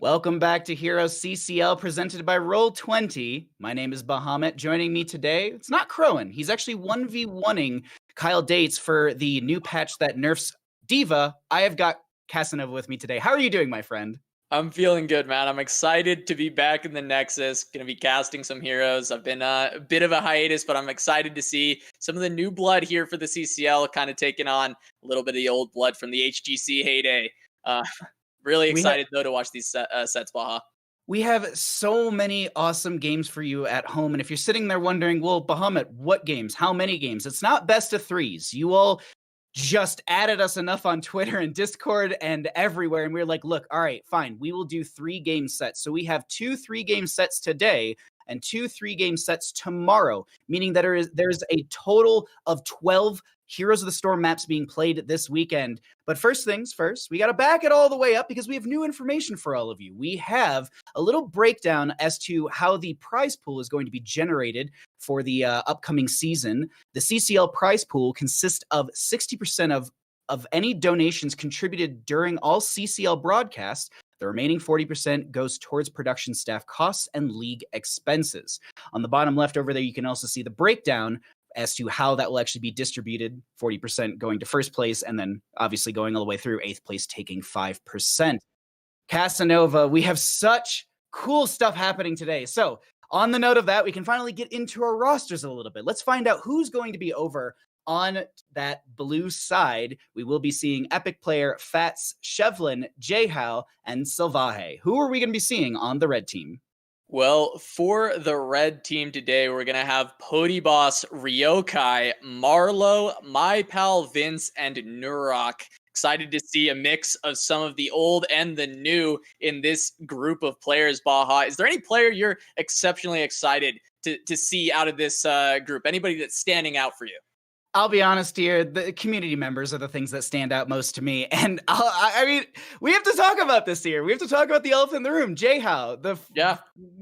Welcome back to Heroes CCL presented by Roll20. My name is Bahamut. Joining me today, it's not Khroen. He's actually 1v1ing Kyle Dates for the new patch that nerfs Diva. I have got Casanova with me today. How are you doing, my friend? I'm feeling good, man. I'm excited to be back in the Nexus. Going to be casting some heroes. I've been a bit of a hiatus, but I'm excited to see some of the new blood here for the CCL, kind of taking on a little bit of the old blood from the HGC heyday. Really excited, though, to watch these sets, Baha. We have so many awesome games for you at home. And if you're sitting there wondering, well, Bahamut, what games? How many games? It's not best of threes. You all just added us enough on Twitter and Discord and everywhere. And we were like, look, all right, fine. We will do 3-game sets. So we have 2 3-game sets today and 2 3-game sets tomorrow, meaning that there's a total of 12 Heroes of the Storm maps being played this weekend. But first things first, we got to back it all the way up because we have new information for all of you. We have a little breakdown as to how the prize pool is going to be generated for the upcoming season. The CCL prize pool consists of 60% of any donations contributed during all CCL broadcasts. The remaining 40% goes towards production staff costs and league expenses. On the bottom left over there, you can also see the breakdown as to how that will actually be distributed. 40% going to first place, and then obviously going all the way through 8th place taking 5%. Casanova, we have such cool stuff happening today. So on the note of that, we can finally get into our rosters a little bit. Let's find out who's going to be over on that blue side. We will be seeing Epic player Fats, Shevlin, Jayhal, and Silvaje. Who are we going to be seeing on the red team? Well, for the red team today, we're going to have Pody Boss, Ryokai, Marlo, my pal Vince, and Nurok. Excited to see a mix of some of the old and the new in this group of players, Baha. Is there any player you're exceptionally excited to see out of this group? Anybody that's standing out for you? I'll be honest here, the community members are the things that stand out most to me. And I mean, we have to talk about this here. We have to talk about the elephant in the room, Jayhal.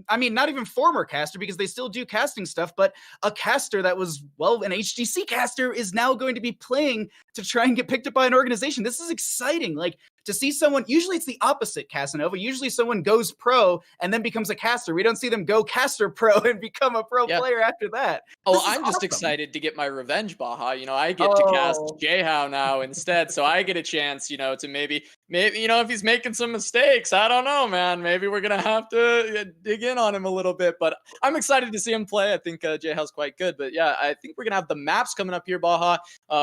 I mean, not even former caster because they still do casting stuff, but a caster that was, well, an HGC caster is now going to be playing to try and get picked up by an organization. This is exciting. Like, to see someone, usually it's the opposite, Casanova. Usually someone goes pro and then becomes a caster. We don't see them go caster pro and become a pro player after that. Oh, I'm just excited to get my revenge, Baha. You know, I get to cast Jayhal now instead, so I get a chance, you know, to maybe, you know, if he's making some mistakes, I don't know, man. Maybe we're going to have to dig in on him a little bit, but I'm excited to see him play. I think Jayhal's quite good, but yeah, I think we're going to have the maps coming up here, Baha.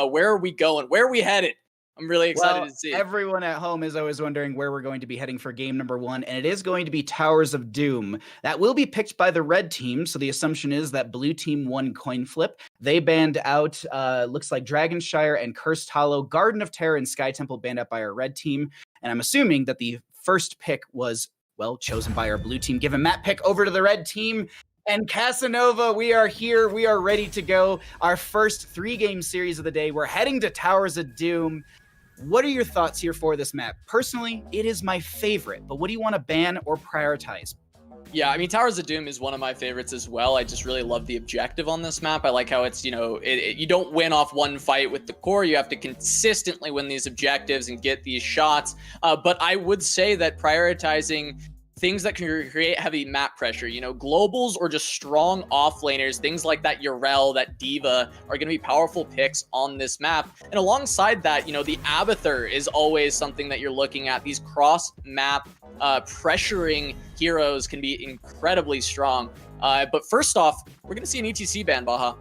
Where are we going? Where are we headed? I'm really excited to see. Everyone at home is always wondering where we're going to be heading for game number 1, and it is going to be Towers of Doom. That will be picked by the red team, so the assumption is that blue team won coin flip. They banned out, looks like Dragonshire and Cursed Hollow. Garden of Terror and Sky Temple banned out by our red team, and I'm assuming that the first pick was, well, chosen by our blue team. Give a map pick over to the red team. And Casanova, we are here. We are ready to go. Our first 3-game series of the day. We're heading to Towers of Doom. What are your thoughts here for this map? Personally, it is my favorite, but what do you want to ban or prioritize? Yeah, I mean, Towers of Doom is one of my favorites as well. I just really love the objective on this map. I like how it's, you know, you don't win off one fight with the core. You have to consistently win these objectives and get these shots. But I would say that prioritizing things that can create heavy map pressure, you know, globals or just strong offlaners, things like that Urel, that Diva are going to be powerful picks on this map. And alongside that, you know, the Abathur is always something that you're looking at. These cross-map pressuring heroes can be incredibly strong. But first off, we're going to see an ETC ban, Baha.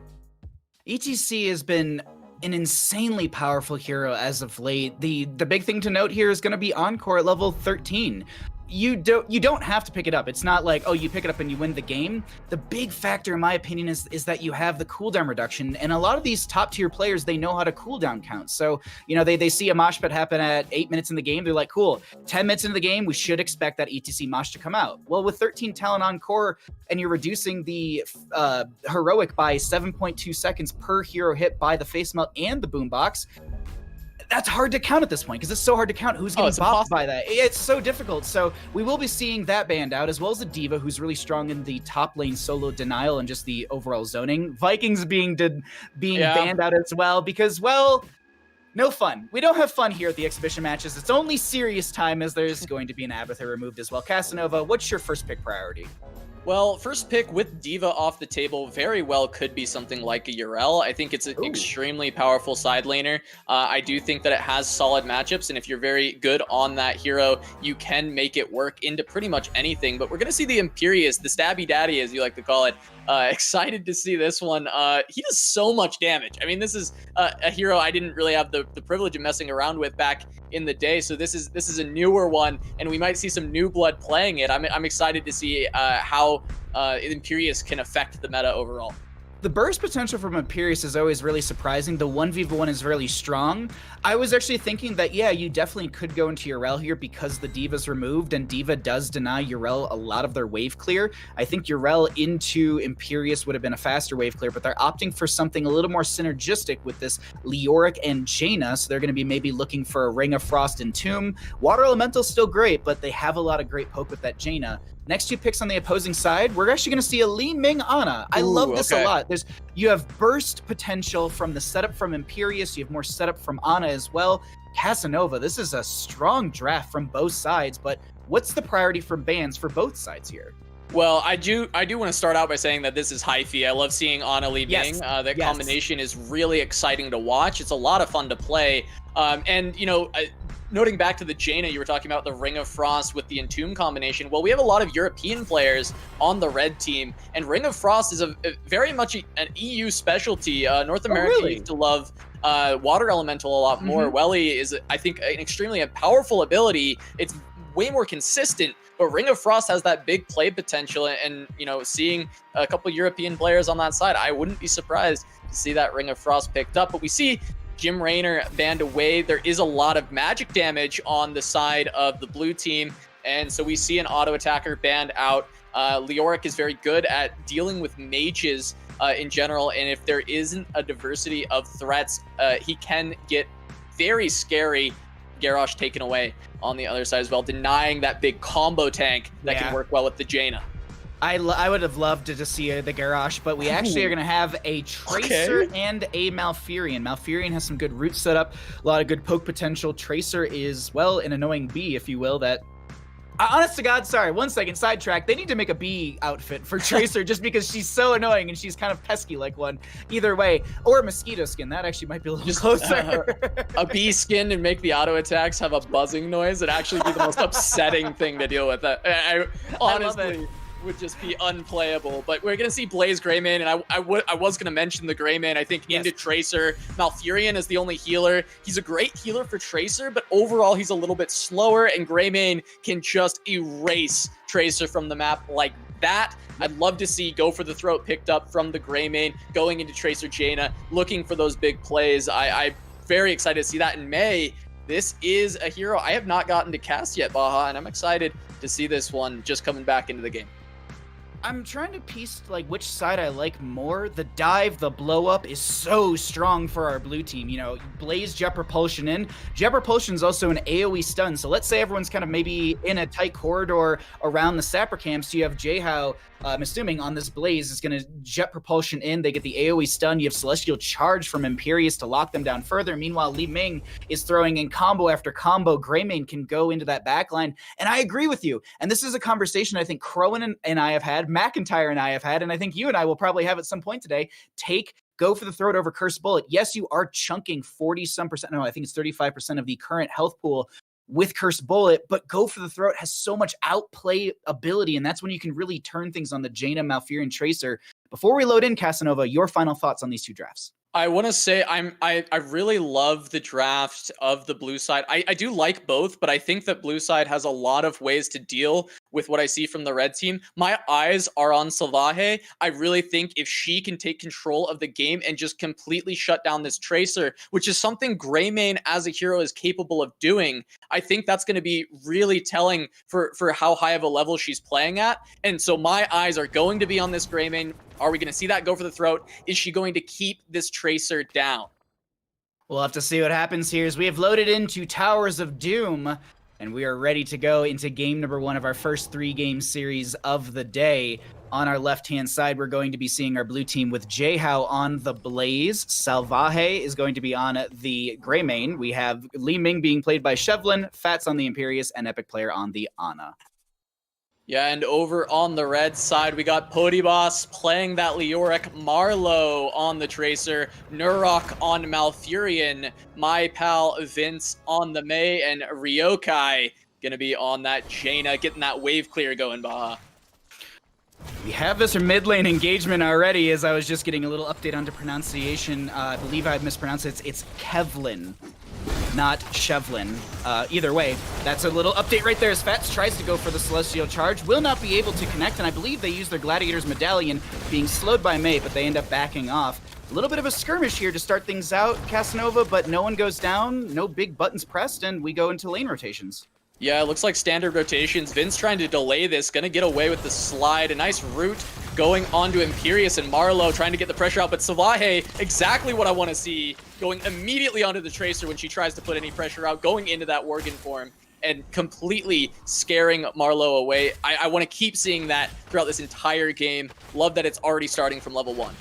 ETC has been an insanely powerful hero as of late. The big thing to note here is going to be Encore at level 13. You don't have to pick it up. It's not like, oh, you pick it up and you win the game. The big factor, in my opinion, is that you have the cooldown reduction. And a lot of these top tier players, they know how to cooldown count. So, you know, they see a mosh pit happen at 8 minutes in the game. They're like, cool, 10 minutes into the game, we should expect that ETC mosh to come out. Well, with 13 talent on core and you're reducing the heroic by 7.2 seconds per hero hit by the face melt and the boombox, that's hard to count at this point because it's so hard to count who's getting bopped by that. It's so difficult. So we will be seeing that banned out, as well as a Diva who's really strong in the top lane solo denial and just the overall zoning. Vikings being banned out as well because, well, No fun. We don't have fun here at the exhibition matches. It's only serious time as there's going to be an Abathur removed as well. Casanova, what's your first pick priority? Well, first pick with D.Va off the table very well could be something like a Yrel. I think it's an extremely powerful side laner. I do think that it has solid matchups, and if you're very good on that hero, you can make it work into pretty much anything. But we're going to see the Imperious, the Stabby Daddy, as you like to call it. Excited to see this one. He does so much damage. I mean, this is a hero I didn't really have the privilege of messing around with back in the day, so this is a newer one, and we might see some new blood playing it. I'm excited to see how Imperious can affect the meta overall. The burst potential from Imperious is always really surprising. The 1v1 is really strong. I was actually thinking that, yeah, you definitely could go into Yrel here because the D.Va's removed, and D.Va does deny Yrel a lot of their wave clear. I think Yrel into Imperious would have been a faster wave clear, but they're opting for something a little more synergistic with this Leoric and Jaina, so they're going to be maybe looking for a Ring of Frost and Tomb. Water Elemental's still great, but they have a lot of great poke with that Jaina. Next two picks on the opposing side, we're actually going to see a Li Ming Ana. I love this a lot. You have burst potential from the setup from Imperious. You have more setup from Ana as well. Casanova, this is a strong draft from both sides, but what's the priority for bans for both sides here? Well, I do want to start out by saying that this is hyphy. I love seeing Ana Li Ming. That combination is really exciting to watch. It's a lot of fun to play. And, you know, noting back to the Jaina, you were talking about the Ring of Frost with the Entomb combination. Well, we have a lot of European players on the red team, and Ring of Frost is a very much an EU specialty. North America used to love Water Elemental a lot more. Welly is, I think, an extremely powerful ability. It's way more consistent, but Ring of Frost has that big play potential, and you know, seeing a couple European players on that side, I wouldn't be surprised to see that Ring of Frost picked up. But we see Jim Raynor banned away. There is a lot of magic damage on the side of the blue team, and so we see an auto attacker banned out. Leoric is very good at dealing with mages in general, and if there isn't a diversity of threats, he can get very scary. Garrosh taken away on the other side as well, denying that big combo tank that can work well with the Jaina. I would have loved to see the Garrosh, but we actually are going to have a Tracer and a Malfurion. Malfurion has some good root setup, a lot of good poke potential. Tracer is, well, an annoying bee, if you will, that... honest to God, sorry, 1 second, sidetrack. They need to make a bee outfit for Tracer just because she's so annoying and she's kind of pesky like one. Either way, or a mosquito skin. That actually might be a little closer. A bee skin and make the auto attacks have a buzzing noise. It'd actually be the most upsetting thing to deal with. I honestly would just be unplayable. But we're gonna see Blaze Greymane, and I was gonna mention the Greymane. I think into Tracer. Malfurion is the only healer. He's a great healer for Tracer, but overall he's a little bit slower, and Greymane can just erase Tracer from the map like that. I'd love to see Go for the Throat picked up from the Greymane, going into Tracer Jaina, looking for those big plays. I'm very excited to see that in May. This is a hero I have not gotten to cast yet, Baha, and I'm excited to see this one just coming back into the game. I'm trying to piece like which side I like more. The dive, the blow up is so strong for our blue team. You know, Blaze Jet Propulsion in. Jet Propulsion is also an AoE stun. So let's say everyone's kind of maybe in a tight corridor around the sapper camps. So you have Jehao, I'm assuming on this Blaze is going to Jet Propulsion in. They get the AoE stun. You have Celestial Charge from Imperious to lock them down further. Meanwhile, Li Ming is throwing in combo after combo. Greymane can go into that backline. And I agree with you. And this is a conversation I think Khroen and I have had, McIntyre and I have had, and I think you and I will probably have at some point today. Go for the Throat over Cursed Bullet. Yes, you are chunking 40-some%. No, I think it's 35% of the current health pool with Cursed Bullet, but Go for the Throat has so much outplay ability, and that's when you can really turn things on the Jaina, Malfurion, Tracer. Before we load in, Casanova, your final thoughts on these two drafts. I want to say I really love the draft of the blue side. I do like both, but I think that blue side has a lot of ways to deal with what I see from the red team. My eyes are on Salvaje. I really think if she can take control of the game and just completely shut down this Tracer, which is something Greymane as a hero is capable of doing, I think that's going to be really telling for how high of a level she's playing at. And so my eyes are going to be on this Greymane. Are we going to see that Go for the Throat? Is she going to keep this Tracer down? We'll have to see what happens here as we have loaded into Towers of Doom, and we are ready to go into game number 1 of our first 3-game series of the day. On our left-hand side, we're going to be seeing our blue team with Jehao on the Blaze. Salvaje is going to be on the Grey Main. We have Li Ming being played by Shevlin, Fats on the Imperius, and Epic Player on the Ana. Yeah, and over on the red side, we got Podibos playing that Leoric, Marlowe on the Tracer, Nurok on Malfurion, my pal Vince on the Mei, and Ryokai gonna be on that Jaina, getting that wave clear going, Baha. We have this mid lane engagement already, as I was just getting a little update onto pronunciation. I believe I mispronounced it. It's Kevlin, not Shevlin. Either way, that's a little update right there as Fats tries to go for the Celestial Charge. Will not be able to connect, and I believe they use their Gladiator's Medallion, being slowed by Mei, but they end up backing off. A little bit of a skirmish here to start things out, Casanova, but no one goes down, no big buttons pressed, and we go into lane rotations. Yeah, it looks like standard rotations. Vince trying to delay this, gonna get away with the slide. A nice route going onto Imperius and Marlowe trying to get the pressure out, but Salvaje, exactly what I want to see, going immediately onto the Tracer when she tries to put any pressure out, going into that Worgen form and completely scaring Marlowe away. I want to keep seeing that throughout this entire game. Love that it's already starting from level 1.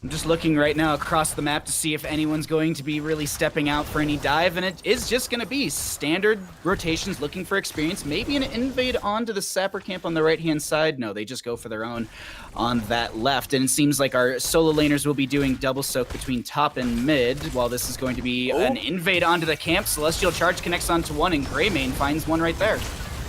I'm just looking right now across the map to see if anyone's going to be really stepping out for any dive, and it is just going to be standard rotations looking for experience. Maybe an invade onto the Sapper camp on the right-hand side. No, they just go for their own on that left, and it seems like our solo laners will be doing double soak between top and mid, while this is going to be an invade onto the camp. Celestial Charge connects onto one, and Greymane finds one right there.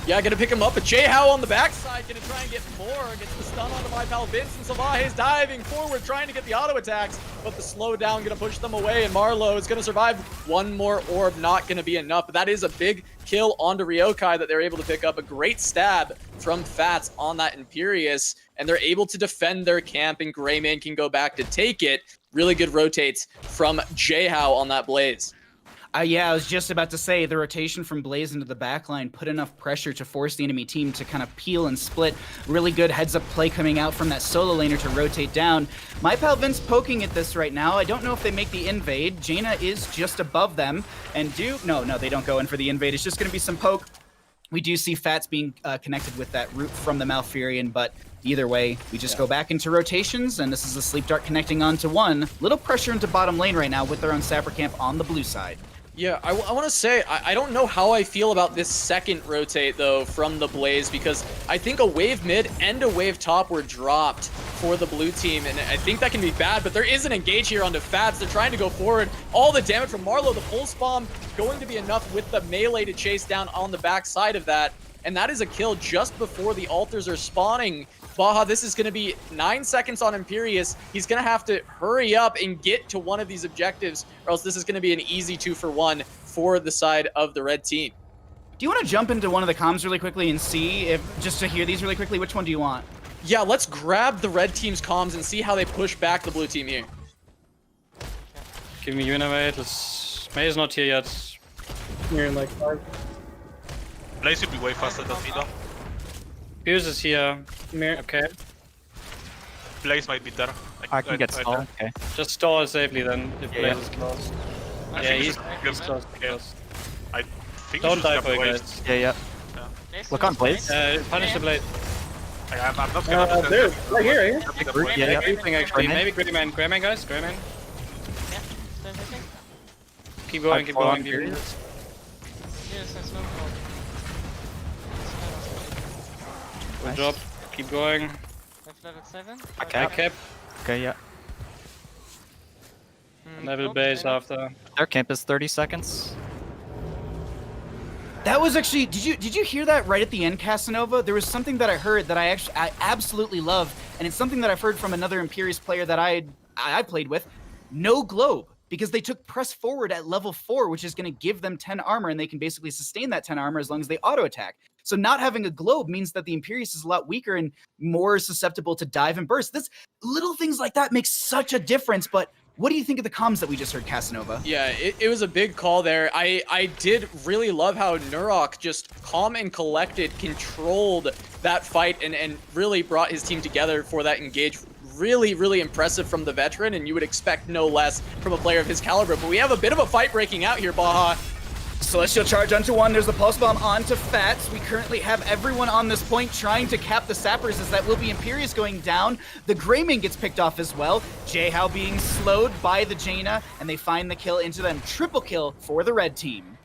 Yeah, gonna pick him up, but Jehao on the backside, gonna try and get more, gets the stun onto my pal Vince, and Salvaje's diving forward, trying to get the auto attacks, but the slowdown gonna push them away, and Marlowe is gonna survive. One more orb, not gonna be enough, but that is a big kill onto Ryokai that they're able to pick up. A great stab from Fats on that Imperius, and they're able to defend their camp, and Greymane can go back to take it. Really good rotates from Jehao on that Blaze. Yeah, I was just about to say the rotation from Blaze into the backline put enough pressure to force the enemy team to kind of peel and split. Really good heads-up play coming out from that solo laner to rotate down. My pal Vince poking at this right now. I don't know if they make the invade. Jaina is just above them. And no, they don't go in for the invade. It's just going to be some poke. We do see Fats being connected with that root from the Malfurion, but either way, we just go back into rotations, and this is the Sleep Dart connecting onto one. Little pressure into bottom lane right now with their own Sapper camp on the blue side. Yeah, I want to say, I don't know how I feel about this second rotate, though, from the Blaze, because I think a wave mid and a wave top were dropped for the blue team, and I think that can be bad, but there is an engage here onto Fats. They're trying to go forward. All the damage from Marlowe, the pulse bomb, going to be enough with the melee to chase down on the back side of that, and that is a kill just before the altars are spawning. Baha, this is going to be 9 seconds on Imperius. He's going to have to hurry up and get to one of these objectives, or else this is going to be an easy 2-for-1 for the side of the red team. Do you want to jump into one of the comms really quickly and see if, just to hear these really quickly, which one do you want? Yeah, let's grab the red team's comms and see how they push back the blue team here. Give me Univate. Mei is not here yet. Here in like 5. Blaze should be way faster than Nida. Fuse is here. Okay. Blaze might be there. I can get stall. Okay. Just stall safely then, if Blaze is close. I Yeah, think he's close. close. I think Don't you should die step for it, away. guys. Yeah. Look on Blaze. Punish the Blade. I'm not gonna There, right here. Yeah. Everything actually. Greymane? Maybe Greymane, guys. Greymane. Keep going, keep following going. Imperius. Good Nice. job. Keep going. Okay. Cap. Okay, yeah. Level base after. Their camp is 30 seconds. That was actually, did you hear that right at the end, Casanova? There was something that I heard that I absolutely love, and it's something that I've heard from another Imperius player that I played with. No globe, because they took press forward at level 4, which is going to give them 10 armor, and they can basically sustain that 10 armor as long as they auto attack. So not having a globe means that the Imperius is a lot weaker and more susceptible to dive and burst. This little things like that make such a difference. But what do you think of the comms that we just heard, Casanova? Yeah, it was a big call there. I did really love how Nurok just calm and collected, controlled that fight, and really brought his team together for that engage. Really, really impressive from the veteran, and you would expect no less from a player of his caliber. But we have a bit of a fight breaking out here, Baha. Celestial charge onto one. There's the pulse bomb onto Fats. We currently have everyone on this point trying to cap the sappers, as that will be Imperius going down. The Greymane gets picked off as well. Jehao being slowed by the Jaina, and they find the kill into them. Triple kill for the red team.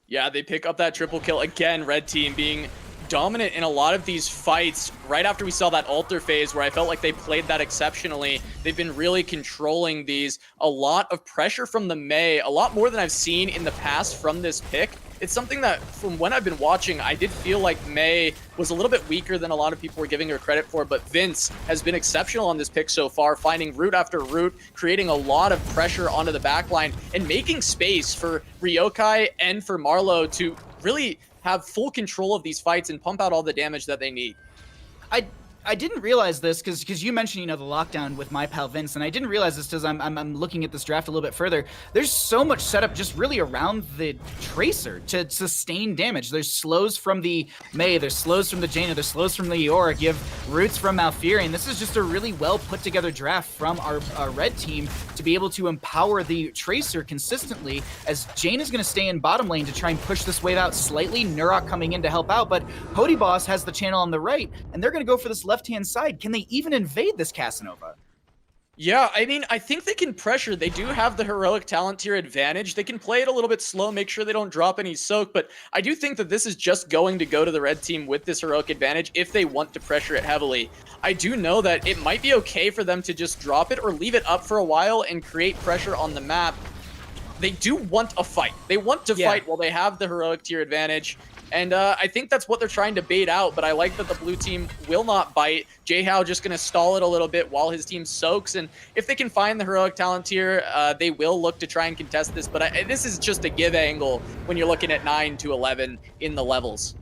Yeah, they pick up that triple kill again. Red team being dominant in a lot of these fights. Right after we saw that altar phase where I felt like they played that exceptionally, they've been really controlling these. A lot of pressure from the Mei, a lot more than I've seen in the past from this pick. It's something that from when I've been watching, I did feel like Mei was a little bit weaker than a lot of people were giving her credit for, but Vince has been exceptional on this pick so far, finding route after route, creating a lot of pressure onto the backline, and making space for Ryokai and for Marlowe to really have full control of these fights and pump out all the damage that they need. I didn't realize this because you mentioned, you know, the lockdown with my pal Vince, and I didn't realize this because I'm looking at this draft a little bit further. There's so much setup just really around the Tracer to sustain damage. There's slows from the Mei, there's slows from the Jaina, there's slows from the Yorick, you have roots from Malfurion. This is just a really well put together draft from our red team to be able to empower the Tracer consistently, as Jaina's going to stay in bottom lane to try and push this wave out slightly. Nurok coming in to help out, but Boss has the channel on the right, and they're going to go for this left-hand side. Can they even invade this Casanova? Yeah, I mean, I think they can pressure. They do have the heroic talent tier advantage. They can play it a little bit slow, make sure they don't drop any soak, but I do think that this is just going to go to the red team with this heroic advantage if they want to pressure it heavily. I do know that it might be okay for them to just drop it or leave it up for a while and create pressure on the map. They do want a fight. They want to fight while they have the heroic tier advantage. And I think that's what they're trying to bait out, but I like that the blue team will not bite. Jehao just going to stall it a little bit while his team soaks, and if they can find the heroic talent tier, they will look to try and contest this, but this is just a give angle when you're looking at 9 to 11 in the levels.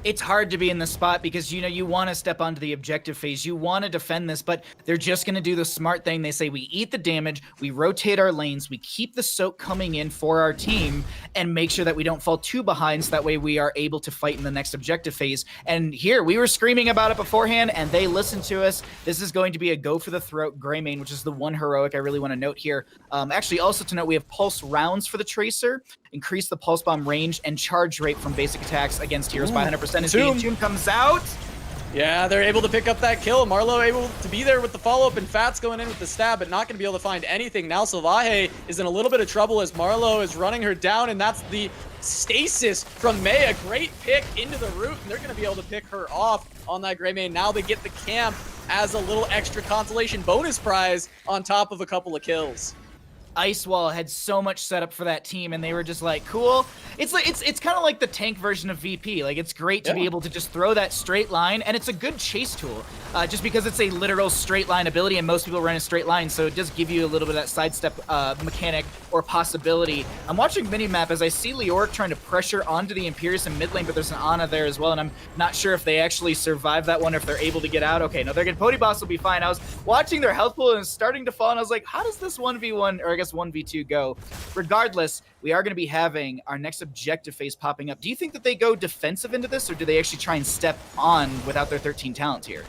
It's hard to be in the spot because, you know, you want to step onto the objective phase. You want to defend this, but they're just going to do the smart thing. They say we eat the damage, we rotate our lanes, we keep the soak coming in for our team, and make sure that we don't fall too behind so that way we are able to fight in the next objective phase. And here, we were screaming about it beforehand, and they listened to us. This is going to be a go for the throat Greymane, which is the one heroic I really want to note here. Actually, also to note, we have pulse rounds for the Tracer, increase the pulse bomb range and charge rate from basic attacks against heroes by 100%. As the Entomb comes out. Yeah, they're able to pick up that kill. Marlowe able to be there with the follow-up, and Fats going in with the stab, but not going to be able to find anything. Now Salvaje is in a little bit of trouble as Marlowe is running her down, and that's the stasis from Mei. A great pick into the root, and they're going to be able to pick her off on that Greymane. Now they get the camp as a little extra consolation bonus prize on top of a couple of kills. Ice Wall had so much setup for that team, and they were just like, cool. It's like it's kind of like the tank version of VP. Like, it's great to be able to just throw that straight line, and it's a good chase tool, just because it's a literal straight line ability, and most people run a straight line, so it does give you a little bit of that sidestep mechanic or possibility. I'm watching minimap as I see Leoric trying to pressure onto the Imperius in mid lane, but there's an Ana there as well, and I'm not sure if they actually survive that one, or if they're able to get out. Okay, no, they're good. Boss will be fine. I was watching their health pool, and it's starting to fall, and I was like, how does this 1v1, or I guess 1v2 go? Regardless, we are going to be having our next objective phase popping up. Do you think that they go defensive into this, or do they actually try and step on without their 13 talent here?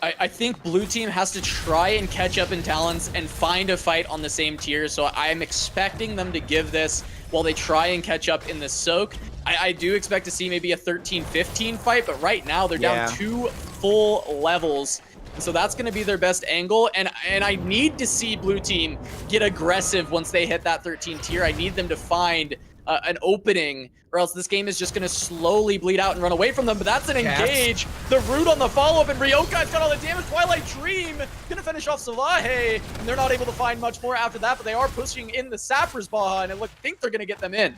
I think blue team has to try and catch up in talents and find a fight on the same tier, so I'm expecting them to give this while they try and catch up in the soak. I do expect to see maybe a 13-15 fight, but right now they're down 2 full levels. So that's going to be their best angle, and I need to see blue team get aggressive once they hit that 13 tier. I need them to find an opening, or else this game is just going to slowly bleed out and run away from them. But that's an engage. The root on the follow-up, and Ryokai's got all the damage. Twilight Dream going to finish off Salvaje, and they're not able to find much more after that, but they are pushing in the Sappers, Baha, and I think they're going to get them in.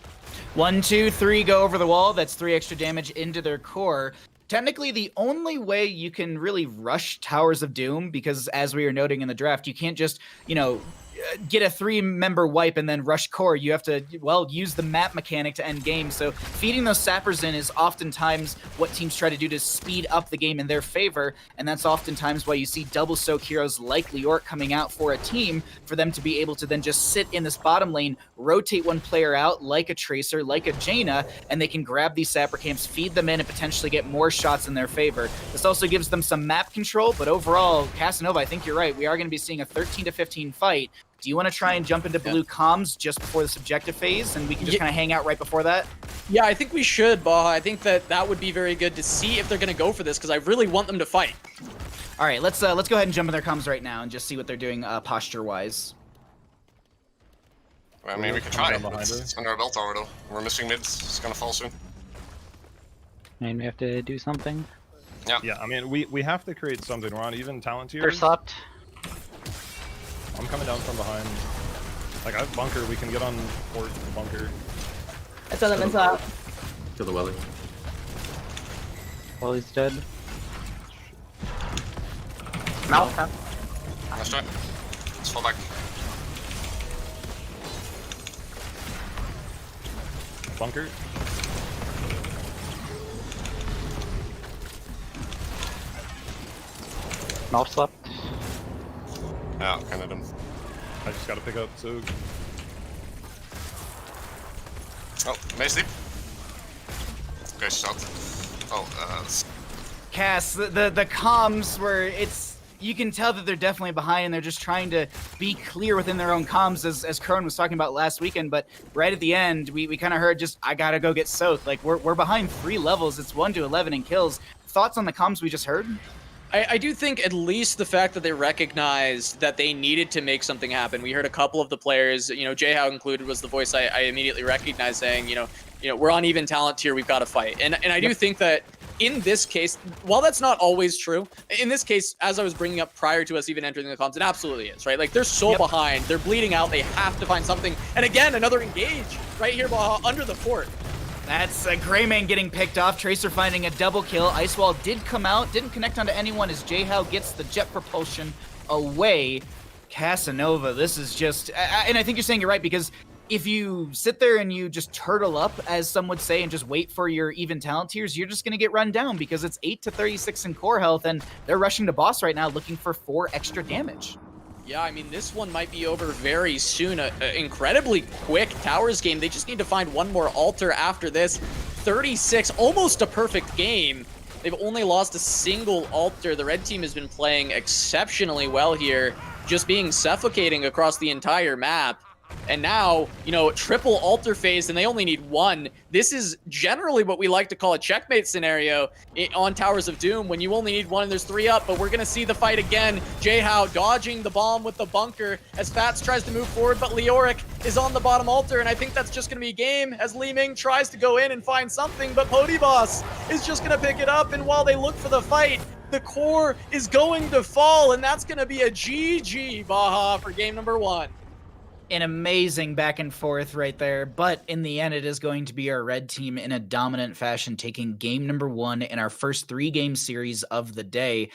1, 2, 3 go over the wall. That's 3 extra damage into their core. Technically, the only way you can really rush Towers of Doom, because as we were noting in the draft, you can't just, you know, get a 3-member wipe and then rush core. You have to, well, use the map mechanic to end game. So feeding those sappers in is oftentimes what teams try to do to speed up the game in their favor, and that's oftentimes why you see double soak heroes like Leoric coming out for a team, for them to be able to then just sit in this bottom lane, rotate one player out like a Tracer, like a Jaina, and they can grab these sapper camps, feed them in, and potentially get more shots in their favor. This also gives them some map control, but overall, Casanova, I think you're right. We are going to be seeing a 13-15 fight. Do you want to try and jump into blue comms just before the subjective phase, and we can just kind of hang out right before that? Yeah, I think we should, Baha. I think that would be very good to see if they're going to go for this, because I really want them to fight. All right, let's go ahead and jump in their comms right now and just see what they're doing posture-wise. I mean, we could try. It's under our belt tower, though. We're missing mids. It's gonna fall soon. And we have to do something. Yeah, I mean, we have to create something. We're on even talent tiers. They're stopped. I'm coming down from behind. Like, I have bunker. We can get on port the bunker. I saw them inside. Kill the welly. Wally's dead. Mouth. Nice try. Let's fall back. Bunker. Mouth slept. Yeah, kind of done. I just gotta pick up Zug. Oh, may sleep. Okay, shot. Oh, Cass, the comms where you can tell that they're definitely behind and they're just trying to be clear within their own comms as Khroen was talking about last weekend, but right at the end we kind of heard just I gotta go get soaked. Like we're behind 3 levels. It's 1 to 11 in kills. Thoughts on the comms we just heard? I do think at least the fact that they recognized that they needed to make something happen. We heard a couple of the players, Jayhow included, was the voice I immediately recognized saying, we're on even talent tier, we've got to fight. And I do think that in this case, while that's not always true, in this case, as I was bringing up prior to us even entering the comms, it absolutely is, right? Like, they're so behind, they're bleeding out, they have to find something. And again, another engage right here under the fort. That's a Greyman getting picked off. Tracer finding a double kill. Icewall did come out, didn't connect onto anyone as Jayhow gets the jet propulsion away. Casanova, this is just... And I think you're saying you're right, because if you sit there and you just turtle up, as some would say, and just wait for your even talent tiers, you're just going to get run down because it's 8 to 36 in core health, and they're rushing to boss right now looking for 4 extra damage. Yeah, I mean, this one might be over very soon. An incredibly quick towers game. They just need to find one more altar after this. 36, almost a perfect game. They've only lost a single altar. The red team has been playing exceptionally well here, just being suffocating across the entire map. And now, triple altar phase, and they only need 1. This is generally what we like to call a checkmate scenario on Towers of Doom, when you only need 1 and there's 3 up, but we're going to see the fight again. Jayhow dodging the bomb with the bunker as Fats tries to move forward, but Leoric is on the bottom altar, and I think that's just going to be a game as Li Ming tries to go in and find something, but Boss is just going to pick it up, and while they look for the fight, the core is going to fall, and that's going to be a GG, Baha, for game number 1. An amazing back and forth right there, but in the end, it is going to be our red team in a dominant fashion taking game number 1 in our first 3-game series of the day.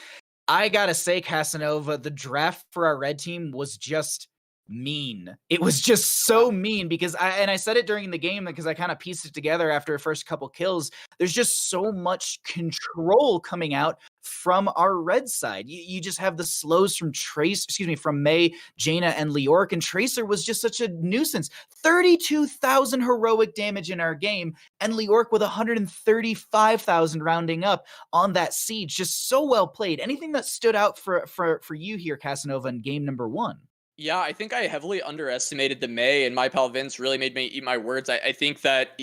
I gotta say, Casanova, the draft for our red team was just mean. It was just so mean because I said it during the game because I kind of pieced it together after a first couple kills. There's just so much control coming out from our red side. You just have the slows from from Mei, Jaina, and Leoric, and Tracer was just such a nuisance. 32,000 heroic damage in our game, and Leoric with 135,000 rounding up on that siege. Just so well played. Anything that stood out for you here, Casanova, in game number 1? Yeah, I think I heavily underestimated the Mei, and my pal Vince really made me eat my words. I think that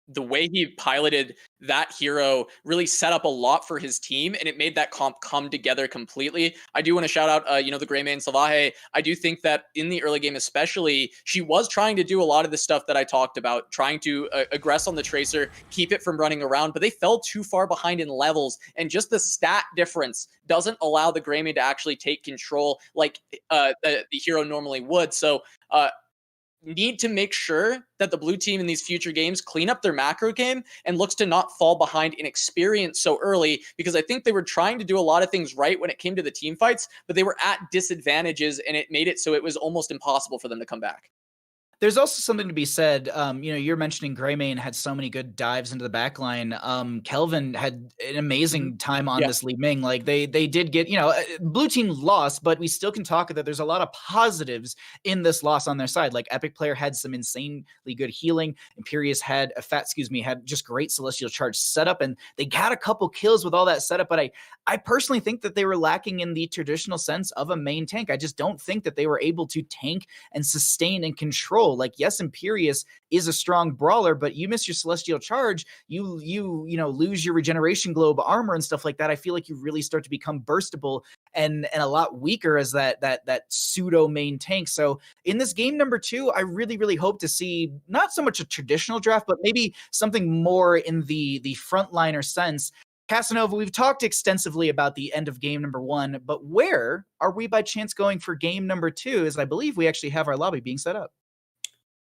the way he piloted that hero really set up a lot for his team, and it made that comp come together completely. I do want to shout out, the Greyman Salvaje. I do think that in the early game especially, she was trying to do a lot of the stuff that I talked about, trying to aggress on the Tracer, keep it from running around, but they fell too far behind in levels, and just the stat difference doesn't allow the Greyman to actually take control like the hero normally would. So, need to make sure that the blue team in these future games clean up their macro game and looks to not fall behind in experience so early, because I think they were trying to do a lot of things right when it came to the team fights, but they were at disadvantages, and it made it so it was almost impossible for them to come back. There's also something to be said. You're mentioning Greymane had so many good dives into the back line. Kelvin had an amazing time on this Li Ming. Like they did get, blue team lost, but we still can talk that there's a lot of positives in this loss on their side. Like Epic Player had some insanely good healing. Imperius had had just great Celestial Charge setup, and they got a couple kills with all that setup. But I personally think that they were lacking in the traditional sense of a main tank. I just don't think that they were able to tank and sustain and control. Like, yes, Imperius is a strong brawler, but you miss your Celestial Charge, you lose your regeneration globe armor and stuff like that. I feel like you really start to become burstable and a lot weaker as that pseudo main tank. So in this game number 2, I really, really hope to see not so much a traditional draft, but maybe something more in the frontliner sense. Casanova, we've talked extensively about the end of game number 1, but where are we by chance going for game number 2? As I believe we actually have our lobby being set up.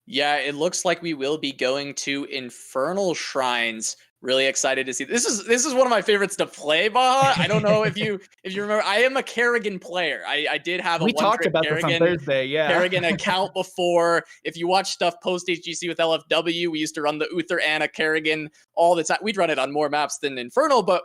Yeah, it looks like we will be going to Infernal Shrines. Really excited to see this is one of my favorites to play, Baha. I don't know if you remember. I am a Kerrigan player. I did have we talked about this on Thursday, Kerrigan account before. If you watch stuff post HGC with LFW, we used to run the Uther Anna Kerrigan all the time. We'd run it on more maps than Infernal, but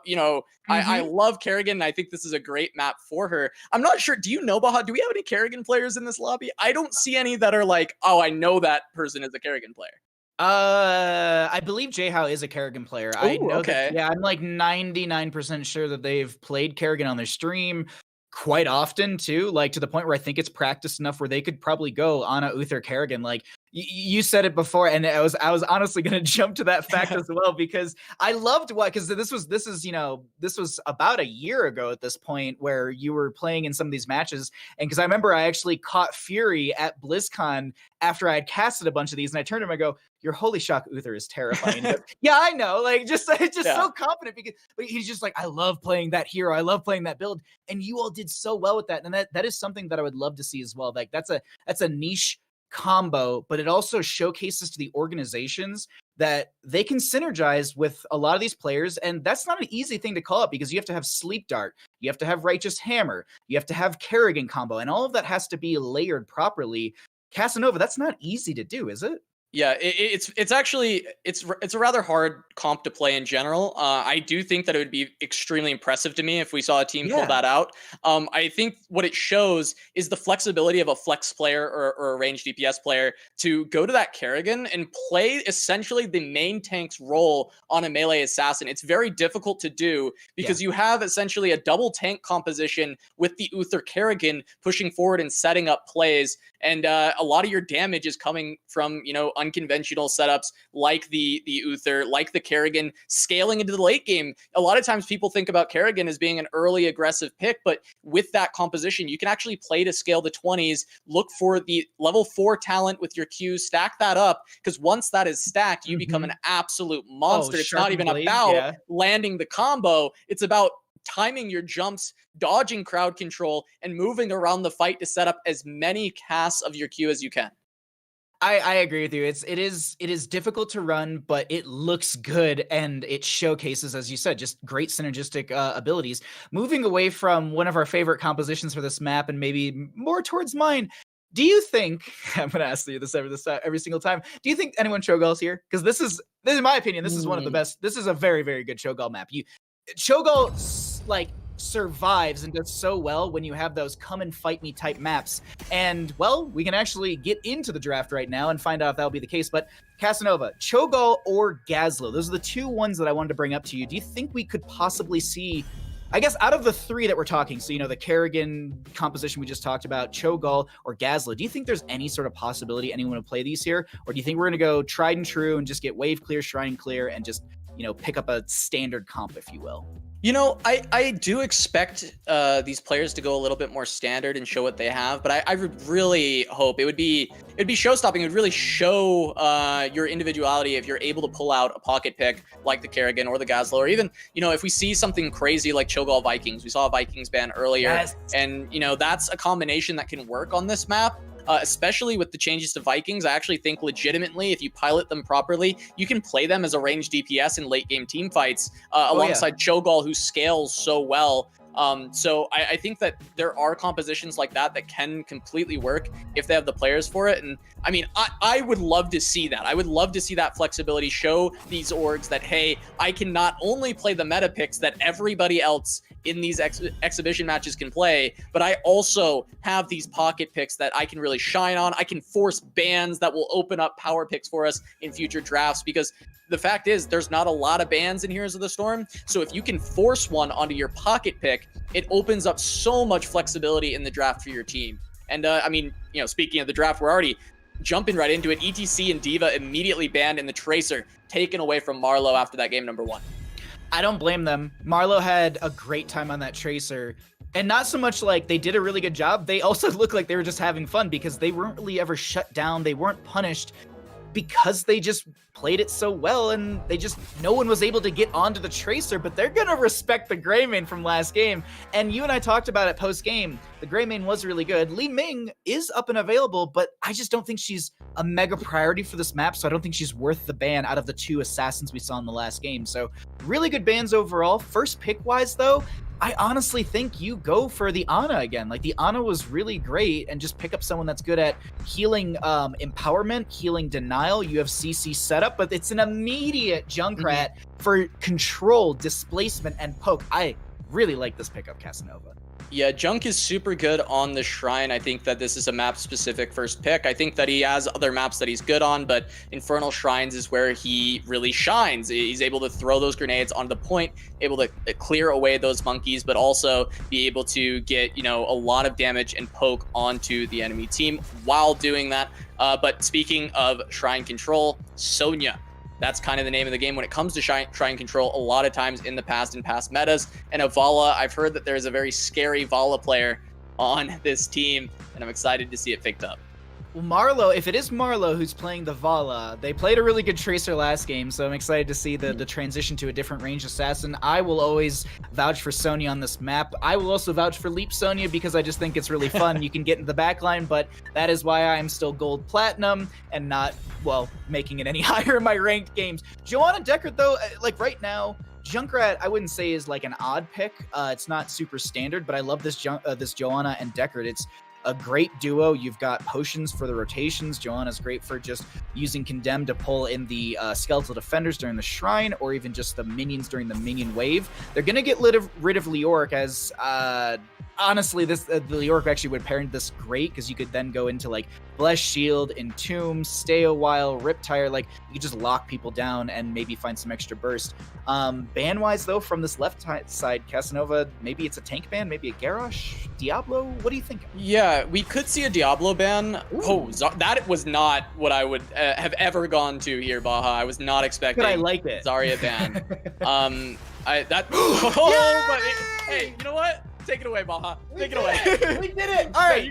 I love Kerrigan. And I think this is a great map for her. I'm not sure. Do you know, Baha? Do we have any Kerrigan players in this lobby? I don't see any that are like, oh, I know that person is a Kerrigan player. I believe Jhow is a Kerrigan player. Ooh, I know okay. that, I'm like 99% sure that they've played Kerrigan on their stream quite often too, like to the point where I think it's practiced enough where they could probably go Ana, Uther, Kerrigan. Like you said it before, and I was honestly going to jump to that fact as well, because I loved because this was about a year ago at this point where you were playing in some of these matches, and because I remember I actually caught Fury at BlizzCon after I had casted a bunch of these, and I turned to him and I go, "Your holy shock Uther is terrifying." Goes, yeah, I know, like just so confident, but he's just like, I love playing that hero, I love playing that build, and you all did so well with that, and that is something that I would love to see as well. Like that's a niche combo, but it also showcases to the organizations that they can synergize with a lot of these players, and that's not an easy thing to call up because you have to have Sleep Dart, you have to have Righteous Hammer, you have to have Kerrigan combo, and all of that has to be layered properly. Casanova, that's not easy to do, is it? Yeah, it's actually a rather hard comp to play in general. I do think that it would be extremely impressive to me if we saw a team pull that out. I think what it shows is the flexibility of a flex player or a ranged DPS player to go to that Kerrigan and play essentially the main tank's role on a melee assassin. It's very difficult to do because you have essentially a double tank composition with the Uther Kerrigan pushing forward and setting up plays. And a lot of your damage is coming from, unconventional setups like the Uther, like the Kerrigan, scaling into the late game. A lot of times people think about Kerrigan as being an early aggressive pick, but with that composition, you can actually play to scale the 20s, look for the level 4 talent with your Qs, stack that up, because once that is stacked, you become an absolute monster. It's not even about landing the combo. It's about timing your jumps, dodging crowd control, and moving around the fight to set up as many casts of your Q as you can. I agree with you. It is difficult to run, but it looks good and it showcases, as you said, just great synergistic abilities. Moving away from one of our favorite compositions for this map and maybe more towards mine, do you think, I'm going to ask you this every single time, do you think anyone Cho'Gall's here? Because this is, in my opinion, this is one of the best. This is a very, very good Cho'Gall map. Cho'Gall, like, survives and does so well when you have those come and fight me type maps. And well, we can actually get into the draft right now and find out if that'll be the case. But Casanova, Cho'Gall or Gazlowe, those are the two ones that I wanted to bring up to you. Do you think we could possibly see, I guess, out of the three that we're talking, so the Kerrigan composition we just talked about, Cho'Gall or Gazlowe, do you think there's any sort of possibility anyone would play these here? Or do you think we're going to go tried and true and just get wave clear, shrine clear, and just pick up a standard comp, if you will? I do expect these players to go a little bit more standard and show what they have, but I would really hope it'd be show-stopping. It would really show your individuality if you're able to pull out a pocket pick like the Kerrigan or the Gazlowe, or even, if we see something crazy like Cho'Gall Vikings. We saw a Vikings ban earlier, and, that's a combination that can work on this map. Especially with the changes to Vikings, I actually think legitimately, if you pilot them properly, you can play them as a ranged DPS in late game team fights alongside Cho'Gall, who scales so well. So I think that there are compositions like that that can completely work if they have the players for it. And I mean, I would love to see that. I would love to see that flexibility, show these orgs that, hey, I can not only play the meta picks that everybody else in these exhibition matches can play, but I also have these pocket picks that I can really shine on. I can force bans that will open up power picks for us in future drafts, because the fact is there's not a lot of bans in Heroes of the Storm. So if you can force one onto your pocket pick, it opens up so much flexibility in the draft for your team. And I mean, you know, speaking of the draft, we're already jumping right into it. ETC and D.Va immediately banned in the Tracer, taken away from Marlowe after that game number 1. I don't blame them. Marlowe had a great time on that Tracer. And not so much like they did a really good job. They also looked like they were just having fun because they weren't really ever shut down. They weren't punished because they just played it so well, and no one was able to get onto the Tracer, but they're going to respect the Greymane from last game. And you and I talked about it post-game. The Greymane was really good. Li Ming is up and available, but I just don't think she's a mega priority for this map, so I don't think she's worth the ban out of the 2 assassins we saw in the last game. So really good bans overall. First pick-wise, though, I honestly think you go for the Ana again. Like, the Ana was really great, and just pick up someone that's good at healing empowerment, healing denial. You have CC setup, but it's an immediate Junkrat for control, displacement, and poke. I really like this pickup, Casanova. Yeah, Junk is super good on the Shrine. I think that this is a map-specific first pick. I think that he has other maps that he's good on, but Infernal Shrines is where he really shines. He's able to throw those grenades on the point, able to clear away those monkeys, but also be able to get, you know, a lot of damage and poke onto the enemy team while doing that. But speaking of Shrine control, Sonya. That's kind of the name of the game when it comes to Shrine control a lot of times in past metas. And a Vala, I've heard that there's a very scary Vala player on this team, and I'm excited to see it picked up. Well, Marlowe, if it is Marlowe who's playing the Vala, they played a really good Tracer last game, so I'm excited to see the transition to a different range assassin. I will always vouch for Sonya on this map. I will also vouch for Leap Sonya because I just think it's really fun. You can get into the backline, but that is why I'm still gold platinum and not, well, making it any higher in my ranked games. Joanna Deckard, though, like right now, Junkrat, I wouldn't say is like an odd pick. It's not super standard, but I love this Joanna and Deckard. It's a great duo. You've got potions for the rotations. Joanna's great for just using Condemn to pull in the skeletal defenders during the Shrine, or even just the minions during the minion wave. They're going to get rid of Leoric as, honestly, the Leoric actually would pair this great, because you could then go into like Bless Shield, Entomb, Stay a While, Riptire. Like, you could just lock people down and maybe find some extra burst. Ban-wise, though, from this left side, Casanova, maybe it's a tank ban, maybe a Garrosh, Diablo? What do you think? Yeah, we could see a Diablo ban. Ooh. Oh, that was not what I would have ever gone to here, Baha. I was not expecting. But I like it. Zarya ban. But hey, you know what? Take it away, Baha. Take it away. We did it. All right,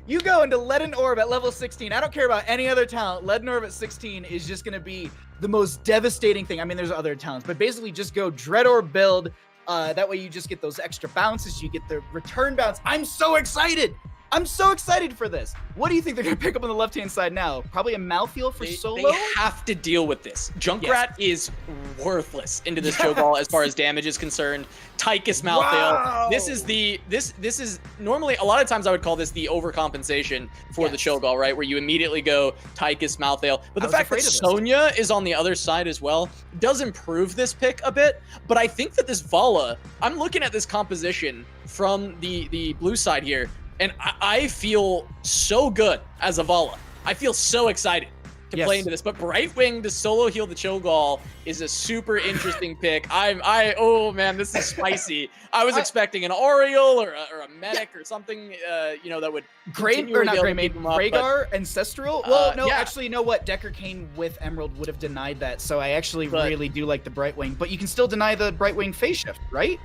you go into Leaden Orb at level 16. I don't care about any other talent. Leaden Orb at 16 is just going to be the most devastating thing. I mean, there's other talents, but basically just go Dread Orb build. That way you just get those extra bounces. You get the return bounce. I'm so excited. I'm so excited for this. What do you think they're going to pick up on the left-hand side now? Probably a Malthael for solo? They have to deal with this. Junkrat is worthless into this Cho'Gall as far as damage is concerned. Tychus Malthael. Wow. This is normally, a lot of times I would call this the overcompensation for the Cho'Gall, right? Where you immediately go Tychus Malthael. But the fact that Sonya is on the other side as well does improve this pick a bit. But I think that this Vala, I'm looking at this composition from the blue side here, and I feel so good as a Vala. I feel so excited to play into this. But Brightwing to solo heal the Cho'Gall is a super interesting pick. Oh man, this is spicy. I was expecting an Oriole or a medic or something, that would Rhaegar Ancestral. Well, no, actually, you know what? Decker Kane with Emerald would have denied that. So I actually really do like the Brightwing, but you can still deny the Brightwing phase shift, right?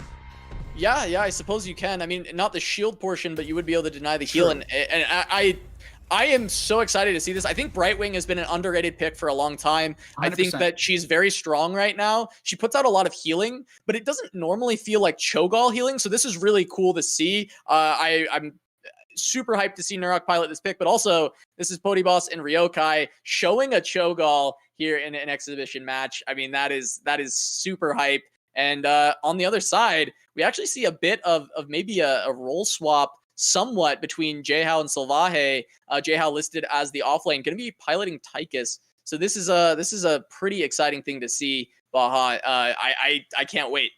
Yeah, I suppose you can. I mean, not the shield portion, but you would be able to deny the heal. And I am so excited to see this. I think Brightwing has been an underrated pick for a long time. 100%. I think that she's very strong right now. She puts out a lot of healing, but it doesn't normally feel like Cho'Gall healing. So this is really cool to see. I'm super hyped to see Nurok pilot this pick, but also this is Podyboss and Ryokai showing a Cho'Gall here in an exhibition match. I mean, that is super hype. And on the other side, we actually see a bit of maybe a role swap somewhat between Jehao and Salvaje. Jehao listed as the offlane, going to be piloting Tychus. So this is a pretty exciting thing to see, Baha. I can't wait.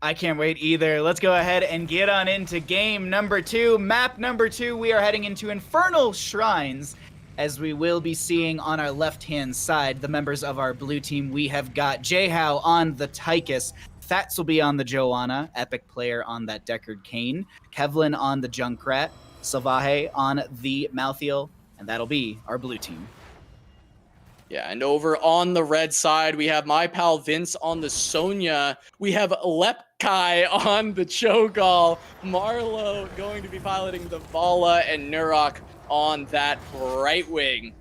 I can't wait either. Let's go ahead and get on into game number 2. Map number 2, we are heading into Infernal Shrines, as we will be seeing on our left-hand side the members of our blue team. We have got Jehao on the Tychus, Fats will be on the Joanna, epic player on that Deckard Cain, Kevlin on the Junkrat, Salvaje on the Malthael, and that'll be our blue team. Yeah, and over on the red side, we have my pal Vince on the Sonya. We have Lepkai on the Cho'Gall. Marlowe going to be piloting the Vala, and Nurok on that right wing.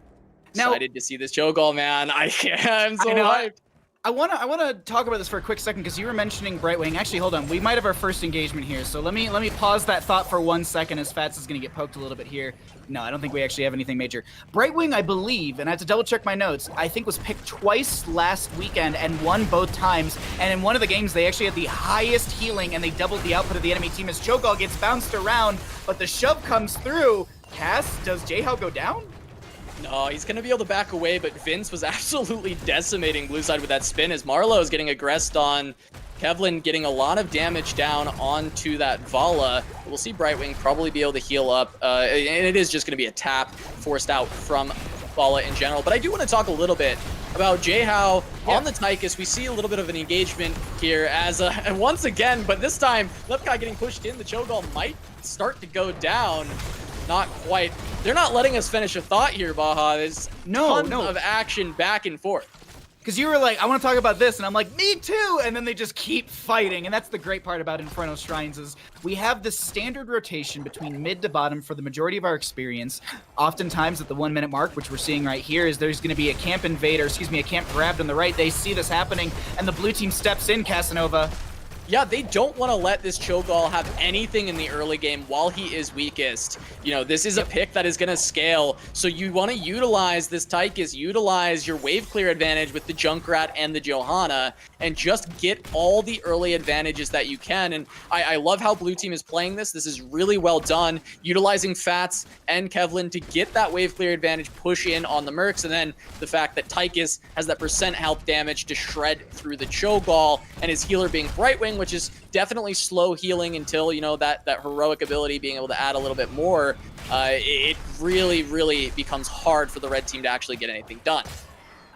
Now, excited to see this Cho'Gall, man. I'm so hyped. I wanna talk about this for a quick second because you were mentioning Brightwing. Actually, hold on. We might have our first engagement here, so let me pause that thought for 1 second as Fats is gonna get poked a little bit here. No, I don't think we actually have anything major. Brightwing, I believe, and I have to double check my notes, I think was picked twice last weekend and won both times. And in one of the games, they actually had the highest healing and they doubled the output of the enemy team as Cho'Gall gets bounced around, but the shove comes through. Cass, does Jehao go down? No, he's going to be able to back away, but Vince was absolutely decimating blue side with that spin as Marlowe is getting aggressed on. Kevlin getting a lot of damage down onto that Vala. We'll see Brightwing probably be able to heal up, and it is just going to be a tap forced out from Vala in general. But I do want to talk a little bit about Jehao on the Tychus. We see a little bit of an engagement here as, and once again, but this time, Lepkai getting pushed in. The Cho'Gall might start to go down. Not quite. They're not letting us finish a thought here, Baha. There's tons of action back and forth. Because you were like, I want to talk about this, and I'm like, me too! And then they just keep fighting, and that's the great part about Infernal Shrines is we have this standard rotation between mid to bottom for the majority of our experience. Oftentimes at the 1 minute mark, which we're seeing right here, is there's going to be a camp invader, a camp grabbed on the right. They see this happening, and the blue team steps in, Casanova. Yeah, they don't want to let this Cho'Gall have anything in the early game while he is weakest. You know, this is a pick that is going to scale, so you want to utilize this Tychus, utilize your wave clear advantage with the Junkrat and the Johanna, and just get all the early advantages that you can. And I love how blue team is playing this. This is really well done, utilizing Fats and Kevlin to get that wave clear advantage, push in on the Mercs, and then the fact that Tychus has that % health damage to shred through the Cho'Gall, and his healer being Brightwing, which is definitely slow healing until, you know, that heroic ability being able to add a little bit more. It really becomes hard for the red team to actually get anything done.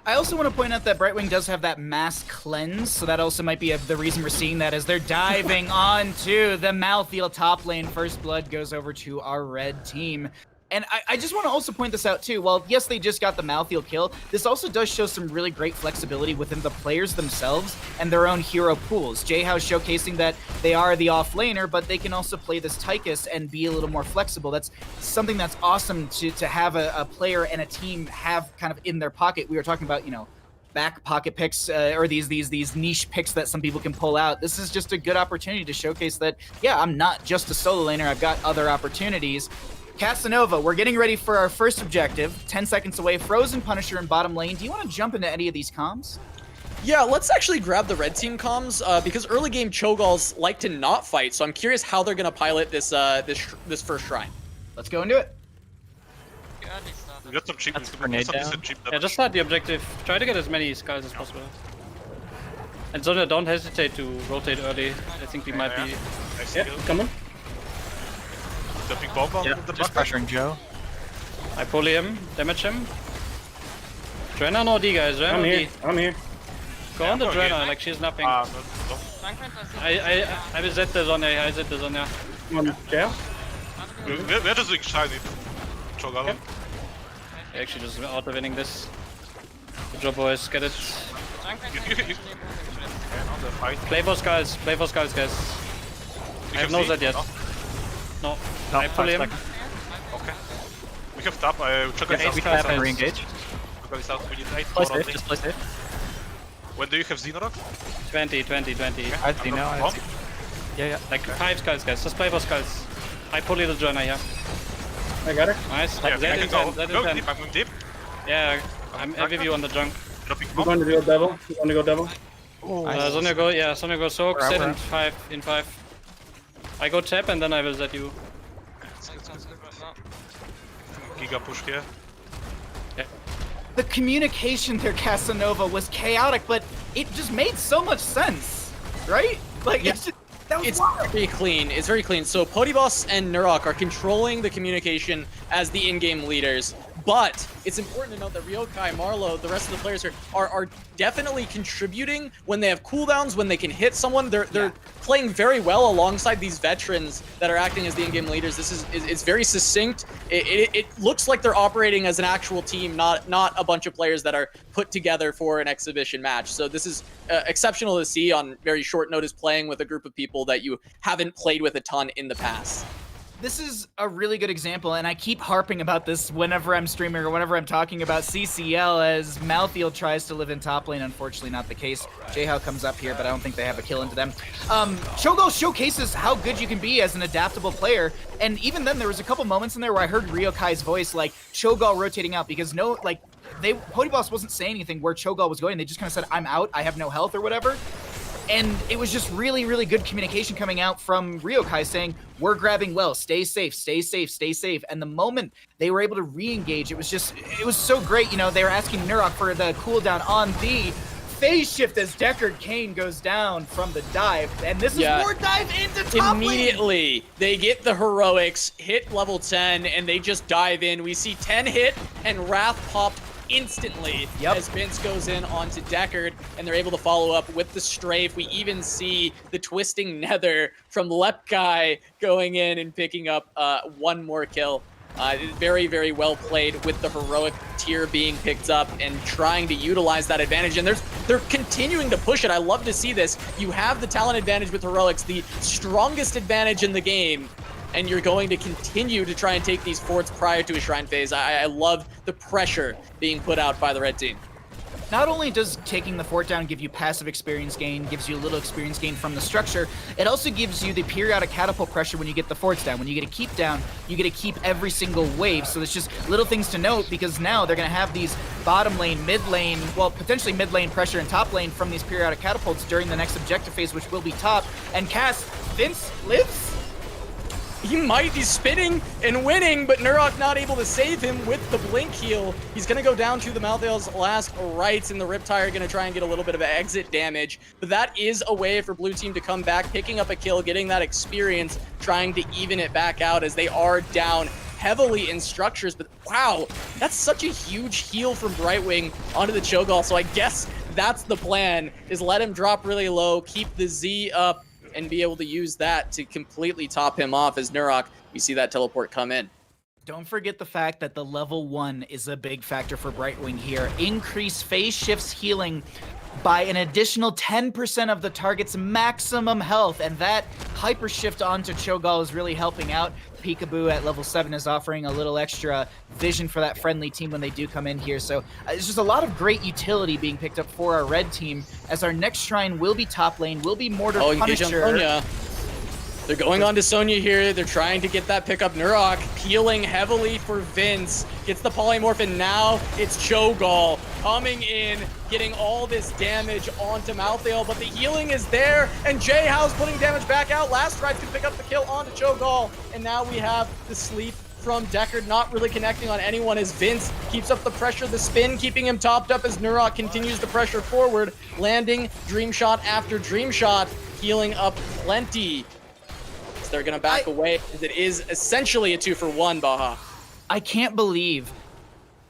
I also want to point out that Brightwing does have that mass cleanse, so that also might be the reason we're seeing that as they're diving onto the Malthael top lane. First blood goes over to our red team. And I just want to also point this out too. While yes, they just got the Malthael kill, this also does show some really great flexibility within the players themselves and their own hero pools. Jehao showcasing that they are the off laner, but they can also play this Tychus and be a little more flexible. That's something that's awesome to have a player and a team have kind of in their pocket. We were talking about, you know, back pocket picks or these niche picks that some people can pull out. This is just a good opportunity to showcase that, yeah, I'm not just a solo laner. I've got other opportunities. Casanova, we're getting ready for our first objective. 10 seconds away. Frozen Punisher in bottom lane. Do you want to jump into any of these comms? Yeah, let's actually grab the red team comms because early game Cho'Galls like to not fight. So I'm curious how they're going to pilot this this first shrine. Let's go into it. We got some cheap. Yeah, just start the objective. Try to get as many skulls as possible. And Sonya, don't hesitate to rotate early. I think we might be... Yeah, come on. The big bomb on the just pressuring Joe. I pull him, damage him. Drenna no D, guys. Drenna I'm no here. D. I'm here. Go on the okay. Drenna, like she's nothing. no. I will set the Sonya, I set the Sonya. Come on, Jao. Where does it shine it? Cho'Gall. Okay. Actually just auto-winning this. Good job, boys. Get it. Play for skulls, guys. I have no Z yet. No, I pull him. Okay. We have tap. Cho'Gall is out. We can have him re-engage. Cho'Gall is out. We need 8 Play more only. safe, just play safe. When do you have Xenorok? 20. I see now. I see. Yeah. Like 5 skulls, guys. Just play for skulls. I pull little Drenna here. I got her. Nice. Yeah, Z we in can 10, Z go in 10. deep. I'm going deep. Yeah, I'm with you on the junk. Dropping We're bomb. going to go double. We're going to go double. Sonya go, yeah, Sonya go soak, We're out, set we're in out. 5. I go tap and then I will set you. Giga push here. The communication there, Casanova, was chaotic, but it just made so much sense, right? Like, Yeah. it's just, that was It's wild. very clean. It's very clean. So Podyboss and Nurok are controlling the communication as the in-game leaders. But it's important to note that Ryokai, Marlowe, the rest of the players here are definitely contributing when they have cooldowns, when they can hit someone. They're playing very well alongside these veterans that are acting as the in-game leaders. This is it's very succinct. It looks like they're operating as an actual team, not a bunch of players that are put together for an exhibition match. So this is exceptional to see on very short notice, playing with a group of people that you haven't played with a ton in the past. This is a really good example, and I keep harping about this whenever I'm streaming or whenever I'm talking about CCL, as Malthiel tries to live in top lane. Unfortunately, not the case. Jayhow comes up here, but I don't think they have a kill into them. Cho'Gall showcases how good you can be as an adaptable player, and even then, there was a couple moments in there where I heard Ryokai's voice, like, Cho'Gall rotating out, because Podyboss wasn't saying anything where Cho'Gall was going. They just kind of said, I'm out, I have no health, or whatever. And it was just really, really good communication coming out from Ryokai saying, we're grabbing well, stay safe, stay safe, stay safe. And the moment they were able to re-engage, it was so great. You know, they were asking Nurok for the cooldown on the phase shift as Deckard Cain goes down from the dive. And this is more dive into top lane. Immediately, they get the heroics, hit level 10, and they just dive in. We see 10 hit, and Wrath popped instantly as Vince goes in onto Deckard, and they're able to follow up with the strafe. We even see the twisting nether from Lepkai going in and picking up one more kill. Very, very well played with the heroic tier being picked up and trying to utilize that advantage. And they're continuing to push it. I love to see this. You have the talent advantage with heroics, the strongest advantage in the game, and you're going to continue to try and take these forts prior to a shrine phase. I love the pressure being put out by the red team. Not only does taking the fort down give you passive experience gain, gives you a little experience gain from the structure, it also gives you the periodic catapult pressure when you get the forts down. When you get a keep down, you get to keep every single wave. So it's just little things to note, because now they're going to have these bottom lane, mid lane, well, potentially mid lane pressure and top lane from these periodic catapults during the next objective phase, which will be top. And Vince lives? He might be spinning and winning, but Nurok not able to save him with the blink heal. He's going to go down to the Malthael's last rights, and the Riptire going to try and get a little bit of exit damage. But that is a way for blue team to come back, picking up a kill, getting that experience, trying to even it back out as they are down heavily in structures. But wow, that's such a huge heal from Brightwing onto the Cho'Gall. So I guess that's the plan, is let him drop really low, keep the Z up, and be able to use that to completely top him off as Nurok. We see that teleport come in. Don't forget the fact that the level 1 is a big factor for Brightwing here. Increase phase shifts healing by an additional 10% of the target's maximum health, and that hyper shift onto Cho'Gall is really helping out. Peekaboo at level 7 is offering a little extra vision for that friendly team when they do come in here. So it's just a lot of great utility being picked up for our red team, as our next shrine will be top lane, will be Mortar Engage on Punisher. Sonya. They're going on to Sonya here. They're trying to get that pickup. Nurok peeling heavily for Vince. Gets the polymorph, and now it's Cho'Gall coming in, getting all this damage onto Malthael, but the healing is there, and Jayhow's putting damage back out. Last Rides can pick up the kill onto Cho'Gall, and now we have the sleep from Deckard, not really connecting on anyone as Vince keeps up the pressure, the spin keeping him topped up as Nurok continues to pressure forward, landing dream shot after dream shot, healing up plenty. They're going to back away, as it is essentially a 2-for-1, Baha. I can't believe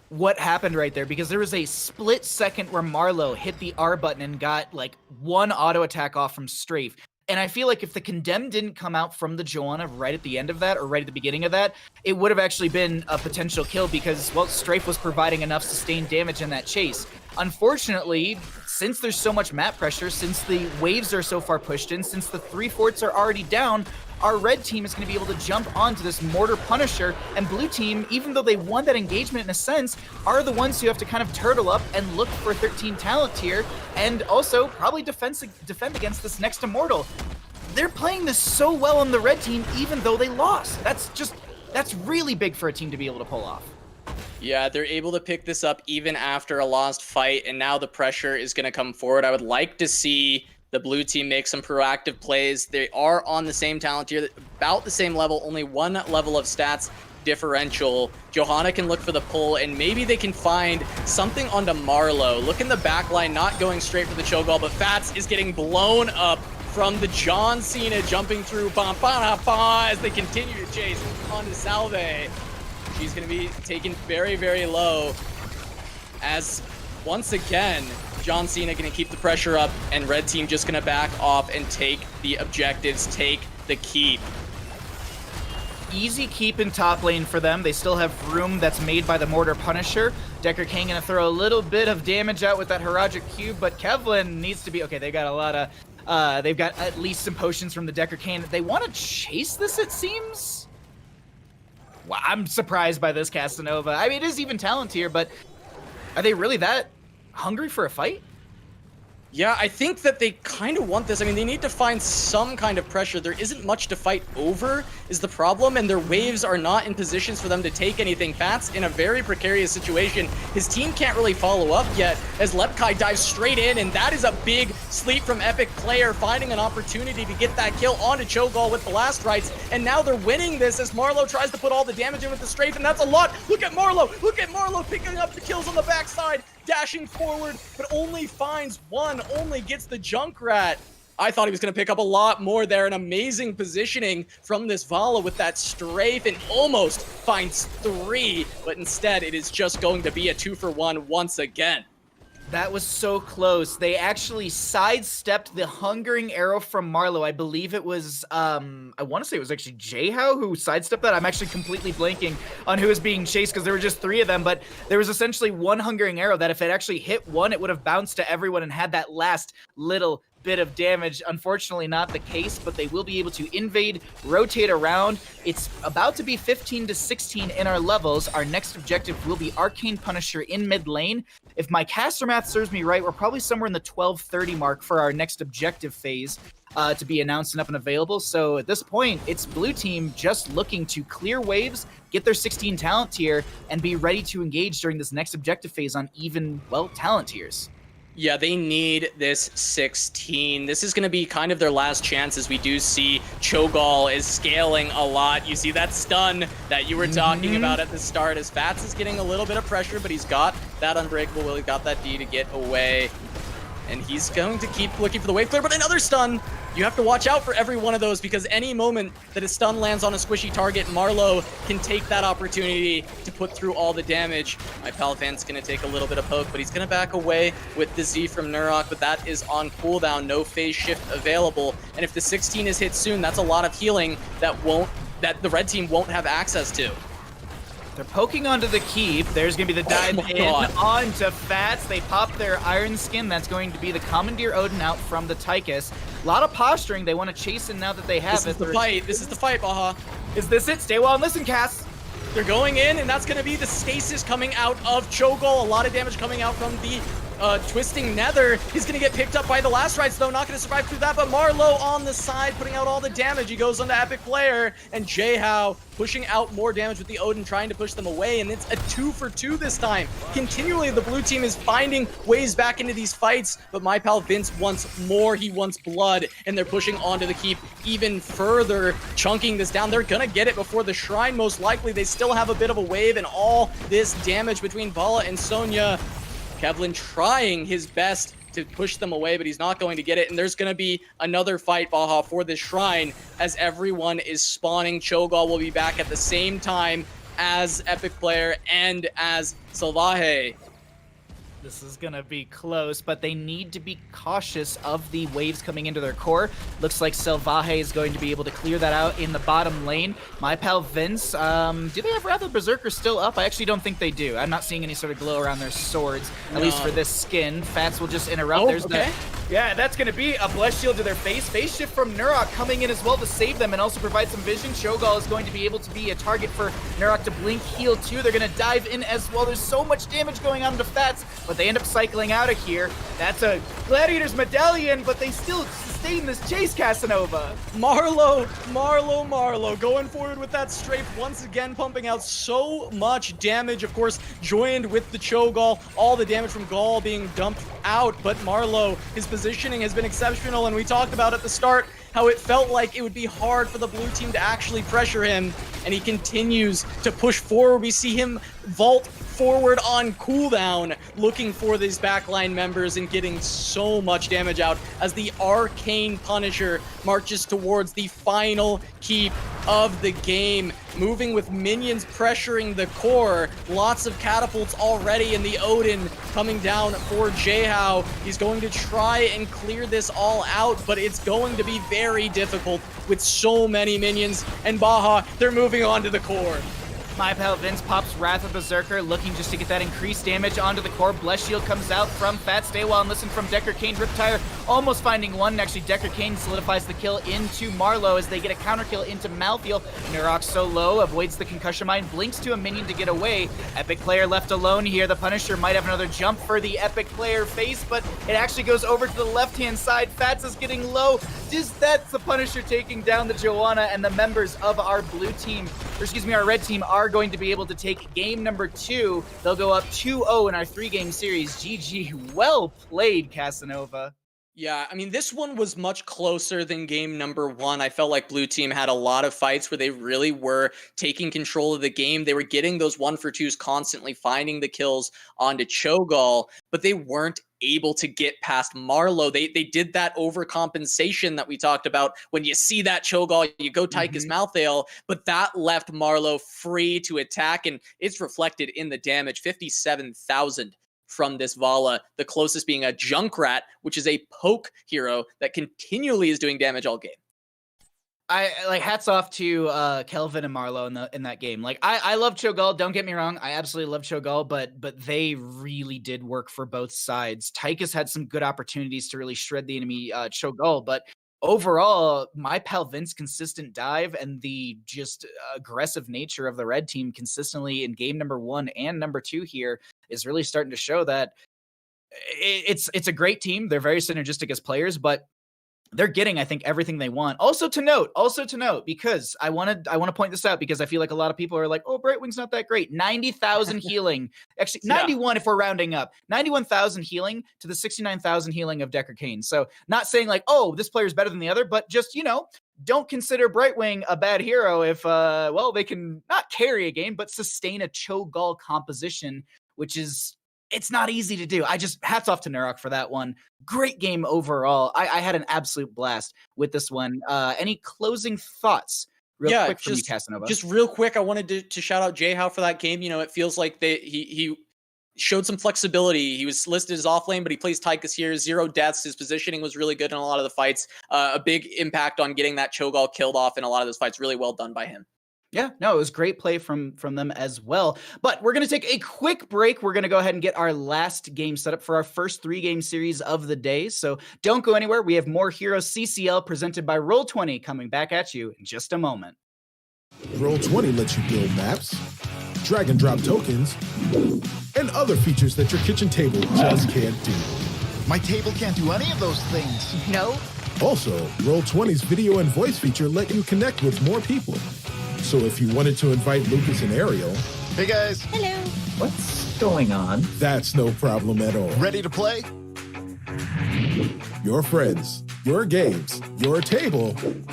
what happened right there, because there was a split second where Marlowe hit the R button and got like one auto attack off from strafe. And I feel like if the Condemn didn't come out from the Joanna right at the end of that, or right at the beginning of that, it would have actually been a potential kill, because, well, strafe was providing enough sustained damage in that chase. Unfortunately, since there's so much map pressure, since the waves are so far pushed in, since the 3 forts are already down, our red team is going to be able to jump onto this Mortar Punisher, and blue team, even though they won that engagement in a sense, are the ones who have to kind of turtle up and look for 13 talent tier, and also probably defend against this next Immortal. They're playing this so well on the red team, even though they lost. That's really big for a team to be able to pull off. Yeah, they're able to pick this up even after a lost fight, and now the pressure is going to come forward. I would like to see the blue team make some proactive plays. They are on the same talent tier, about the same level, only one level of stats differential. Johanna can look for the pull, and maybe they can find something onto Marlowe. Look in the back line, not going straight for the chokehold, but Fats is getting blown up from the John Cena jumping through as they continue to chase onto Salve. She's going to be taken very, very low as once again, John Cena going to keep the pressure up and red team just going to back off and take the objectives, take the keep. Easy keep in top lane for them. They still have room that's made by the Mortar Punisher. Decker King going to throw a little bit of damage out with that Haragic Cube, but Kevlin needs to be... Okay, they got a lot of... they've got at least some potions from the Decker King. They want to chase this, it seems? Wow, I'm surprised by this, Casanova. I mean, it is even talent here, but are they really that hungry for a fight? Yeah, I think that they kind of want this. I mean, they need to find some kind of pressure. There isn't much to fight over is the problem, and their waves are not in positions for them to take anything. Fats in a very precarious situation. His team can't really follow up yet as Lepkai dives straight in, and that is a big sleep from Epic Player, finding an opportunity to get that kill onto Cho'Gall with the last rights, and now they're winning this as Marlowe tries to put all the damage in with the strafe, and that's a lot. Look at Marlowe picking up the kills on the backside, dashing forward, but only finds one, only gets the Junkrat. I thought he was going to pick up a lot more there. An amazing positioning from this Vala with that strafe, and almost finds 3, but instead it is just going to be a 2-for-1 once again. That was so close. They actually sidestepped the hungering arrow from Marlowe. I believe it was, I want to say it was actually Jayhow who sidestepped that. I'm actually completely blanking on who was being chased because there were just 3 of them, but there was essentially one hungering arrow that if it actually hit one, it would have bounced to everyone and had that last little bit of damage. Unfortunately not the case, but they will be able to invade, rotate around. It's about to be 15 to 16 in our levels. Our next objective will be Arcane Punisher in mid lane. If my caster math serves me right, we're probably somewhere in the 12:30 mark for our next objective phase to be announced and up and available. So at this point, it's blue team just looking to clear waves, get their 16 talent tier, and be ready to engage during this next objective phase on even, well, talent tiers. Yeah, they need this 16. This is going to be kind of their last chance, as we do see Cho'Gall is scaling a lot. You see that stun that you were talking about at the start, as Fats is getting a little bit of pressure, but he's got that Unbreakable Will, he got that D to get away. And he's going to keep looking for the wave clear, but another stun! You have to watch out for every one of those, because any moment that a stun lands on a squishy target, Marlowe can take that opportunity to put through all the damage. My Palvan's going to take a little bit of poke, but he's going to back away with the Z from Nurok, but that is on cooldown, no phase shift available. And if the 16 is hit soon, that's a lot of healing that the red team won't have access to. They're poking onto the keep. There's going to be the dive onto Fats. They pop their Iron Skin. That's going to be the Commandeer Odin out from the Tychus. A lot of posturing. They want to chase in now that they have it. This is the fight, Baha. Is this it? Stay well and listen, Cass. They're going in, and that's going to be the stasis coming out of Cho'Gall. A lot of damage coming out from the Twisting Nether. He's going to get picked up by the last rights, though. Not going to survive through that, but Marlowe on the side, putting out all the damage. He goes onto Epic Player, and Jayhow pushing out more damage with the Odin, trying to push them away, and it's a 2-for-2 this time. Continually, the blue team is finding ways back into these fights, but my pal Vince wants more. He wants blood, and they're pushing onto the keep even further, chunking this down. They're going to get it before the shrine, most likely. They still have a bit of a wave, and all this damage between Vala and Sonya. Kevlin trying his best to push them away, but he's not going to get it. And there's going to be another fight, Baha, for this shrine as everyone is spawning. Cho'Gall will be back at the same time as Epic Player and as Salvaje. This is going to be close, but they need to be cautious of the waves coming into their core. Looks like Salvaje is going to be able to clear that out in the bottom lane. My pal Vince, do they have Wrath of Berserker still up? I actually don't think they do. I'm not seeing any sort of glow around their swords, at least for this skin. Fats will just interrupt. There's yeah, that's going to be a Bless Shield to their face. Phase Shift from Nurok coming in as well to save them and also provide some vision. Cho'Gall is going to be able to be a target for Nurok to blink heal too. They're going to dive in as well. There's so much damage going on to Fats, but but they end up cycling out of here. That's a Gladiator's Medallion, but they still sustain this chase, Casanova. Marlowe going forward with that strafe once again, pumping out so much damage. Of course, joined with the Cho'Gall, all the damage from Gall being dumped out, but Marlowe, his positioning has been exceptional, and we talked about at the start how it felt like it would be hard for the blue team to actually pressure him, and he continues to push forward. We see him vault forward on cooldown, looking for these backline members and getting so much damage out as the Arcane Punisher marches towards the final keep of the game, moving with minions pressuring the core. Lots of catapults already, and the Odin coming down for Jehao. He's going to try and clear this all out, but it's going to be very difficult with so many minions. And Baha, they're moving on to the core. My pal Vince pops Wrath of Berserker, looking just to get that increased damage onto the core. Bless Shield comes out from Fat Stay While and listen from Decker Kane. Riptire almost finding one. Actually, Decker Kane solidifies the kill into Marlowe as they get a counter kill into Malthael. Nurok so low, avoids the concussion mine, blinks to a minion to get away. Epic player left alone here. The Punisher might have another jump for the Epic player face, but it actually goes over to the left-hand side. Fats is getting low. Just that's the Punisher taking down the Joanna, and the members of our blue team, or excuse me, our red team are going to be able to take game number 2. They'll go up 2-0 in our 3-game series. GG, well played, Casanova. Yeah, I mean, this one was much closer than game number 1. I felt like blue team had a lot of fights where they really were taking control of the game. They were getting those 1-for-2s constantly, finding the kills onto Cho'Gall, but they weren't able to get past Marlowe. They did that overcompensation that we talked about. When you see that Cho'Gall, you go Tychus Malthael, but that left Marlowe free to attack, and it's reflected in the damage. 57,000 from this Vala, the closest being a Junkrat, which is a poke hero that continually is doing damage all game. I like hats off to Kelvin and Marlowe in that game. Like I love Cho'Gall, don't get me wrong. I absolutely love Cho'Gall, but they really did work for both sides. Tychus had some good opportunities to really shred the enemy Cho'Gall, but overall, my pal Vince consistent dive and the just aggressive nature of the red team consistently in game number 1 and number 2 here is really starting to show that it's a great team. They're very synergistic as players, but they're getting, I think, everything they want. Also to note, because I want to point this out because I feel like a lot of people are like, oh, Brightwing's not that great. 90,000 healing. Actually, 91 if we're rounding up. 91,000 healing to the 69,000 healing of Decker Kane. So not saying like, oh, this player's better than the other, but just, don't consider Brightwing a bad hero if, they can not carry a game, but sustain a Cho'Gall composition, which is... it's not easy to do. I just hats off to Nurok for that one. Great game overall. I had an absolute blast with this one. Any closing thoughts? Real quick from you, Casanova. Just real quick, I wanted to shout out Jehao for that game. It feels like he showed some flexibility. He was listed as off lane, but he plays Tychus here. 0 deaths. His positioning was really good in a lot of the fights. A big impact on getting that Cho'Gall killed off in a lot of those fights. Really well done by him. Yeah, no, it was great play from them as well. But we're going to take a quick break. We're going to go ahead and get our last game set up for our first 3-game series of the day. So don't go anywhere. We have more HeroesCCL presented by Roll20 coming back at you in just a moment. Roll20 lets you build maps, drag and drop tokens, and other features that your kitchen table just can't do. My table can't do any of those things. No. Also, Roll20's video and voice feature let you connect with more people. So if you wanted to invite Lucas and Ariel... Hey guys. Hello. What's going on? That's no problem at all. Ready to play? Your friends, your games, your table,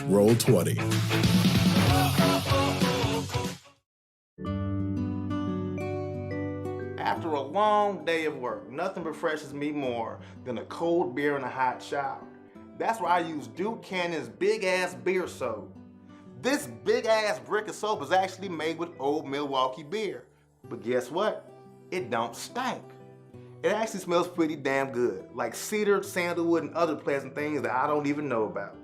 Roll20. After a long day of work, nothing refreshes me more than a cold beer and a hot shower. That's why I use Duke Cannon's big-ass beer soap. This big-ass brick of soap is actually made with old Milwaukee beer. But guess what? It don't stink. It actually smells pretty damn good, like cedar, sandalwood, and other pleasant things that I don't even know about.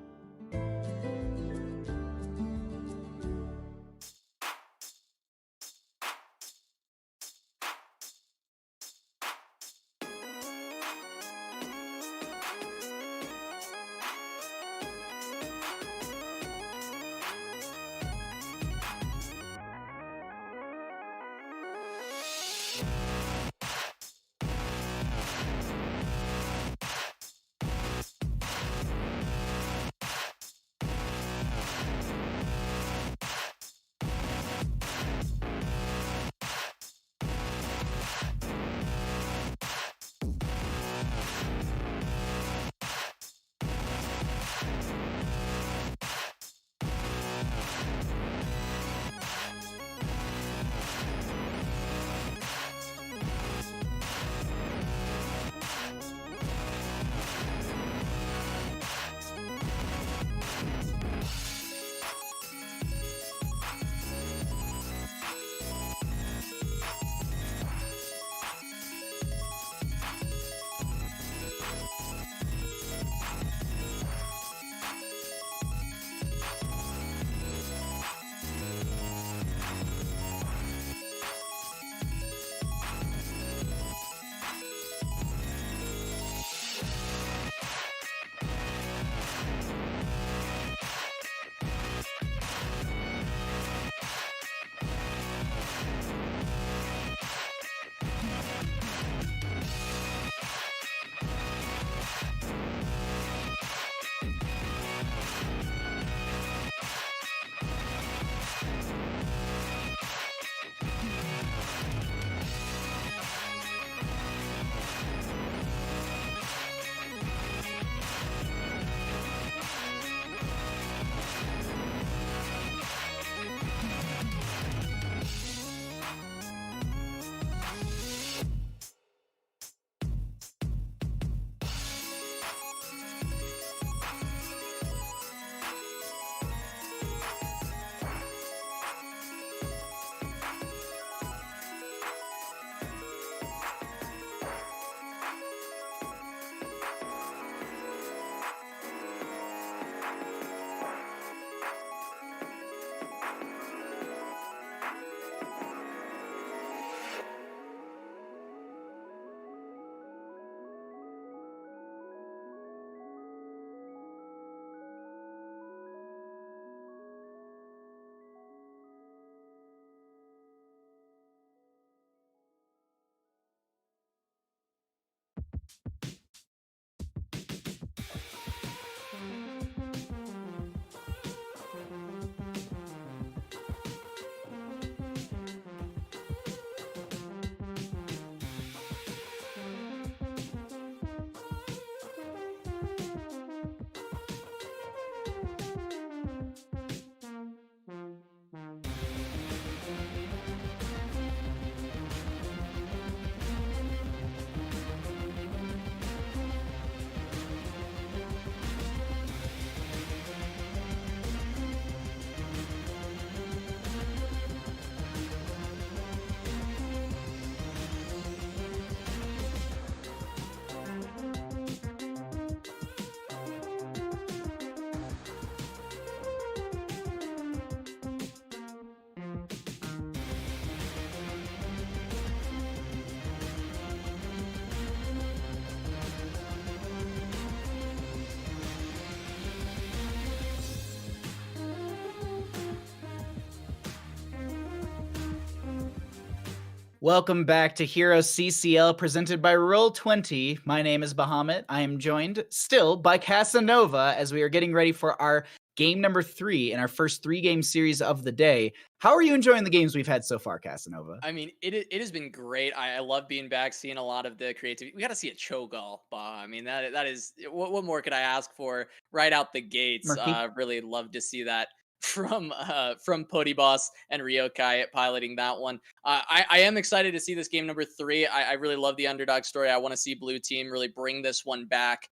Welcome back to HeroesCCL presented by Roll20. My name is Bahamut. I am joined still by Casanova as we are getting ready for our game number 3 in our first 3-game series of the day. How are you enjoying the games we've had so far, Casanova? I mean, it has been great. I love being back, seeing a lot of the creativity. We got to see a Cho'Gall, Bah. I mean, that is what more could I ask for right out the gates? Really love to see that from Boss and Ryokai piloting that one. I am excited to see this game number 3. I really love the underdog story. I want to see Blue Team really bring this one back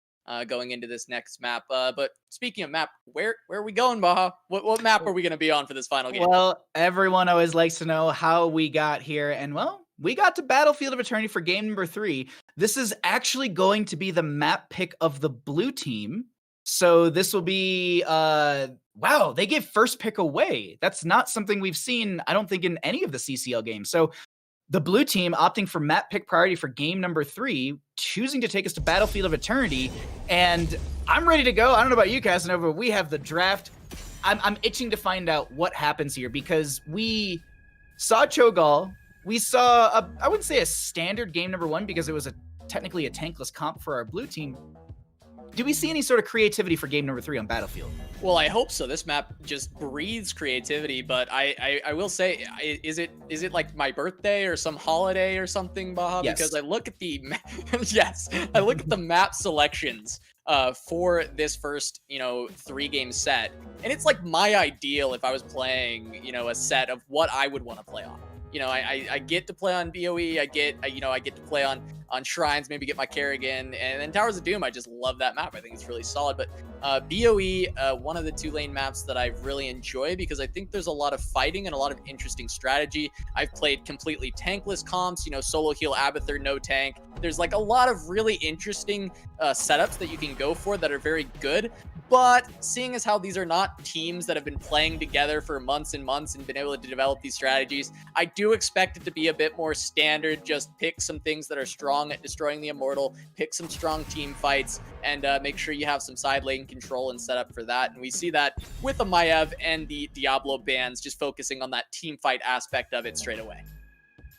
going into this next map. But speaking of map, where are we going, Baha? What map are we going to be on for this final game? Well, everyone always likes to know how we got here, and well, we got to Battlefield of Eternity for game number 3. This is actually going to be the map pick of the Blue Team. So this will be, wow, they give first pick away. That's not something we've seen, I don't think, in any of the CCL games. So the Blue Team opting for map pick priority for game number 3, choosing to take us to Battlefield of Eternity. And I'm ready to go. I don't know about you, Casanova. We have the draft. I'm itching to find out what happens here because we saw Cho'Gall. We saw, I wouldn't say a standard game number 1 because it was technically a tankless comp for our Blue Team. Do we see any sort of creativity for game number 3 on Battlefield? Well, I hope so. This map just breathes creativity, but I will say, is it like my birthday or some holiday or something, Baha? Yes. Because I look at the I look at the map selections for this first 3-game set, and it's like my ideal if I was playing a set of what I would want to play on. I get to play on BOE. I get to play on Shrines, maybe get my Kerrigan, and then Towers of Doom. I just love that map. I think it's really solid. But BOE, one of the 2-lane maps that I really enjoy because I think there's a lot of fighting and a lot of interesting strategy. I've played completely tankless comps, solo heal Abathur, no tank. There's like a lot of really interesting setups that you can go for that are very good. But seeing as how these are not teams that have been playing together for months and months and been able to develop these strategies, I do expect it to be a bit more standard. Just pick some things that are strong at destroying the Immortal, pick some strong team fights, and make sure you have some side lane control and set up for that. And we see that with the Maiev and the Diablo bans, just focusing on that team fight aspect of it straight away.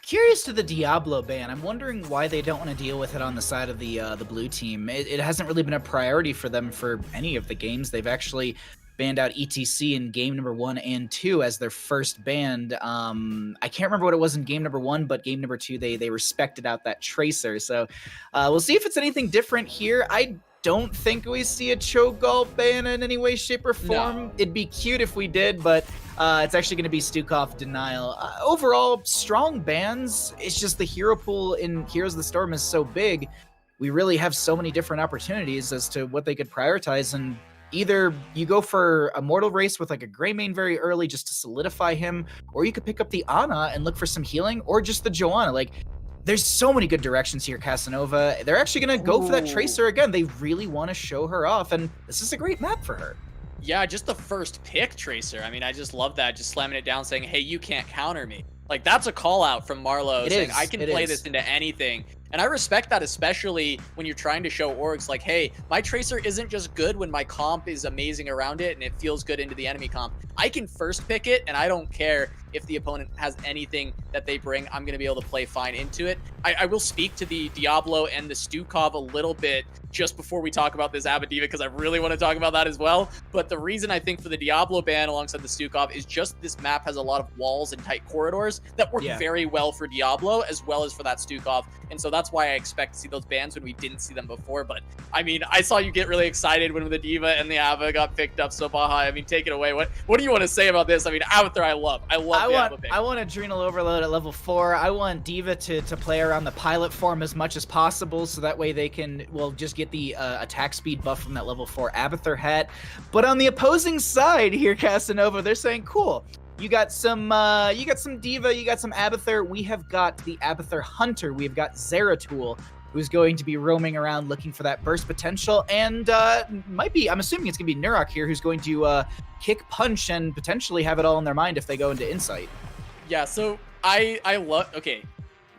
Curious to the Diablo ban. I'm wondering why they don't want to deal with it on the side of the Blue Team. It hasn't really been a priority for them for any of the games. They've actually banned out ETC in game number 1 and 2 as their first banned. I can't remember what it was in game number 1, but game number 2 they respected out that Tracer. So we'll see if it's anything different here. I don't think we see a Cho'Gall ban in any way, shape, or form. No. It'd be cute if we did, but it's actually going to be Stukov denial. Overall, strong bans. It's just the hero pool in Heroes of the Storm is so big. We really have so many different opportunities as to what they could prioritize, and either you go for a mortal race with like a Greymane very early just to solidify him, or you could pick up the Ana and look for some healing, or just the Joanna. Like, there's so many good directions here, Casanova. They're actually going to go for that Tracer again. They really want to show her off, and this is a great map for her. Yeah, just the first pick Tracer. I mean, I just love that. Just slamming it down saying, hey, you can't counter me. Like, that's a call out from Marlowe saying, I can play this into anything. And I respect that, especially when you're trying to show orgs like, hey, my Tracer isn't just good when my comp is amazing around it and it feels good into the enemy comp. I can first pick it, and I don't care if the opponent has anything that they bring. I'm going to be able to play fine into it. I will speak to the Diablo and the Stukov a little bit just before we talk about this Abba D.Va, because I really want to talk about that as well. But the reason I think for the Diablo ban alongside the Stukov is just this map has a lot of walls and tight corridors that work very well for Diablo as well as for that Stukov. And so that's why I expect to see those bans when we didn't see them before. But I mean, I saw you get really excited when the D.Va and the Abba got picked up. So Baha, I mean, take it away. What do you want to say about this? I mean, Avatar, I love the Abba pick. I want Adrenal Overload at level 4. I want D.Va to play around the pilot form as much as possible, so that way they can, well, just get the attack speed buff from that level 4 Abathur hat. But on the opposing side here, Casanova, they're saying, cool, you got some D.Va, you got some Abathur. We have got the Abathur Hunter. We've got Zeratul, who's going to be roaming around looking for that burst potential, and I'm assuming it's going to be Nurok here, who's going to kick punch and potentially have it all in their mind if they go into Insight. Yeah, so I love, okay,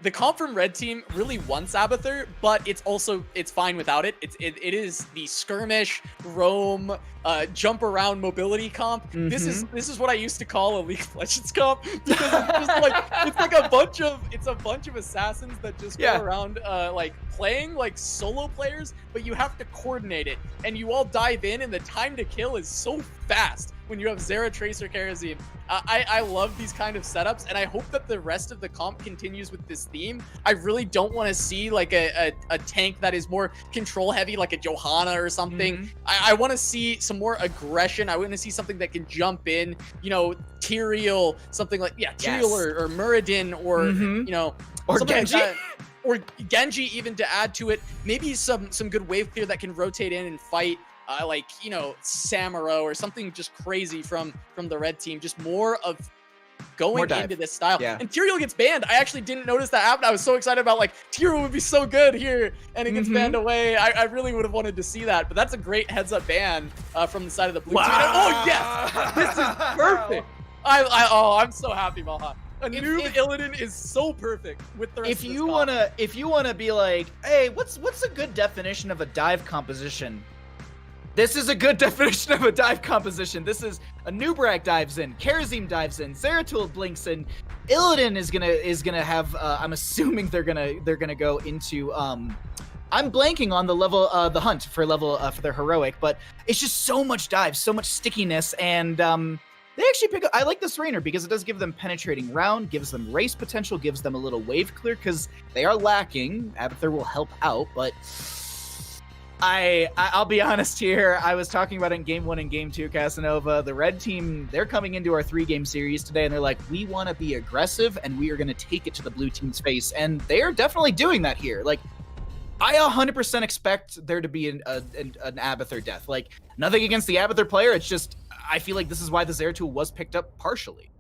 the comp from Red Team really wants Abathur, but it's fine without it. It is the skirmish, roam, jump around mobility comp. This is what I used to call a League of Legends comp, because it's just like it's a bunch of assassins that just go around like playing like solo players, but you have to coordinate it, and you all dive in, and the time to kill is so fast when you have Zera, Tracer, Karazim. I love these kind of setups, and I hope that the rest of the comp continues with this theme. I really don't want to see like a tank that is more control heavy, like a Johanna or something. I want to see some more aggression. I want to see something that can jump in, you know, Tyrael, something like, Tyrael or Muradin, or, you know, or Genji. Like that. Or Genji even to add to it. Maybe some good wave clear that can rotate in and fight. Like, you know, Samuro or something just crazy from the Red Team. Just more of going into this style. And Tyrael gets banned. I actually didn't notice that happen. I was so excited about, like, Tyrael would be so good here, and it gets banned away. I really would have wanted to see that, but that's a great heads-up ban from the side of the blue team. Oh, yes! This is perfect! I'm so happy, Baha. A noob Illidan is so perfect with the rest if you wanna be like, hey, what's a good definition of a dive composition? This is a good definition of a dive composition. This is a Nubrak dives in, Karazim dives in, Zeratul blinks in, Illidan is gonna have. I'm assuming they're gonna go into. I'm blanking on the level, the hunt for level for their heroic, but it's just so much dive, so much stickiness, and they actually pick up. I like this Rainer because it does give them penetrating round, gives them race potential, gives them a little wave clear because they are lacking. Abathur will help out, but. I'll be honest here. I was talking about it in Game 1 and Game 2, Casanova. The Red Team, they're coming into our 3-game series today, and they're like, we want to be aggressive, and we are going to take it to the Blue Team's face. And they are definitely doing that here. Like, I 100% expect there to be an Abathur death. Like, nothing against the Abathur player. It's just, I feel like this is why the Zeratul was picked up partially.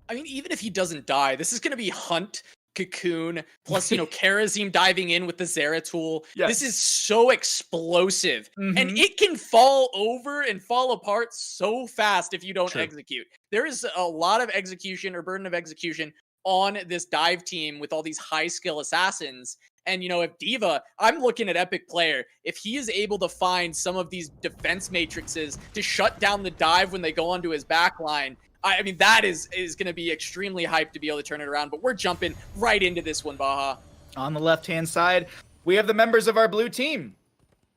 I mean, even if he doesn't die, this is going to be Hunt, Cocoon, plus, you know, Karazim diving in with the Zeratul. This is so explosive, and it can fall over and fall apart so fast if you don't execute. There is a lot of execution or burden of execution on this dive team with all these high skill assassins. And, you know, if D.Va, I'm looking at Epic Player, if he is able to find some of these defense matrices to shut down the dive when they go onto his backline, I mean, that is going to be extremely hyped to be able to turn it around, but we're jumping right into this one, Baha. On the left-hand side, we have the members of our blue team.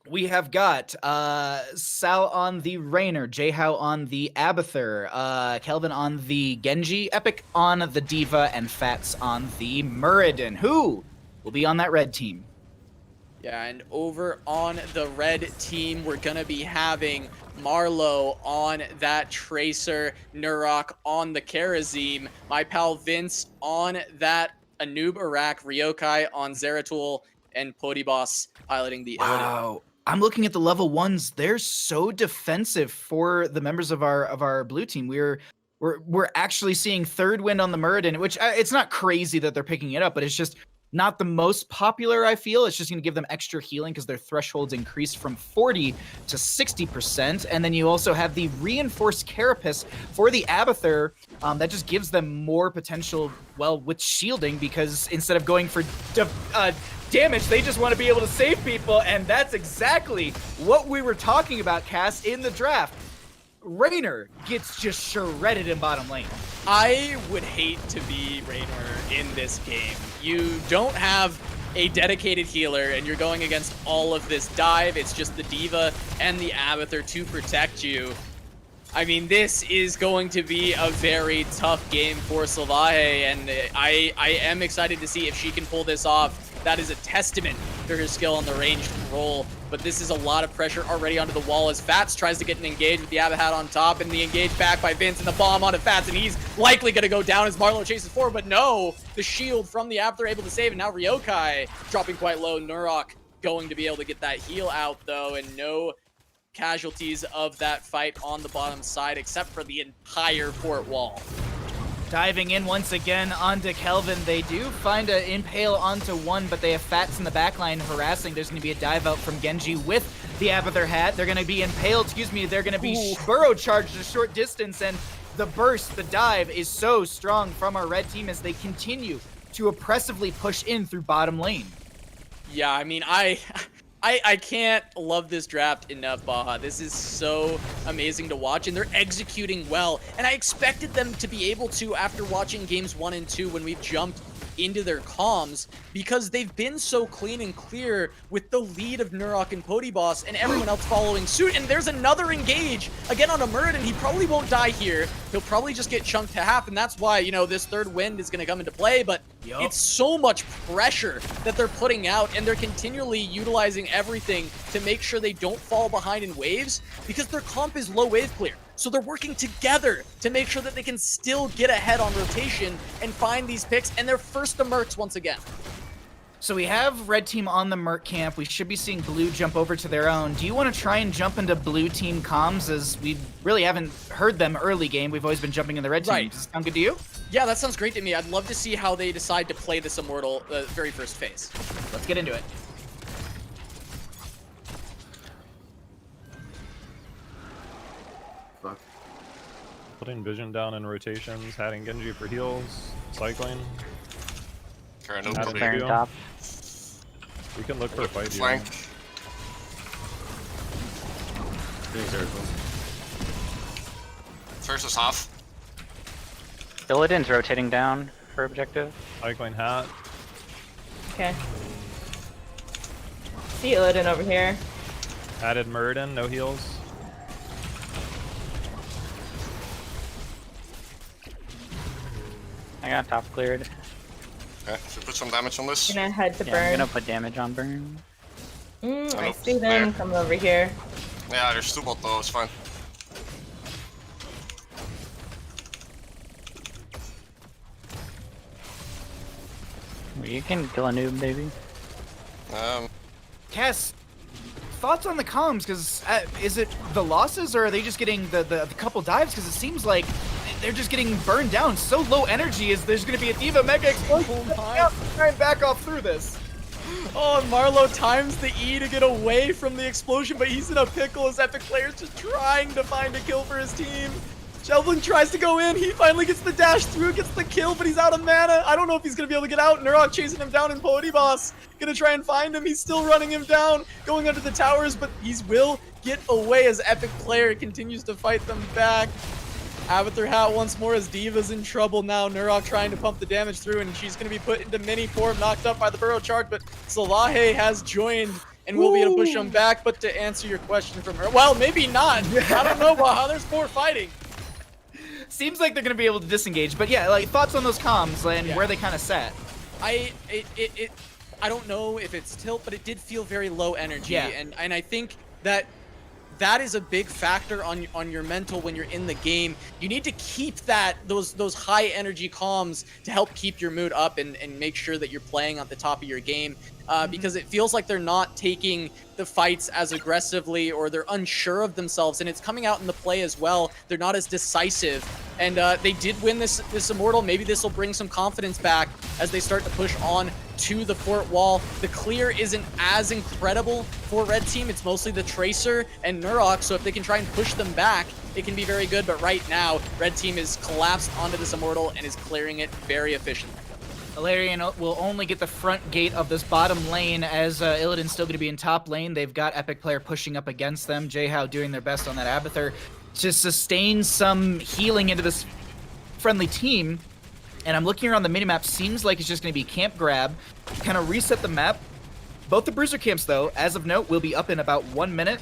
We have got Sal on the Rainer, Jehao on the Abathur, Kelvin on the Genji, Epic on the D.Va, and Fats on the Muradin, who will be on that red team. Yeah, and over on the red team, we're going to be having Marlowe on that Tracer, Nurok on the Karazim, my pal Vince on that Anub Arak, Ryokai on Zeratul, and Podibos piloting the Wow. I'm looking at the level 1s. They're so defensive for the members of our blue team. We're actually seeing third wind on the Muradin, which it's not crazy that they're picking it up, but it's just not the most popular, I feel. It's just going to give them extra healing because their thresholds increased from 40 to 60%. And then you also have the reinforced carapace for the Abathur. That just gives them more potential, well, with shielding, because instead of going for damage, they just want to be able to save people. And that's exactly what we were talking about, Cass, in the draft. Raynor gets just shredded in bottom lane. I would hate to be Raynor in this game. You don't have a dedicated healer, and you're going against all of this dive. It's just the D.Va and the Abathur to protect you. I mean, this is going to be a very tough game for Sylvahe, and I am excited to see if she can pull this off. That is a testament to her skill on the ranged role, but this is a lot of pressure already onto the wall as Fats tries to get an engage with the Abahat on top, and the engage back by Vince, and the bomb onto Fats, and he's likely going to go down as Marlowe chases forward, but no! The shield from the Abathur able to save, and now Ryokai dropping quite low. Nurok going to be able to get that heal out, though, and no casualties of that fight on the bottom side, except for the entire port wall. Diving in once again onto Kelvin. They do find an impale onto one, but they have Fats in the backline harassing. There's going to be a dive out from Genji with the Abathur hat. They're going to be impaled, they're going to be burrow charged a short distance, and the burst, the dive is so strong from our red team as they continue to oppressively push in through bottom lane. Yeah, I mean, I can't love this draft enough, Baha. This is so amazing to watch, and they're executing well. And I expected them to be able to after watching games 1 and 2 when we've jumped into their comms, because they've been so clean and clear with the lead of Nurok and Podyboss and everyone else following suit. And there's another engage again on a Muradin, and he probably won't die here. He'll probably just get chunked to half, and that's why, you know, this third wind is going to come into play. But it's so much pressure that they're putting out, and they're continually utilizing everything to make sure they don't fall behind in waves, because their comp is low wave clear. So they're working together to make sure that they can still get ahead on rotation and find these picks, and they're first to Mercs once again. So we have red team on the Merc camp. We should be seeing blue jump over to their own. Do you want to try and jump into blue team comms, as we really haven't heard them early game? We've always been jumping in the red team. Right. Does it sound good to you? Yeah, that sounds great to me. I'd love to see how they decide to play this Immortal very first phase. Let's get into it. Putting vision down in rotations, hatting Genji for heals, cycling. Clearing top. We can look for a fight flank. First is half. Illidan's rotating down for objective. Cycling hat. Okay. See Illidan over here. Added Muradin, no heals. I got top cleared. Okay, should put some damage on this. Gonna head to Yeah, burn. I'm gonna put damage on burn. I see them coming over here. Yeah, there's 2 bot though, it's fine. You can kill a noob, maybe. Cass, thoughts on the comms? Because is it the losses, or are they just getting the couple dives? Because it seems like they're just getting burned down. So low energy is there's going to be a D.Va mega explosion. Try and back off through this. Oh, and Marlowe times the E to get away from the explosion, but he's in a pickle as Epic Player's just trying to find a kill for his team. Shelvin tries to go in. He finally gets the dash through, gets the kill, but he's out of mana. I don't know if he's going to be able to get out. Nurok chasing him down, and Podyboss going to try and find him. He's still running him down, going under the towers, but he will get away as Epic Player continues to fight them back. Abathur hat once more as D.Va's in trouble now. Nurok trying to pump the damage through, and she's going to be put into mini form, knocked up by the burrow charge, but Sylvahe has joined and will be able to push him back. But to answer your question from her, well, maybe not. I don't know, Baha. There's more fighting. Seems like they're going to be able to disengage, but yeah, like thoughts on those comms and where they kind of sat. I don't know if it's tilt, but it did feel very low energy, and I think that is a big factor on your mental when you're in the game. You need to keep those high energy comms to help keep your mood up and make sure that you're playing at the top of your game, because it feels like they're not taking the fights as aggressively, or they're unsure of themselves, and it's coming out in the play as well. They're not as decisive, and they did win this Immortal. Maybe this will bring some confidence back as they start to push on to the fort wall. The clear isn't as incredible for red team. It's mostly the Tracer and Nurok, so if they can try and push them back, it can be very good. But right now, red team is collapsed onto this Immortal and is clearing it very efficiently. Ilarian will only get the front gate of this bottom lane, as Illidan's still going to be in top lane. They've got Epic Player pushing up against them. Jayhow doing their best on that Abathur. to sustain some healing into this friendly team. And I'm looking around the minimap, seems like it's just going to be camp grab, kind of reset the map. Both the bruiser camps, though, as of note, will be up in about 1 minute.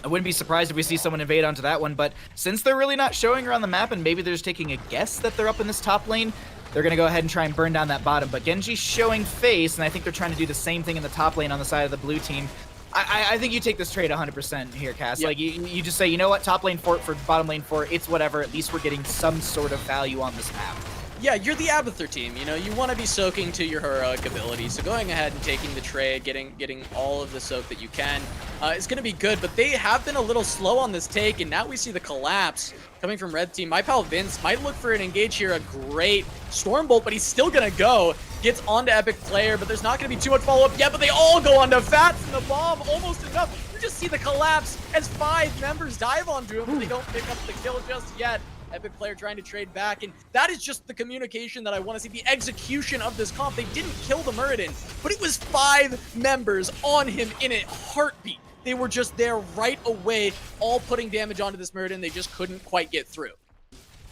I wouldn't be surprised if we see someone invade onto that one, but since they're really not showing around the map and maybe they're just taking a guess that they're up in this top lane, they're going to go ahead and try and burn down that bottom. But Genji's showing face, and I think they're trying to do the same thing in the top lane on the side of the blue team. I think you take this trade 100% here, Cass. Yep. Like, you just say, you know what, top lane fort for bottom lane fort, it's whatever. At least we're getting some sort of value on this map. Yeah, you're the Abathur team, you know, you want to be soaking to your heroic ability, so going ahead and taking the trade, getting all of the soak that you can is going to be good, but they have been a little slow on this take, and now we see the collapse coming from red team. My pal Vince might look for an engage here, a great Stormbolt, but he's still going to go. Gets onto Epic Player, but there's not going to be too much follow-up yet, but they all go onto Fats, and the bomb almost enough. You just see the collapse as 5 members dive onto him, but they don't pick up the kill just yet. Epic Player trying to trade back, and that is just the communication that I want to see, the execution of this comp. They didn't kill the Muradin, but it was 5 members on him in a heartbeat. They were just there right away, all putting damage onto this Muradin. They just couldn't quite get through.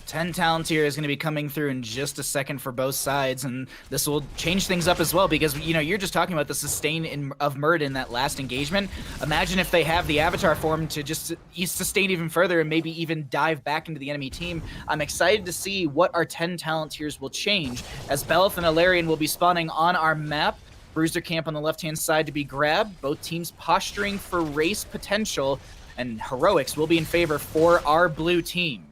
10 talent here is going to be coming through in just a second for both sides, and this will change things up as well because, you know, you're just talking about the sustain of Murd in that last engagement. Imagine if they have the avatar form to just sustain even further and maybe even dive back into the enemy team. I'm excited to see what our 10 talent tiers will change as Belith and Alarian will be spawning on our map. Bruiser camp on the left-hand side to be grabbed. Both teams posturing for race potential, and heroics will be in favor for our blue team.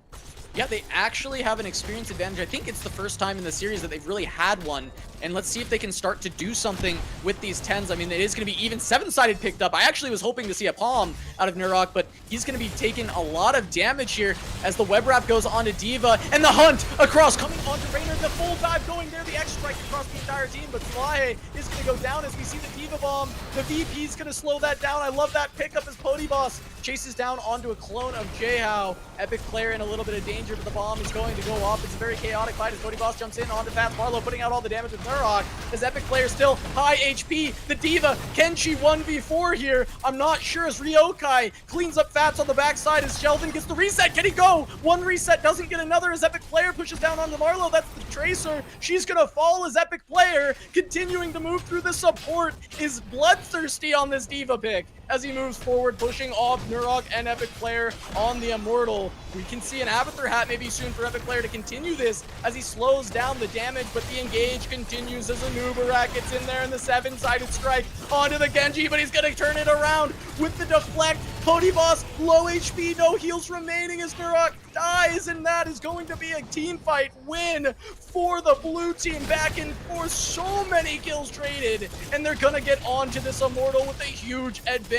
Yeah, they actually have an experience advantage. I think it's the first time in the series that they've really had one. And let's see if they can start to do something with these 10s. I mean, it is going to be even 7-sided picked up. I actually was hoping to see a palm out of Nurok, but he's going to be taking a lot of damage here as the web wrap goes onto D.Va. And the hunt across coming onto Raynor. The full dive going there. The X-Strike across the entire team. But Slahe is going to go down as we see the D.Va bomb. The VP is going to slow that down. I love that pickup as Podiboss chases down onto a clone of Jehao. Epic Player in a little bit of danger, but the bomb is going to go off. It's a very chaotic fight as Podiboss jumps in onto Fats Marlowe, putting out all the damage with Nurok. As Epic Player still high HP. The D.Va, can she 1v4 here? I'm not sure as Ryokai cleans up Fats on the backside as Sheldon gets the reset. Can he go? One reset, doesn't get another as Epic Player pushes down onto Marlowe. That's the Tracer. She's gonna fall as Epic Player continuing to move through the support is bloodthirsty on this D.Va pick as he moves forward, pushing off Nurok and Epic Player on the Immortal. We can see an Abathur hat maybe soon for Epic Player to continue this as he slows down the damage, but the engage continues as Anubarak gets in there in the 7-sided strike onto the Genji, but he's gonna turn it around with the deflect. Podiboss, low HP, no heals remaining as Nurok dies, and that is going to be a team fight win for the blue team. Back and forth, so many kills traded, and they're gonna get onto this Immortal with a huge advantage.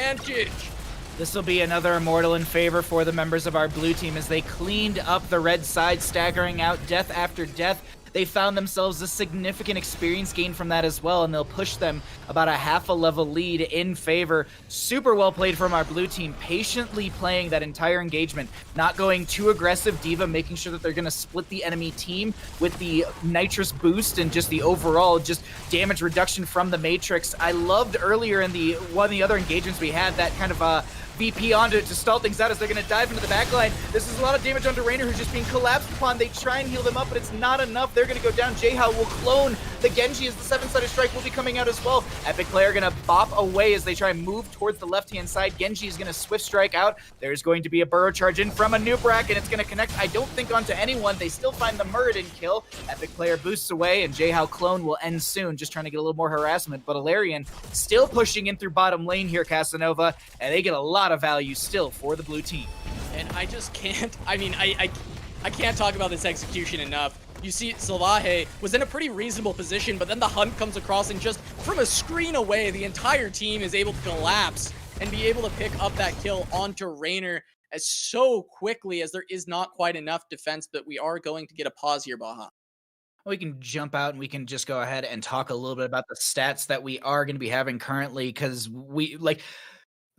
This will be another Immortal in favor for the members of our blue team as they cleaned up the red side, staggering out death after death. They found themselves a significant experience gain from that as well, and they'll push them about a half a level lead in favor. Super well played from our blue team, patiently playing that entire engagement, not going too aggressive. D.Va making sure that they're going to split the enemy team with the nitrous boost and just the overall just damage reduction from the Matrix. I loved earlier in the one of the other engagements we had that kind of VP onto it to stall things out as they're going to dive into the backline. This is a lot of damage onto Raynor, who's just being collapsed upon. They try and heal them up, but it's not enough. They're going to go down. Jehao will clone the Genji as the 7-sided strike will be coming out as well. Epic Player going to bop away as they try and move towards the left-hand side. Genji is going to swift strike out. There's going to be a burrow charge in from Anubarak, and it's going to connect, I don't think, onto anyone. They still find the Muradin kill. Epic Player boosts away, and Jehao clone will end soon, just trying to get a little more harassment. But Alarian still pushing in through bottom lane here, Casanova, and they get a lot of value still for the blue team. And I just can't, I mean, I can't talk about this execution enough. You see, Slahe was in a pretty reasonable position, but then the hunt comes across and just from a screen away, the entire team is able to collapse and be able to pick up that kill onto Raynor as so quickly as there is not quite enough defense, but we are going to get a pause here, Baha. We can jump out and we can just go ahead and talk a little bit about the stats that we are going to be having currently, because we, like,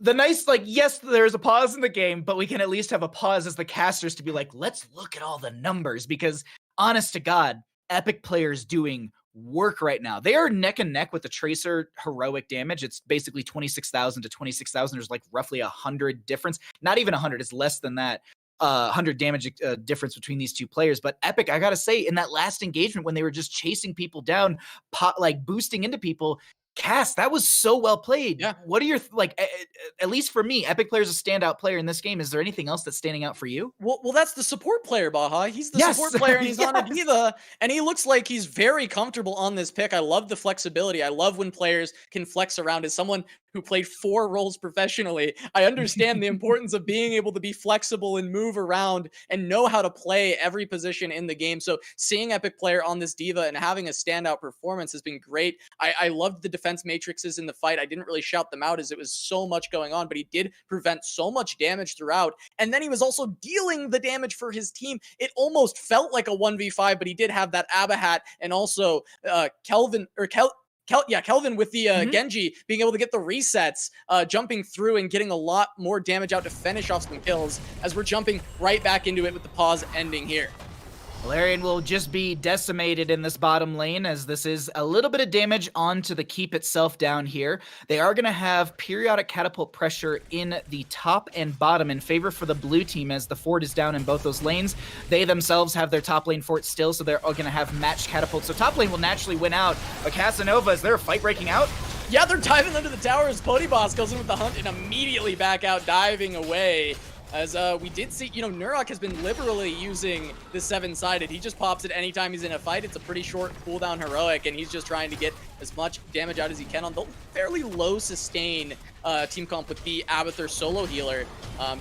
the nice, like, yes, there's a pause in the game, but we can at least have a pause as the casters to be like, let's look at all the numbers, because honest to God, Epic Player's doing work right now. They are neck and neck with the Tracer heroic damage. It's basically 26,000 to 26,000. There's like roughly 100 difference. Not even 100, it's less than that. 100 damage difference between these two players. But Epic, I gotta say, in that last engagement when they were just chasing people down, like boosting into people, Cass, that was so well played. Yeah. What are your at least for me, Epic Player is a standout player in this game. Is there anything else that's standing out for you? Well, that's the support player, Baha. He's the support player, and he's on a diva, and he looks like he's very comfortable on this pick. I love the flexibility. I love when players can flex around. As someone who played 4 roles professionally, I understand the importance of being able to be flexible and move around and know how to play every position in the game. So seeing Epic Player on this diva and having a standout performance has been great. I loved the defense matrices in the fight. I didn't really shout them out as it was so much going on, but he did prevent so much damage throughout. And then he was also dealing the damage for his team. It almost felt like a 1v5, but he did have that Abahat and also Kelvin with the Genji being able to get the resets, jumping through and getting a lot more damage out to finish off some kills as we're jumping right back into it with the pause ending here. Valerian will just be decimated in this bottom lane, as this is a little bit of damage onto the keep itself down here. They are going to have periodic catapult pressure in the top and bottom in favor for the blue team, as the fort is down in both those lanes. They themselves have their top lane fort still, so they're going to have matched catapults. So top lane will naturally win out. But Casanova, is there a fight breaking out? Yeah, they're diving under the tower as Boss goes in with the hunt and immediately back out, diving away. As we did see, Nurok has been liberally using the 7-sided. He just pops it anytime he's in a fight. It's a pretty short cooldown heroic, and he's just trying to get as much damage out as he can on the fairly low sustain team comp with the Abathur solo healer,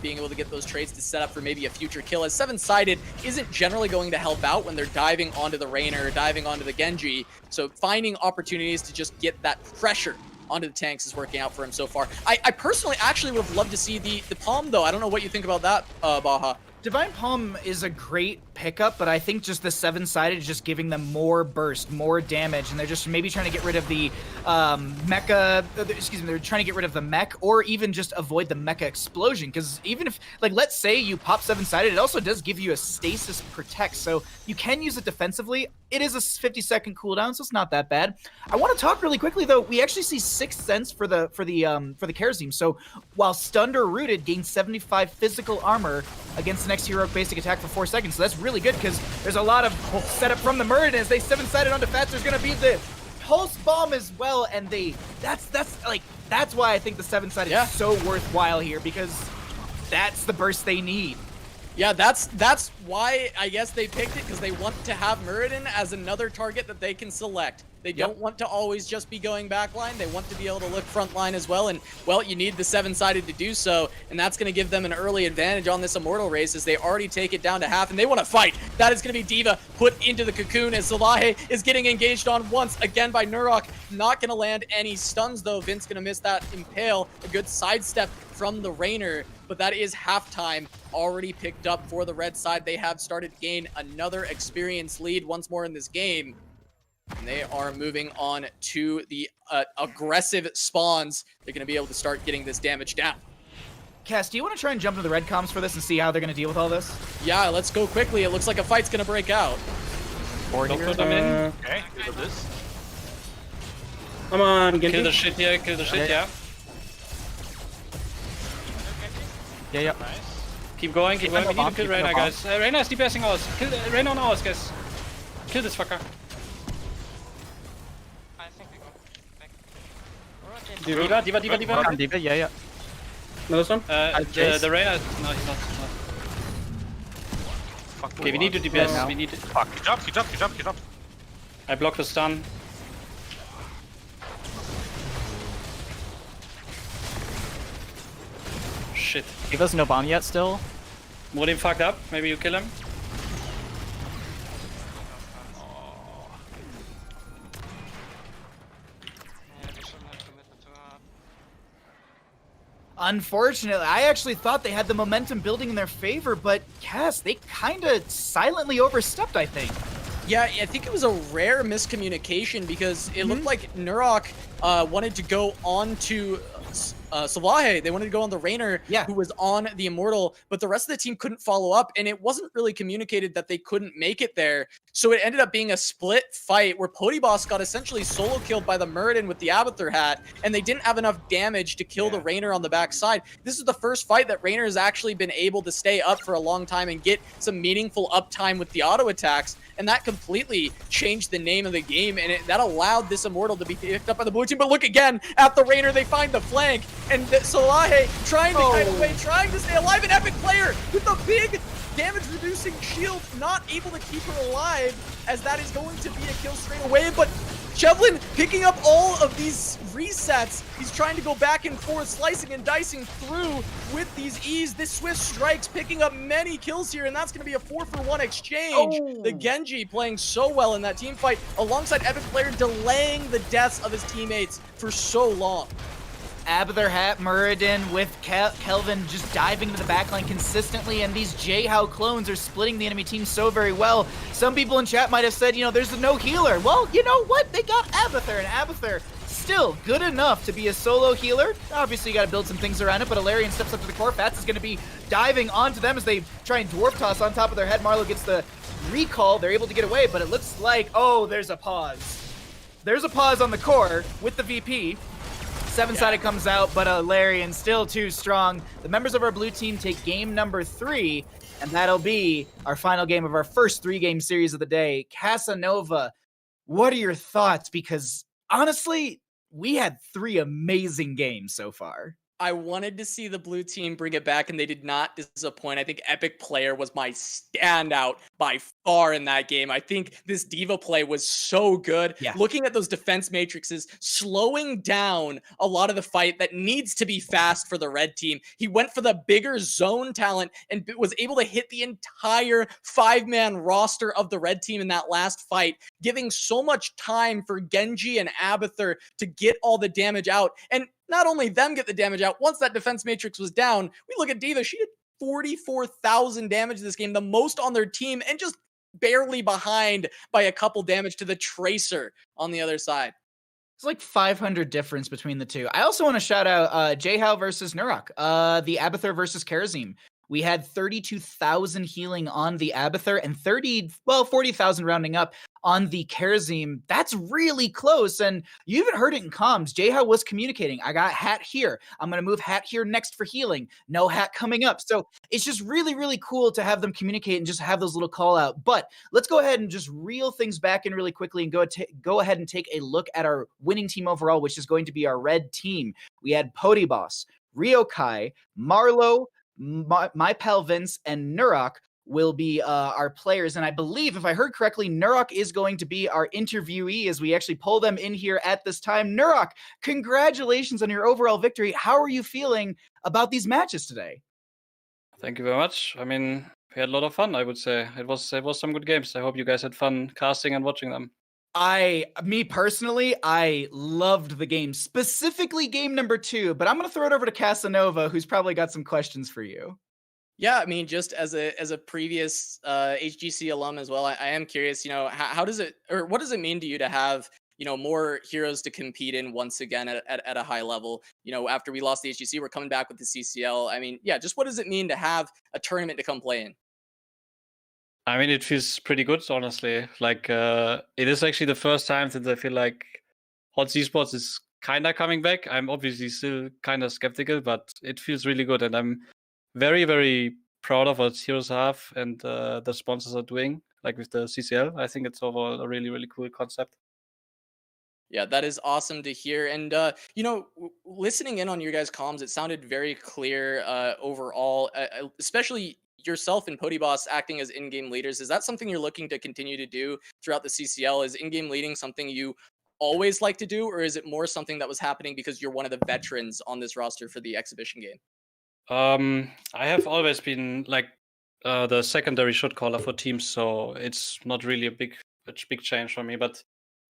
being able to get those trades to set up for maybe a future kill, as 7-sided isn't generally going to help out when they're diving onto the Rainer or diving onto the Genji. So finding opportunities to just get that pressure onto the tanks is working out for him so far. I personally actually would have loved to see the Palm, though. I don't know what you think about that, Baha. Divine Palm is a great pickup, but I think just the 7-sided is just giving them more burst, more damage, and they're just maybe trying to get rid of the mecha, they're trying to get rid of the mech, or even just avoid the mecha explosion, because even if, let's say you pop 7-sided, it also does give you a stasis protect, so you can use it defensively. It is a 50-second cooldown, so it's not that bad. I want to talk really quickly, though. We actually see 6th sense for the Kharazim, so while stunned or rooted, gains 75 physical armor against the next heroic basic attack for 4 seconds, so that's really good because there's a lot of setup from the Muradin. As they 7-sided onto Fats, there's gonna be the pulse bomb as well, and that's why I think the 7-sided is so worthwhile here, because that's the burst they need. Yeah, that's why I guess they picked it, because they want to have Muradin as another target that they can select. They don't want to always just be going backline. They want to be able to look frontline as well. And, well, you need the 7-sided to do so. And that's going to give them an early advantage on this Immortal race, as they already take it down to half. And they want to fight. That is going to be Diva put into the cocoon, as Salahe is getting engaged on once again by Nurok. Not going to land any stuns, though. Vince going to miss that Impale. A good sidestep from the Rainer. But that is halftime already picked up for the red side. They have started to gain another experience lead once more in this game. And they are moving on to the aggressive spawns. They're going to be able to start getting this damage down. Cass, do you want to try and jump into the red comms for this and see how they're going to deal with all this? Yeah, let's go quickly. It looks like a fight's going to break out. Don't put them in. Okay, do this. Come on, get Kill the shit here, kill the shit, yeah. Yeah. Nice. Keep going. We need to kill Reyna, guys. Reyna is DPSing ours. Kill Reyna on ours, guys. Kill this fucker. Diva. Diva, yeah. Another one? The Reyna, no, he's not. Okay, we need to DPS. now. We need to... Fuck, he jumped. I blocked the stun. Shit. Diva's no bomb yet still. Muradin fucked up. Maybe you kill him. Unfortunately, I actually thought they had the momentum building in their favor, but Cass, they kind of silently overstepped, I think. Yeah, I think it was a rare miscommunication, because it looked like Nurok wanted to go on to Solahe. They wanted to go on the Rainer, who was on the Immortal, but the rest of the team couldn't follow up, and it wasn't really communicated that they couldn't make it there. So it ended up being a split fight where Podyboss got essentially solo killed by the Muradin with the Abathur hat, and they didn't have enough damage to kill the Rainer on the backside. This is the first fight that Rainer has actually been able to stay up for a long time and get some meaningful uptime with the auto attacks, and that completely changed the name of the game, and that allowed this Immortal to be picked up by the blue team. But look again at the Rainer, they find the flank, and Solahe trying to kite away, trying to stay alive. An Epic player with a big damage-reducing shield, not able to keep her alive, as that is going to be a kill straight away. But Chevlin picking up all of these resets. He's trying to go back and forth, slicing and dicing through with these E's. This Swift Strikes picking up many kills here, and that's going to be a 4-for-1 exchange. The Genji playing so well in that team fight, alongside Epic player delaying the deaths of his teammates for so long. Abathur hat, Muradin with Kelvin just diving into the backline consistently, and these J-How clones are splitting the enemy team so very well. Some people in chat might have said, you know, there's no healer. Well, you know what? They got Abathur, and Abathur still good enough to be a solo healer. Obviously, you got to build some things around it, but Alarian steps up to the core. Fats is going to be diving onto them as they try and dwarf toss on top of their head. Marlo gets the recall. They're able to get away, but it looks like, oh, there's a pause. There's a pause on the core with the VP. Seven-sided comes out, but Larian still too strong. The members of our blue team take game number 3, and that'll be our final game of our first 3-game series of the day. Casanova, what are your thoughts? Because honestly, we had 3 amazing games so far. I wanted to see the blue team bring it back, and they did not disappoint. I think Epic player was my standout by far in that game. I think this Diva play was so good. Looking at those defense matrices, slowing down a lot of the fight that needs to be fast for the red team. He went for the bigger zone talent and was able to hit the entire 5-man roster of the red team in that last fight, giving so much time for Genji and Abathur to get all the damage out. And not only them get the damage out, once that defense matrix was down, we look at Diva, she did 44,000 damage this game, the most on their team, and just barely behind by a couple damage to the Tracer on the other side. It's like 500 difference between the two. I also want to shout out J-How versus Nurok, the Abathur versus Karazim. We had 32,000 healing on the Abathur and 40,000 rounding up on the Karazim. That's really close. And you even heard it in comms. J-How was communicating. I got hat here. I'm going to move hat here next for healing. No hat coming up. So it's just really, really cool to have them communicate and just have those little call out. But let's go ahead and just reel things back in really quickly and go ahead and take a look at our winning team overall, which is going to be our red team. We had Podyboss, Ryokai, Marlo, my pal Vince, and Nurok will be our players. And I believe, if I heard correctly, Nurok is going to be our interviewee as we actually pull them in here at this time. Nurok, congratulations on your overall victory. How are you feeling about these matches today? Thank you very much. I mean, we had a lot of fun, I would say. It was some good games. I hope you guys had fun casting and watching them. Me personally, I loved the game, specifically game number 2, but I'm going to throw it over to Casanova, who's probably got some questions for you. Yeah, I mean, just as a previous HGC alum as well, I am curious, you know, how does it, or what does it mean to you to have, you know, more heroes to compete in once again at a high level? You know, after we lost the HGC, we're coming back with the CCL. I mean, yeah, just what does it mean to have a tournament to come play in? I mean, it feels pretty good, honestly. Like, it is actually the first time since I feel like HOTS Esports is kind of coming back. I'm obviously still kind of skeptical, but it feels really good. And I'm very, very proud of what Heroes Hearth and the sponsors are doing, like with the CCL. I think it's overall a really, really cool concept. Yeah, that is awesome to hear. And, you know, listening in on your guys' comms, it sounded very clear overall, especially yourself and Podyboss acting as in-game leaders. Is that something you're looking to continue to do throughout the CCL? Is in-game leading something you always like to do, or is it more something that was happening because you're one of the veterans on this roster for the exhibition game? I have always been like the secondary shot caller for teams, so it's not really a big change for me. But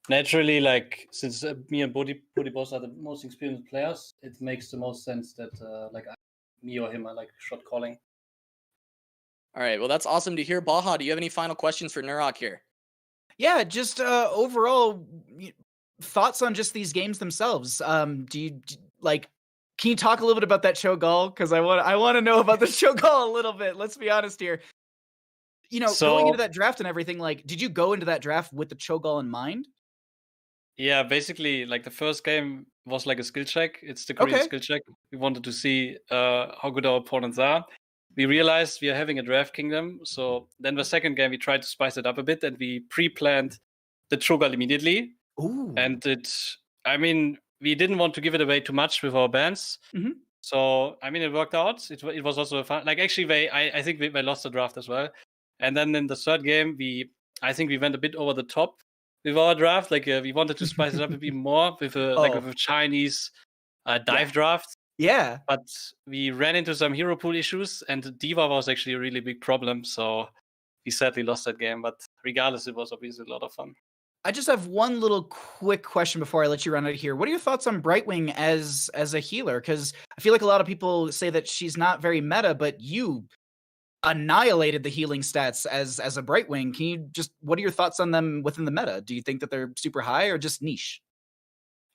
naturally, like, since me and Podyboss are the most experienced players, it makes the most sense that me or him are like shot calling. All right, well, that's awesome to hear. Baha, do you have any final questions for Nurok here? Yeah, just overall thoughts on just these games themselves. Do you like Can you talk a little bit about that Cho'Gall? Because I want to know about the Cho'Gall a little bit. Let's be honest here. You know, going into that draft and everything, like, did you go into that draft with the Cho'Gall in mind? Yeah, basically, like the first game was like a skill check. It's the Korean skill check. We wanted to see how good our opponents are. We realized we are having a draft kingdom. So then the second game, we tried to spice it up a bit and we pre-planned the Cho'Gall immediately. Ooh. And we didn't want to give it away too much with our bans. Mm-hmm. So, it worked out. It was also fun. Like, actually, I think they lost the draft as well. And then in the third game, I think we went a bit over the top with our draft. Like, we wanted to spice it up a bit more with a Chinese dive draft. Yeah. But we ran into some hero pool issues, and Diva was actually a really big problem. So we sadly lost that game. But regardless, it was obviously a lot of fun. I just have one little quick question before I let you run out of here. What are your thoughts on Brightwing as a healer? Because I feel like a lot of people say that she's not very meta, but you annihilated the healing stats as a Brightwing. Can you what are your thoughts on them within the meta? Do you think that they're super high or just niche?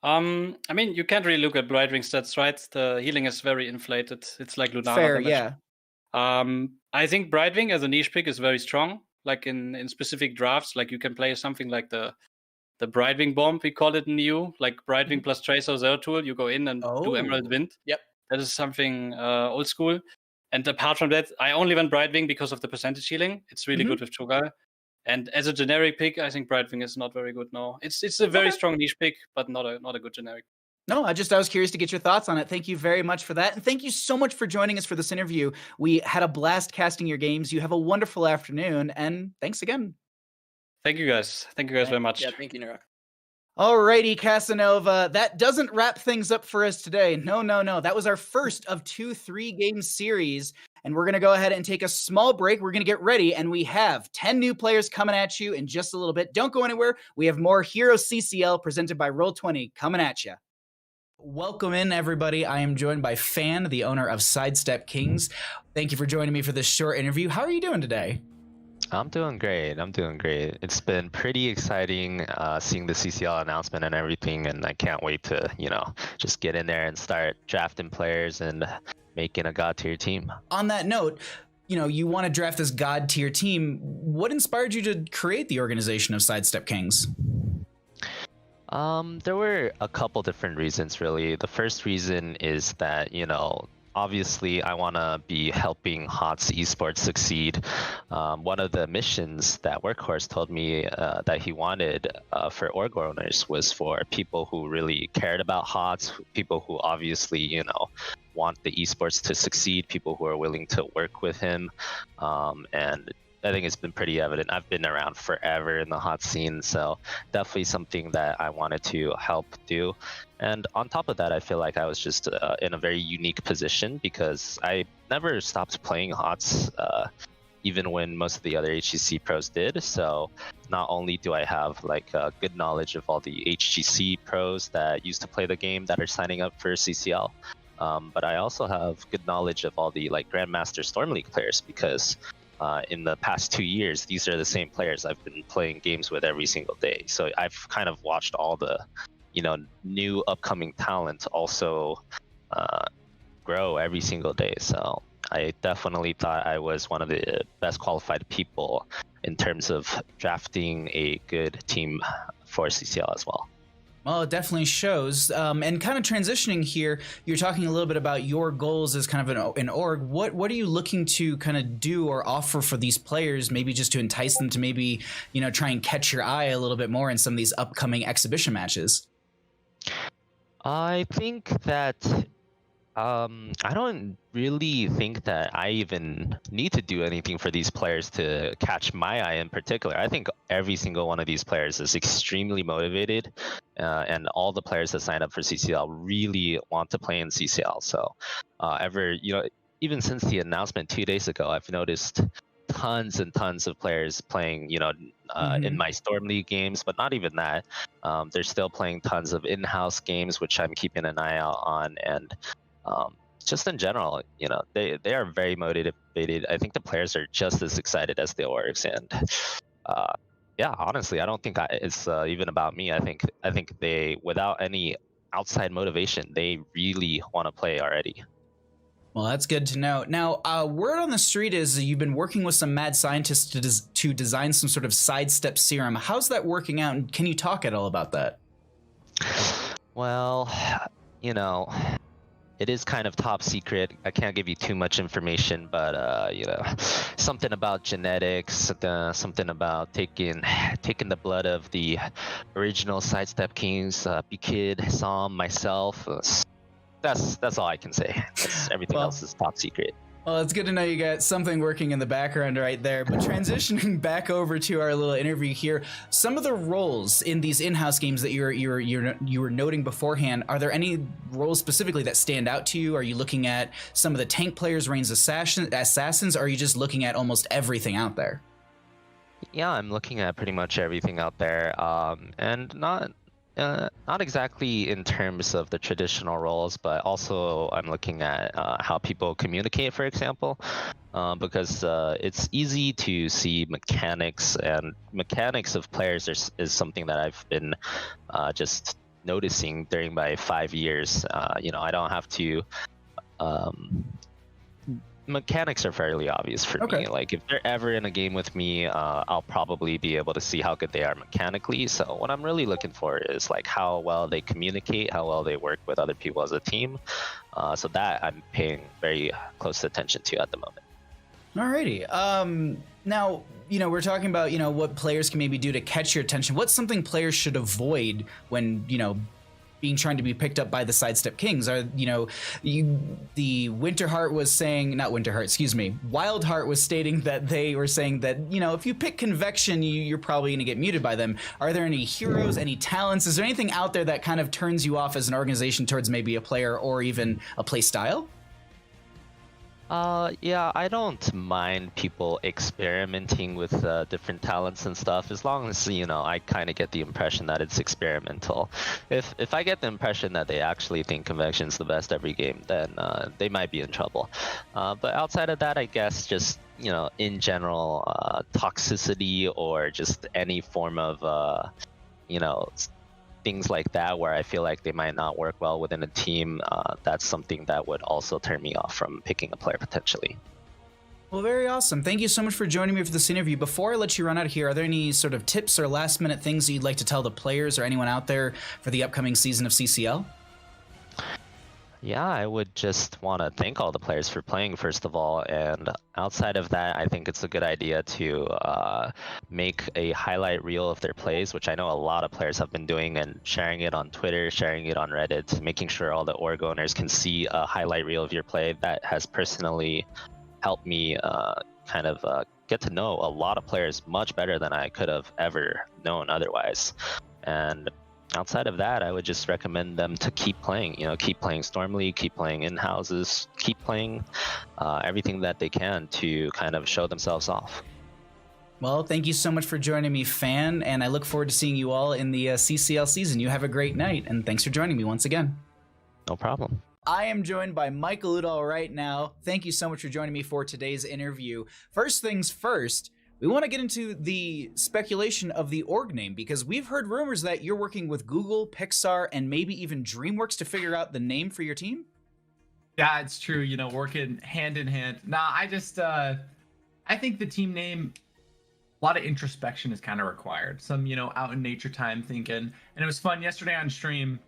You can't really look at Brightwing stats, right? The healing is very inflated. It's like Lunara. Fair, yeah. I think Brightwing as a niche pick is very strong. Like in specific drafts, like you can play something like the Brightwing bomb, we call it in EU, like Brightwing plus Tracer Zero tool. You go in and do Emerald Wind. Yep. That is something old school. And apart from that, I only went Brightwing because of the percentage healing. It's really good with Cho'Gall. And as a generic pick, I think Brightwing is not very good. No, it's a very strong niche pick, but not a good generic. No, I was curious to get your thoughts on it. Thank you very much for that. And thank you so much for joining us for this interview. We had a blast casting your games. You have a wonderful afternoon, and thanks again. Thank you guys. Thank you guys very much. Yeah, thank you, Nurok. Alrighty, Casanova. That doesn't wrap things up for us today. No. That was our first of 2 3-game series. And we're going to go ahead and take a small break. We're going to get ready. And we have 10 new players coming at you in just a little bit. Don't go anywhere. We have more HeroesCCL presented by Roll20 coming at you. Welcome in, everybody. I am joined by Fan, the owner of Sidestep Kings. Thank you for joining me for this short interview. How are you doing today? I'm doing great. It's been pretty exciting seeing the CCL announcement and everything, and I can't wait to, just get in there and start drafting players and making a god tier team. On that note, you want to draft this god tier team. What inspired you to create the organization of Sidestep Kings? There were a couple different reasons, really. The first reason is that, obviously I want to be helping HOTS Esports succeed. One of the missions that Workhorse told me that he wanted for org owners was for people who really cared about HOTS, people who obviously, want the esports to succeed, people who are willing to work with him. And I think it's been pretty evident. I've been around forever in the HOTS scene, so definitely something that I wanted to help do. And on top of that, I feel like I was just in a very unique position because I never stopped playing HOTS, even when most of the other HGC pros did. So not only do I have good knowledge of all the HGC pros that used to play the game that are signing up for CCL, but I also have good knowledge of all the Grandmaster Storm League players because in the past 2 years, these are the same players I've been playing games with every single day. So I've kind of watched all the, new upcoming talent also grow every single day. So I definitely thought I was one of the best qualified people in terms of drafting a good team for CCL as well. Well, it definitely shows. And kind of transitioning here, you're talking a little bit about your goals as kind of an org. What are you looking to kind of do or offer for these players, maybe just to entice them to maybe, try and catch your eye a little bit more in some of these upcoming exhibition matches? I think that I don't really think that I even need to do anything for these players to catch my eye in particular. I think every single one of these players is extremely motivated, and all the players that sign up for CCL really want to play in CCL. So even since the announcement 2 days ago, I've noticed tons and tons of players playing, in my Storm League games, but not even that. They're still playing tons of in-house games, which I'm keeping an eye out on, and just in general, they are very motivated. I think the players are just as excited as the orgs, and honestly, I don't think it's even about me. I think they, without any outside motivation. They really want to play already. Well, that's good to know. Now, word on the street is you've been working with some mad scientists to design some sort of sidestep serum. How's that working out, and can you talk at all about that? Well, you know, it is kind of top secret. I can't give you too much information, but you know, something about genetics, something about taking the blood of the original sidestep kings, B-Kid, Sam, myself. That's all I can say. Everything else is top secret. Well, it's good to know you got something working in the background right there. But transitioning back over to our little interview here, some of the roles in these in-house games that you were noting beforehand, are there any roles specifically that stand out to you? Are you looking at some of the tank players, range assassins, or are you just looking at almost everything out there? Yeah, I'm looking at pretty much everything out there, and not exactly in terms of the traditional roles, but also I'm looking at how people communicate, for example, because it's easy to see mechanics, and mechanics of players is something that I've been just noticing during my 5 years. You know, I don't have to mechanics are fairly obvious for me. Like if they're ever in a game with me, I'll probably be able to see how good they are mechanically. So what I'm really looking for is like how well they communicate, how well they work with other people as a team. So that I'm paying very close attention to at the moment. Alrighty. Now, you know, we're talking about, you know, what players can maybe do to catch your attention. What's something players should avoid when, you know, trying to be picked up by the sidestep kings? Are, you know, the Winterheart was saying, not Winterheart, excuse me, Wildheart was stating that they were saying that, you know, if you pick Convection, you're probably going to get muted by them. Are there any heroes, any talents? Is there anything out there that kind of turns you off as an organization towards maybe a player or even a play style? Yeah, I don't mind people experimenting with different talents and stuff, as long as, you know, I kind of get the impression that it's experimental. If I get the impression that they actually think Convection's the best every game, then they might be in trouble. But outside of that, I guess just, you know, in general, toxicity or just any form of, you know, things like that where I feel like they might not work well within a team, that's something that would also turn me off from picking a player potentially. Well, very awesome. Thank you so much for joining me for this interview. Before I let you run out of here, are there any sort of tips or last minute things that you'd like to tell the players or anyone out there for the upcoming season of CCL? Yeah, I would just want to thank all the players for playing, first of all, and outside of that, I think it's a good idea to make a highlight reel of their plays, which I know a lot of players have been doing, and sharing it on Twitter, sharing it on Reddit, making sure all the org owners can see a highlight reel of your play. That has personally helped me kind of get to know a lot of players much better than I could have ever known otherwise. And outside of that, I would just recommend them to keep playing, you know, keep playing Stormly, keep playing in-houses, keep playing everything that they can to kind of show themselves off. Well, thank you so much for joining me, Fan, and I look forward to seeing you all in the CCL season. You have a great night, and thanks for joining me once again. No problem. I am joined by Michael Udall right now. Thank you so much for joining me for today's interview. First things first, we want to get into the speculation of the org name, because we've heard rumors that you're working with Google, Pixar, and maybe even DreamWorks to figure out the name for your team. Yeah, it's true. You know, working hand in hand. Nah, I just, I think the team name, a lot of introspection is kind of required. Some, you know, out in nature time thinking. And it was fun yesterday on stream.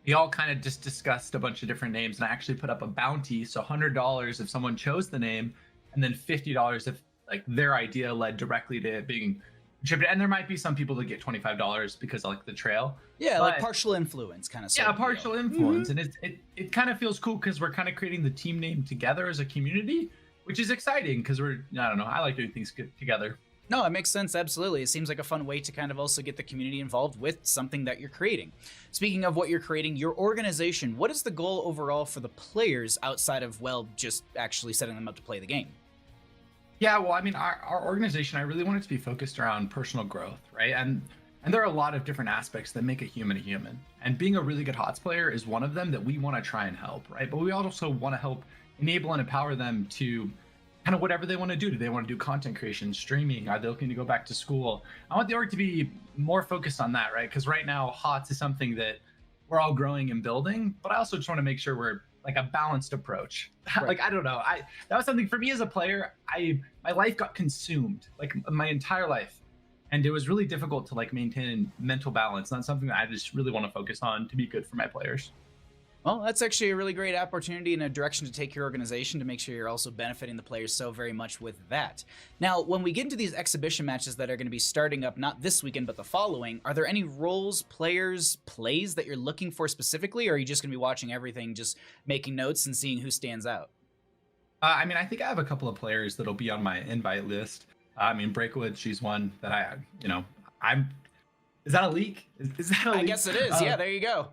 We all kind of just discussed a bunch of different names, and I actually put up a bounty. So $100 if someone chose the name, and then $50 if like their idea led directly to it being contributed. And there might be some people that get $25 because of like the trail. Yeah, but, like partial influence kind of stuff. Yeah, partial influence. And it kind of feels cool because we're kind of creating the team name together as a community, which is exciting because we're, I don't know, I like doing things together. No, it makes sense. Absolutely. It seems like a fun way to kind of also get the community involved with something that you're creating. Speaking of what you're creating, your organization, what is the goal overall for the players outside of, well, just actually setting them up to play the game? Yeah, well, I mean, our organization, I really want it to be focused around personal growth, right? And there are a lot of different aspects that make a human. And being a really good HOTS player is one of them that we want to try and help, right? But we also want to help enable and empower them to kind of whatever they want to do. Do they want to do content creation, streaming? Are they looking to go back to school? I want the org to be more focused on that, right? Because right now, HOTS is something that we're all growing and building, but I also just want to make sure we're like a balanced approach. Right. Like, I don't know. That was something for me as a player. My life got consumed, like my entire life. And it was really difficult to like maintain mental balance. Not something that I just really want to focus on to be good for my players. Well, that's actually a really great opportunity and a direction to take your organization to make sure you're also benefiting the players so very much with that. Now, when we get into these exhibition matches that are going to be starting up not this weekend but the following, are there any roles, players, plays that you're looking for specifically, or are you just going to be watching everything, just making notes and seeing who stands out? I mean, I think I have a couple of players that'll be on my invite list. I mean, Breakwood, she's one that I'm. Is that a leak? Is that a leak? I guess it is. Yeah, there you go.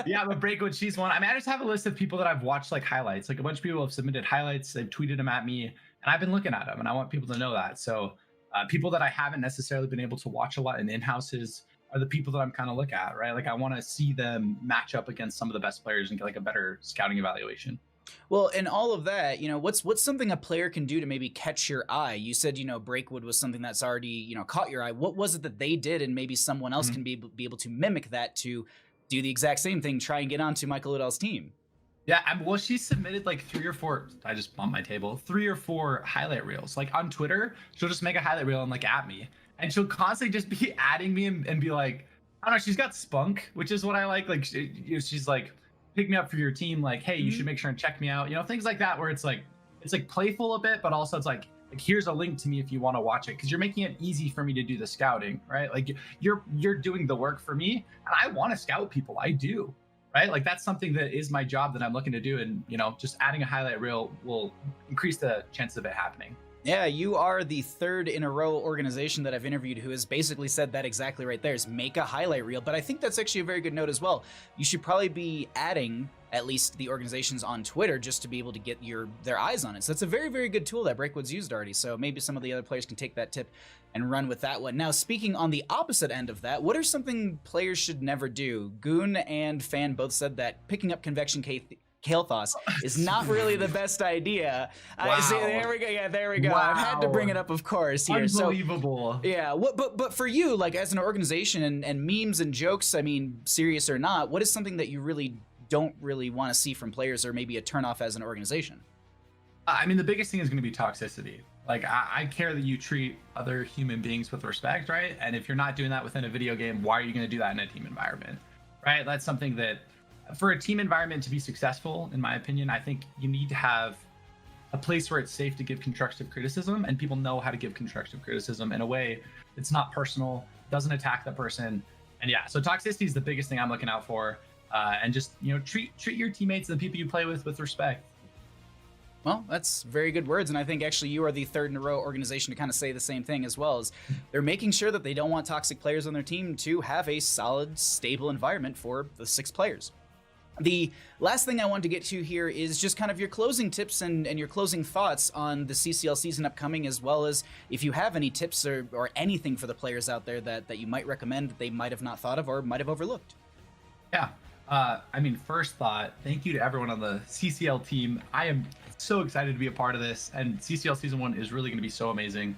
Yeah, but Breakwood, she's one. I mean, I just have a list of people that I've watched like highlights. Like a bunch of people have submitted highlights, they've tweeted them at me, and I've been looking at them, and I want people to know that. So people that I haven't necessarily been able to watch a lot in in-houses are the people that I'm kind of look at, right? Like I want to see them match up against some of the best players and get like a better scouting evaluation. Well, in all of that, what's something a player can do to maybe catch your eye? You said, Breakwood was something that's already, caught your eye. What was it that they did, and maybe someone else can be able to mimic that to do the exact same thing, try and get onto Michael Liddell's team? Yeah, well, she submitted like 3 or 4. I just bumped my table. 3 or 4 highlight reels. Like on Twitter, she'll just make a highlight reel and like at me, and she'll constantly just be adding me and be like, I don't know. She's got spunk, which is what I like. Like she's like, pick me up for your team, like, hey, you should make sure and check me out, things like that, where it's like playful a bit, but also it's like here's a link to me if you want to watch it, because you're making it easy for me to do the scouting, right? Like you're doing the work for me, and I want to scout people. I do, right? Like that's something that is my job that I'm looking to do, and just adding a highlight reel will increase the chances of it happening. Yeah, you are the 3rd in a row organization that I've interviewed who has basically said that exactly right there, is make a highlight reel. But I think that's actually a very good note as well. You should probably be adding at least the organizations on Twitter just to be able to get their eyes on it. So that's a very, very good tool that Breakwood's used already. So maybe some of the other players can take that tip and run with that one. Now, speaking on the opposite end of that, what are something players should never do? Goon and Fan both said that picking up Convection Kael'thas is not really the best idea. Wow. There we go. Yeah, there we go. Wow. I've had to bring it up, of course. Here. Unbelievable. So, yeah. But for you, like as an organization and memes and jokes, I mean, serious or not, what is something that you really don't really want to see from players, or maybe a turnoff as an organization? I mean, the biggest thing is going to be toxicity. Like I care that you treat other human beings with respect, right? And if you're not doing that within a video game, why are you going to do that in a team environment, right? That's something that, for a team environment to be successful, in my opinion, I think you need to have a place where it's safe to give constructive criticism, and people know how to give constructive criticism in a way that's not personal, doesn't attack the person. And yeah, so toxicity is the biggest thing I'm looking out for. And just, treat your teammates and the people you play with respect. Well, that's very good words, and I think actually you are the 3rd in a row organization to kind of say the same thing as well. As they're making sure that they don't want toxic players on their team to have a solid, stable environment for the 6 players. The last thing I wanted to get to here is just kind of your closing tips and your closing thoughts on the CCL season upcoming, as well as if you have any tips or anything for the players out there that you might recommend that they might have not thought of or might have overlooked. Yeah. I mean, first thought, thank you to everyone on the CCL team. I am so excited to be a part of this, and CCL Season 1 is really going to be so amazing.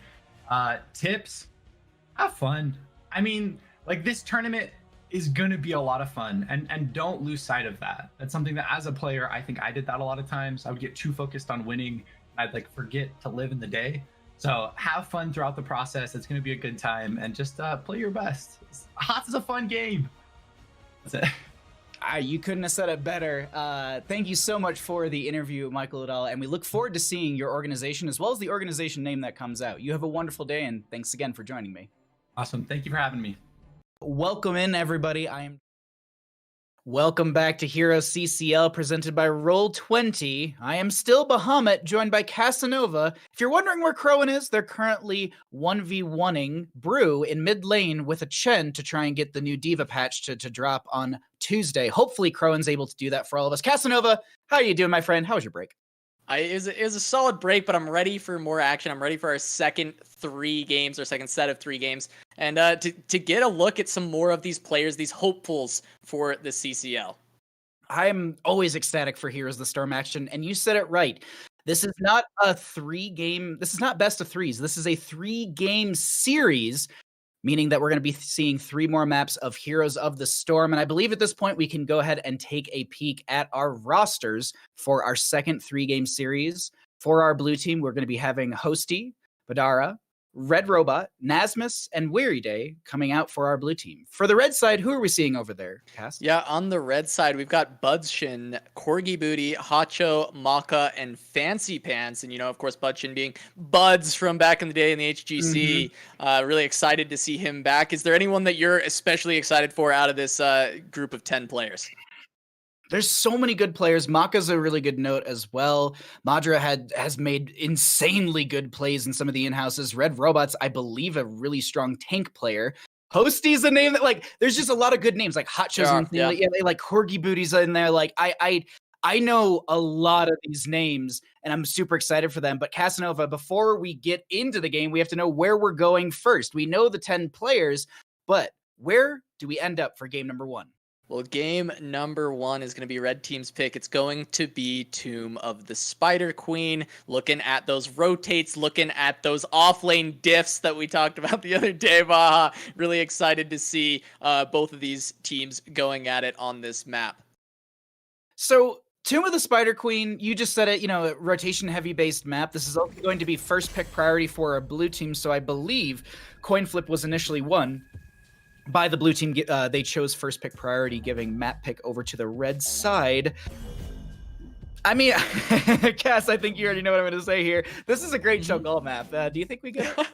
Tips, have fun. I mean, like, this tournament is going to be a lot of fun, and don't lose sight of that. That's something that, as a player, I think I did that a lot of times. I would get too focused on winning. I'd, like, forget to live in the day. So have fun throughout the process. It's going to be a good time, and just play your best. HeroesCCL is a fun game. That's it. You couldn't have said it better. Thank you so much for the interview, Michael Liddell, and we look forward to seeing your organization as well as the organization name that comes out. You have a wonderful day, and thanks again for joining me. Awesome. Thank you for having me. Welcome in, everybody. Welcome back to HeroesCCL, presented by Roll20. I am still Bahamut, joined by Casanova. If you're wondering where Khroen is, they're currently 1v1ing Brew in mid lane with a Chen to try and get the new Diva patch to drop on Tuesday. Hopefully Khroen's able to do that for all of us. Casanova, how are you doing, my friend? How was your break? It was a solid break, but I'm ready for more action. I'm ready for our second set of 3 games, and to get a look at some more of these players, these hopefuls for the CCL. I'm always ecstatic for Heroes the Storm action, and you said it right. This is not a 3-game, this is not best of 3s. This is a 3-game series meaning that we're going to be seeing 3 more maps of Heroes of the Storm. And I believe at this point we can go ahead and take a peek at our rosters for our second 3-game series. For our blue team, we're going to be having Hosty, Badara, Red Robot, Nasmus, and Weary Day coming out for our blue team. For the red side, who are we seeing over there, Cass? Yeah, on the red side, we've got Budshin, Corgi Booty, Hacho, Maka, and Fancy Pants. And, of course, Budshin being Buds from back in the day in the HGC. Really excited to see him back. Is there anyone that you're especially excited for out of this group of 10 players? There's so many good players. Maka's a really good note as well. Madra has made insanely good plays in some of the in-houses. Red Robot's, I believe, a really strong tank player. Hosty's a name that, there's just a lot of good names. Like Hotcho's like Corgi Booty's in there. I know a lot of these names, and I'm super excited for them. But Casanova, before we get into the game, we have to know where we're going first. We know the 10 players, but where do we end up for game number 1? Well, game number 1 is going to be Red Team's pick. It's going to be Tomb of the Spider Queen. Looking at those rotates, looking at those offlane diffs that we talked about the other day, Baha. Really excited to see both of these teams going at it on this map. So, Tomb of the Spider Queen, you just said it, rotation heavy based map. This is also going to be first pick priority for our blue team. So I believe coin flip was initially won by the blue team. They chose first pick priority, giving map pick over to the red side. I mean, Cass, I think you already know what I'm going to say here. This is a great Cho'Gall map. Do you think we get it?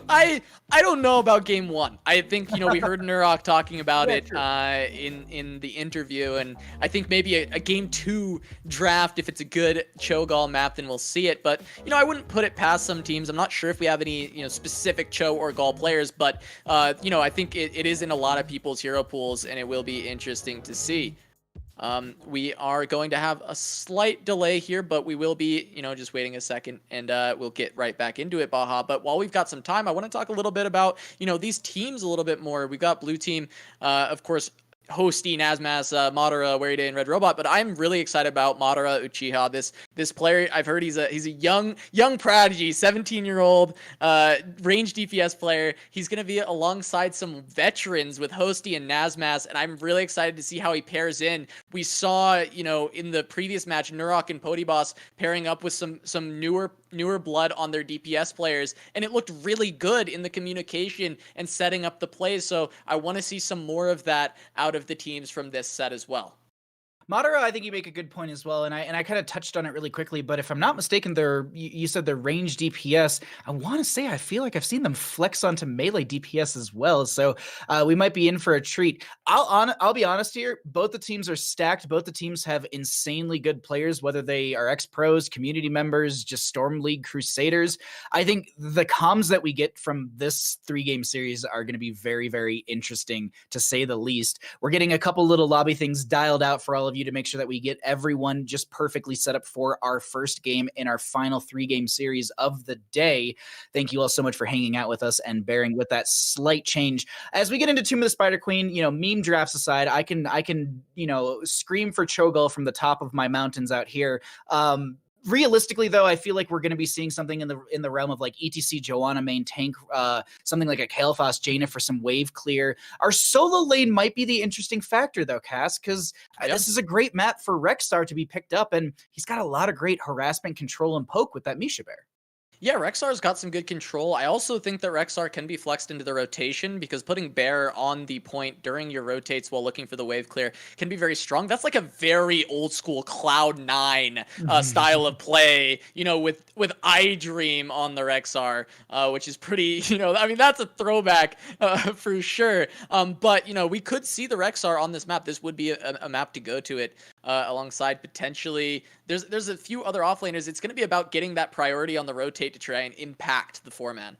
I don't know about game 1. I think, we heard Nurok talking about it in the interview, and I think maybe a game 2 draft, if it's a good Cho'Gall map, then we'll see it. But, I wouldn't put it past some teams. I'm not sure if we have any, specific Cho or Gall players, but, I think it is in a lot of people's hero pools, and it will be interesting to see. We are going to have a slight delay here, but we will be, just waiting a second, and we'll get right back into it, Baha. But while we've got some time, I want to talk a little bit about, these teams a little bit more. We've got blue team, of course, Hosty, Nasmas, Madara, Weary Day, and Red Robot, but I'm really excited about Madara Uchiha. This player, I've heard he's a young prodigy, 17-year-old range DPS player. He's going to be alongside some veterans with Hosty and Nasmas, and I'm really excited to see how he pairs in. We saw, in the previous match, Nurok and Podyboss pairing up with some newer blood on their DPS players, and it looked really good in the communication and setting up the plays. So I want to see some more of that out of the teams from this set as well. Madara, I think you make a good point as well, and I kind of touched on it really quickly, but if I'm not mistaken, you said they're range DPS. I want to say I feel like I've seen them flex onto melee DPS as well, so we might be in for a treat. I'll be honest here, both the teams are stacked. Both the teams have insanely good players, whether they are ex-pros, community members, just Storm League Crusaders. I think the comms that we get from this 3-game series are going to be very, very interesting, to say the least. We're getting a couple little lobby things dialed out for all of you to make sure that we get everyone just perfectly set up for our first game in our final 3-game series of the day. Thank you all so much for hanging out with us and bearing with that slight change. As we get into Tomb of the Spider Queen, meme drafts aside, I can scream for Cho'Gall from the top of my mountains out here. Realistically, though, I feel like we're going to be seeing something in the realm of like ETC Joanna main tank, something like a Kael'thas Jaina for some wave clear. Our solo lane might be the interesting factor, though, Cass, because this is a great map for Rexstar to be picked up, and he's got a lot of great harassment, control, and poke with that Misha Bear. Yeah, Rexar's got some good control. I also think that Rexar can be flexed into the rotation, because putting Bear on the point during your rotates while looking for the wave clear can be very strong. That's like a very old school Cloud9 style of play, with I Dream on the Rexar, which is pretty, that's a throwback for sure. But, we could see the Rexar on this map. This would be a map to go to it alongside potentially. There's a few other offlaners. It's going to be about getting that priority on the rotate to try and impact the 4-man.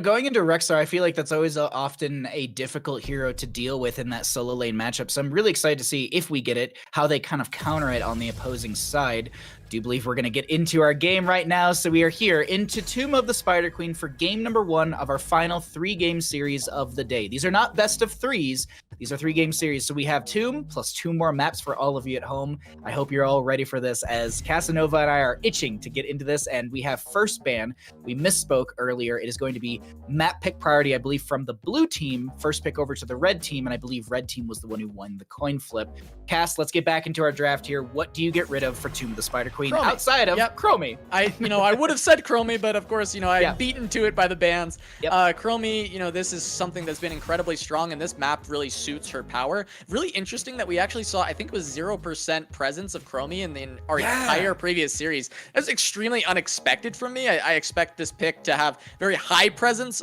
Going into Rexar, I feel like that's always often a difficult hero to deal with in that solo lane matchup. So I'm really excited to see, if we get it, how they kind of counter it on the opposing side. I do believe we're going to get into our game right now. So we are here into Tomb of the Spider Queen for game number 1 of our final 3-game series of the day. These are not best of 3s. These are 3-game series, so we have Tomb plus 2 more maps for all of you at home. I hope you're all ready for this, as Casanova and I are itching to get into this, and we have first ban. We misspoke earlier. It is going to be map pick priority, I believe, from the blue team, first pick over to the red team, and I believe red team was the one who won the coin flip. Cass, let's get back into our draft here. What do you get rid of for Tomb of the Spider Queen Chromie. outside of Chromie? I would have said Chromie, but of course, I'm beaten to it by the bans. Chromie, this is something that's been incredibly strong, and this map really suits her power. Really interesting that we actually saw, I think it was 0% presence of Chromie in our entire previous series. That was extremely unexpected from me. I expect this pick to have very high presence,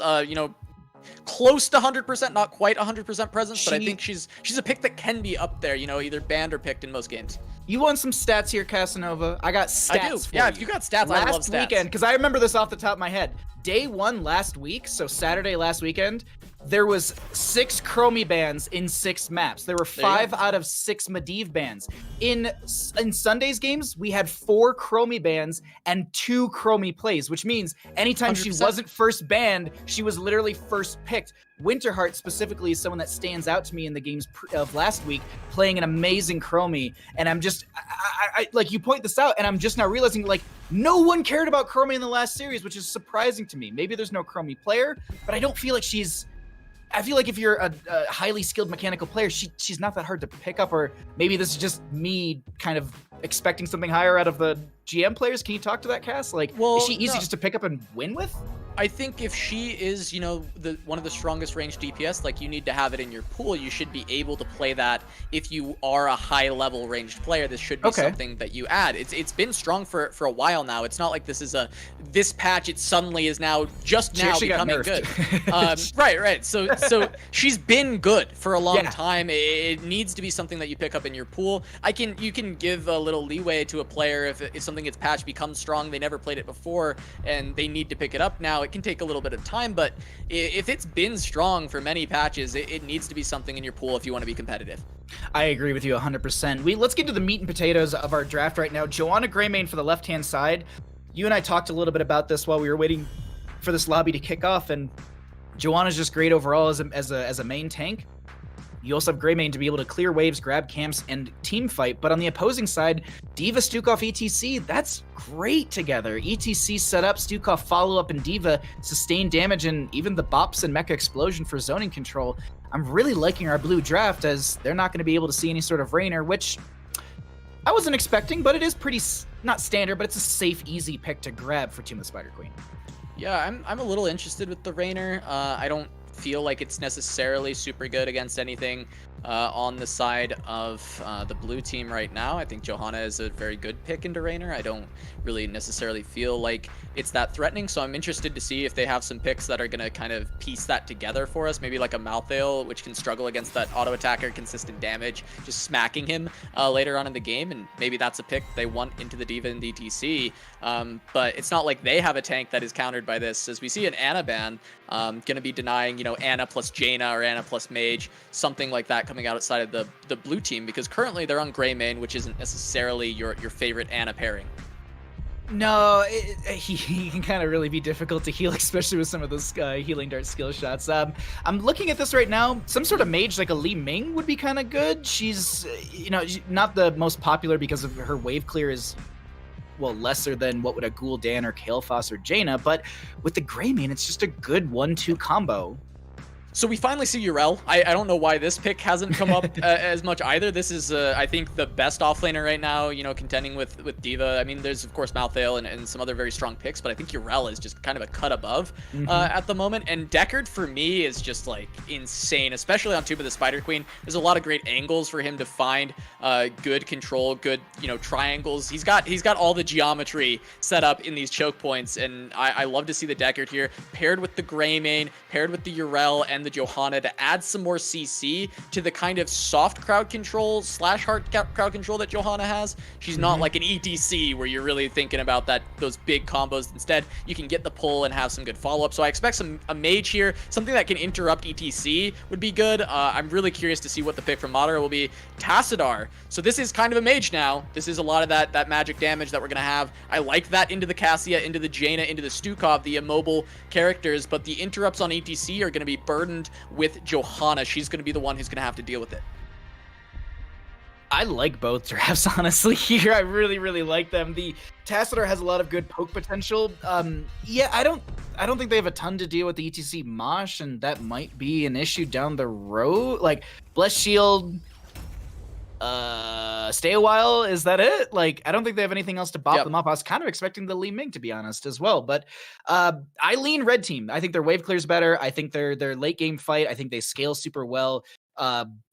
close to 100%, not quite 100% presence, but I think she's a pick that can be up there, either banned or picked in most games. You want some stats here, Casanova? I got stats. I do. For Yeah, you. if you got stats, last I love stats. weekend, because I remember this off the top of my head. Day 1 last week, so Saturday last weekend, there was 6 Chromie bans in 6 maps. There were 5 out of 6 Medivh bans. In Sunday's games, we had 4 Chromie bans and 2 Chromie plays, which means anytime 100%. She wasn't first banned, she was literally first picked. Winterheart specifically is someone that stands out to me in the games of last week, playing an amazing Chromie, and I'm just, I like you point this out, and I'm just now realizing like no one cared about Chromie in the last series, which is surprising to me. Maybe there's no Chromie player, but I don't feel like I feel like if you're a highly skilled mechanical player, she's not that hard to pick up, or maybe this is just me kind of expecting something higher out of the GM players. Can you talk to that, Cass? Like, is she easy just to pick up and win with? I think if she is, one of the strongest ranged DPS, like you need to have it in your pool. You should be able to play that if you are a high level ranged player. This should be something that you add. It's been strong for a while now. It's not like this patch. It suddenly is now becoming good. Right. So she's been good for a long time. It needs to be something that you pick up in your pool. You can give a little leeway to a player if something gets patched, becomes strong. They never played it before and they need to pick it up now. It can take a little bit of time, but if it's been strong for many patches, it needs to be something in your pool if you want to be competitive. I agree with you 100%. Let's get to the meat and potatoes of our draft right now. Joanna Greymane for the left-hand side. You and I talked a little bit about this while we were waiting for this lobby to kick off, and Joanna's just great overall as a main tank. You also have Greymane to be able to clear waves, grab camps, and team fight. But on the opposing side, D.Va, Stukov, ETC, that's great together. ETC set up, Stukov follow up, and D.Va sustain damage, and even the bops and mecha explosion for zoning control. I'm really liking our blue draft, as they're not going to be able to see any sort of Rainer, which I wasn't expecting, but it is pretty, not standard, but it's a safe, easy pick to grab for Tomb of the Spider Queen. Yeah, I'm a little interested with the Rainer. I don't feel like it's necessarily super good against anything on the side of the blue team right now. I think Johanna is a very good pick into Rainer. I don't really necessarily feel like it's that threatening, so I'm interested to see if they have some picks that are going to kind of piece that together for us. Maybe like a Malthael, which can struggle against that auto attacker, consistent damage, just smacking him later on in the game, and maybe that's a pick they want into the D.Va and DTC. But it's not like they have a tank that is countered by this, as we see an Ana ban going to be denying, Ana plus Jaina or Ana plus Mage, something like that coming out outside of the blue team, because currently they're on Greymane, which isn't necessarily your favorite Ana pairing. No, he can kind of really be difficult to heal, especially with some of those healing dart skill shots. I'm looking at this right now. Some sort of mage like a Li Ming would be kind of good. She's, not the most popular because of her wave clear is, well, lesser than what would a Gul'dan or Kael'thas or Jaina, but with the Greymane, it's just a good 1-2 combo. So we finally see Yrel. I don't know why this pick hasn't come up as much either. This is, I think, the best offlaner right now, contending with D.Va. I mean, there's, of course, Malthael and some other very strong picks, but I think Yrel is just kind of a cut above at the moment. And Deckard, for me, is just, like, insane, especially on Tomb of the Spider Queen. There's a lot of great angles for him to find good control, good, triangles. He's got all the geometry set up in these choke points, and I love to see the Deckard here, paired with the Greymane, paired with the Yrel, and the Johanna to add some more CC to the kind of soft crowd control / hard crowd control that Johanna has. She's not like an ETC where you're really thinking about those big combos. Instead, you can get the pull and have some good follow-up. So I expect a mage here, something that can interrupt ETC would be good. I'm really curious to see what the pick from Madara will be. Tassadar. So this is kind of a mage now. This is a lot of that magic damage that we're going to have. I like that into the Cassia, into the Jaina, into the Stukov, the immobile characters, but the interrupts on ETC are going to be bird burdened with Johanna. She's going to be the one who's going to have to deal with it. I like both drafts, honestly, here. I really, really like them. The Tassadar has a lot of good poke potential. Yeah, I don't think they have a ton to deal with the ETC Mosh, and that might be an issue down the road. Like, Bless Shield, stay a while, is that it? Like, I don't think they have anything else to bop them up. I was kind of expecting the Li Ming, to be honest, as well. But I lean red team. I think their wave clear's better. I think their late game fight, I think they scale super well.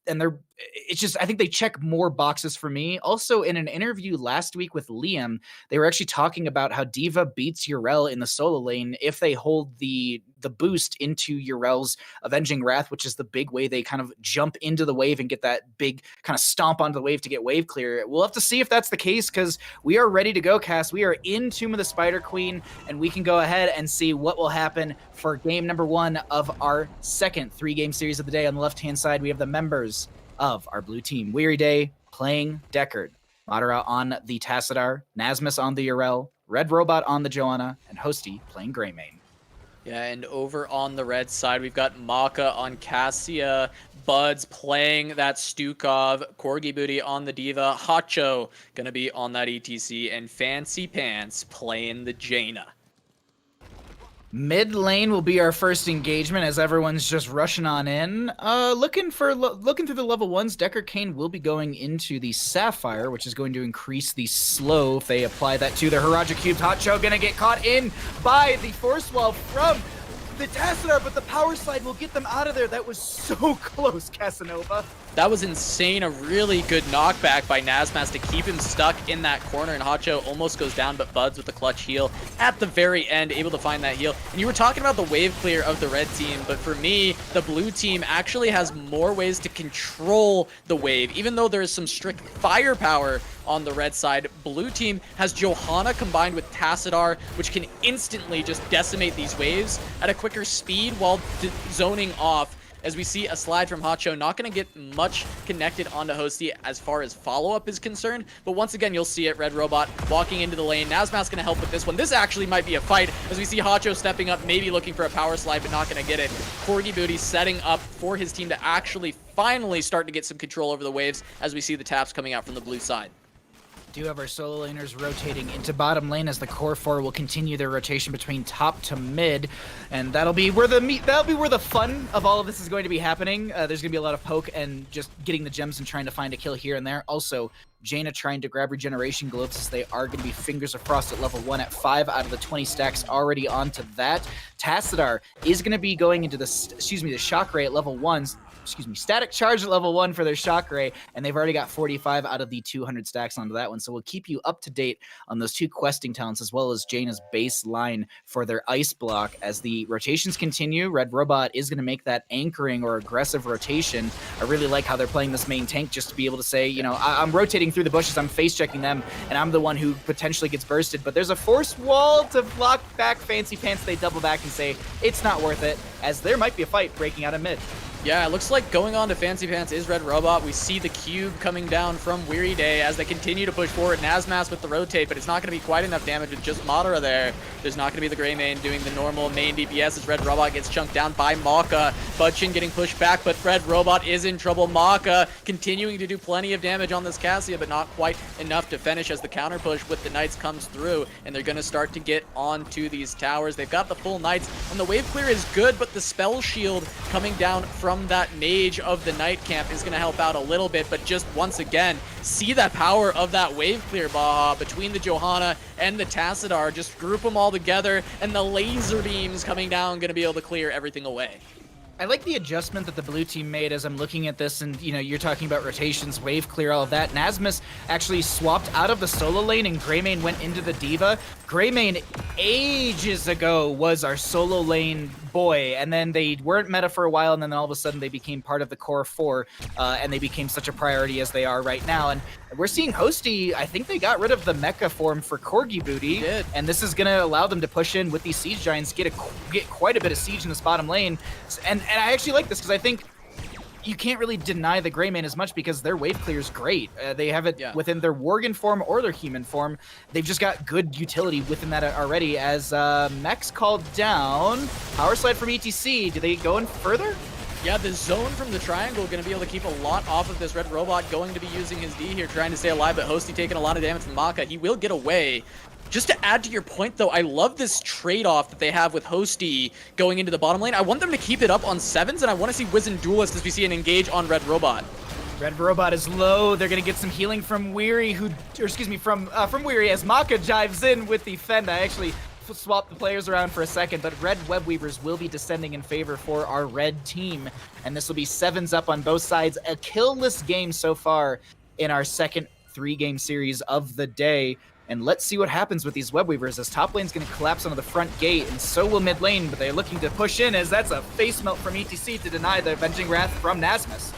And I think they check more boxes for me. Also, in an interview last week with Liam, they were actually talking about how D.Va beats Yrel in the solo lane if they hold the boost into Yrel's Avenging Wrath, which is the big way they kind of jump into the wave and get that big kind of stomp onto the wave to get wave clear. We'll have to see if that's the case, because we are ready to go, Cass. We are in Tomb of the Spider Queen, and we can go ahead and see what will happen for game number 1 of our second 3-game series of the day. On the left-hand side, we have the members of our blue team. Weary Day playing Deckard, Madara on the Tassadar, Nasmus on the Yrel, Red Robot on the Johanna, and Hosty playing Greymane. Yeah, and over on the red side, we've got Maka on Cassia, Buds playing that Stukov, Corgi Booty on the D.Va, Hacho gonna be on that ETC, and Fancy Pants playing the Jaina. Mid lane will be our first engagement as everyone's just rushing on in. Looking through the level 1s, Deckard Cain will be going into the Sapphire, which is going to increase the slow if they apply that to the Haraja Cube. Hacho gonna get caught in by the Force Wall from the Tassadar, but the Power Slide will get them out of there. That was so close, Casanova. That was insane. A really good knockback by Nasmas to keep him stuck in that corner, and Hacho almost goes down, but Buds with the clutch heal at the very end, able to find that heal. And you were talking about the wave clear of the red team, but for me, the blue team actually has more ways to control the wave. Even though there is some strict firepower on the red side, blue team has Johanna combined with Tassadar, which can instantly just decimate these waves at a quicker speed while zoning off. As we see a slide from Hacho, not going to get much connected onto Hosty as far as follow-up is concerned. But once again, you'll see it. Red Robot walking into the lane. Nasmas going to help with this one. This actually might be a fight as we see Hacho stepping up, maybe looking for a power slide, but not going to get it. Corgi Booty setting up for his team to actually finally start to get some control over the waves as we see the taps coming out from the blue side. Do have our solo laners rotating into bottom lane as the core 4 will continue their rotation between top to mid, and that'll be where the fun of all of this is going to be happening. There's gonna be a lot of poke and just getting the gems and trying to find a kill here and there. Also, Jaina trying to grab regeneration globes as they are going to be fingers of frost at level 1 at 5 out of the 20 stacks already onto that. Tassadar is going to be going into the shock ray at level 1. Static charge at level 1 for their shock ray, and they've already got 45 out of the 200 stacks onto that one. So we'll keep you up to date on those 2 questing talents as well as Jaina's baseline for their ice block as the rotations continue. Red Robot is going to make that anchoring or aggressive rotation. I really like how they're playing this main tank just to be able to say, you know, I'm rotating through the bushes, I'm face checking them, and I'm the one who potentially gets bursted. But there's a force wall to block back Fancy Pants. They double back and say it's not worth it, as there might be a fight breaking out of mid. Yeah, it looks like going on to Fancy Pants is Red Robot. We see the cube coming down from Weary Day as they continue to push forward. Nasmas with the rotate, but it's not going to be quite enough damage with just Madara there. There's not going to be the Greymane doing the normal main DPS as Red Robot gets chunked down by Maka. Budchin getting pushed back, but Red Robot is in trouble. Maka continuing to do plenty of damage on this Cassia, but not quite enough to finish as the counter push with the Knights comes through, and they're going to start to get onto these towers. They've got the full Knights, and the wave clear is good, but the spell shield coming down from that mage of the Night Camp is going to help out a little bit, but just once again, see that power of that wave clear, Baha, between the Johanna and the Tassadar. Just group them all together, and the laser beams coming down going to be able to clear everything away. I like the adjustment that the blue team made as I'm looking at this, and you know, you're talking about rotations, wave clear, all of that. Nasmus actually swapped out of the solo lane and Greymane went into the D.Va. Greymane ages ago was our solo lane boy, and then they weren't meta for a while, and then all of a sudden they became part of the core 4, and they became such a priority as they are right now. And we're seeing Hosty, I think they got rid of the mecha form for Corgi Booty, and this is going to allow them to push in with these siege giants, get quite a bit of siege in this bottom lane. And I actually like this because I think you can't really deny the Greymane as much because their wave clear is great. They have it within their Worgen form or their human form. They've just got good utility within that already. As Mech's called down, power slide from ETC. Do they go in further? Yeah, the zone from the triangle going to be able to keep a lot off of this red robot, going to be using his D here, trying to stay alive, but Hosty taking a lot of damage from Maka. He will get away. Just to add to your point, though, I love this trade-off that they have with Hosty going into the bottom lane. I want them to keep it up on 7s, and I want to see Wizened Duelist as we see an engage on red robot. Red robot is low. They're gonna get some healing from Weary, from Weary as Maka jives in with the Fend. I actually swap the players around for a second, but red web weavers will be descending in favor for our red team, and this will be 7s up on both sides. A kill-less game so far in our second 3-game series of the day. And let's see what happens with these web weavers, as top lane's going to collapse onto the front gate, and so will mid lane, but they're looking to push in, as that's a face melt from ETC to deny the Avenging Wrath from Nasmus.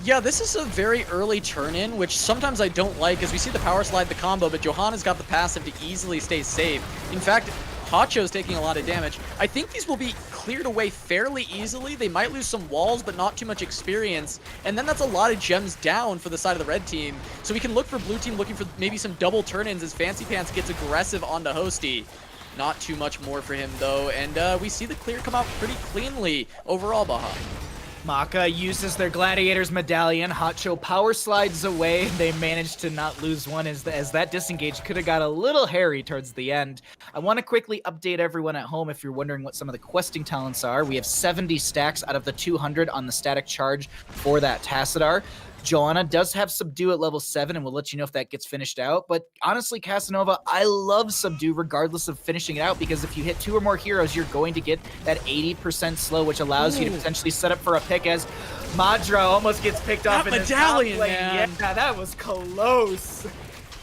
Yeah, this is a very early turn-in, which sometimes I don't like, as we see the power slide, the combo, but Johanna's got the passive to easily stay safe. In fact, Hacho's taking a lot of damage. I think these will be cleared away fairly easily. They might lose some walls, but not too much experience. And then that's a lot of gems down for the side of the red team. So we can look for blue team looking for maybe some double turn-ins as Fancy Pants gets aggressive onto Hosty. Not too much more for him, though. And we see the clear come out pretty cleanly overall, Baha. Maka uses their Gladiator's Medallion. Hacho power slides away. They managed to not lose one as that disengage could have got a little hairy towards the end. I want to quickly update everyone at home if you're wondering what some of the questing talents are. We have 70 stacks out of the 200 on the static charge for that Tassadar. Joanna does have Subdue at level 7, and we'll let you know if that gets finished out. But honestly, Casanova, I love Subdue regardless of finishing it out, because if you hit 2 or more heroes, you're going to get that 80% slow, which allows you to potentially set up for a pick, as Madra almost gets picked off in his medallion, top lane. man. Yeah, that was close.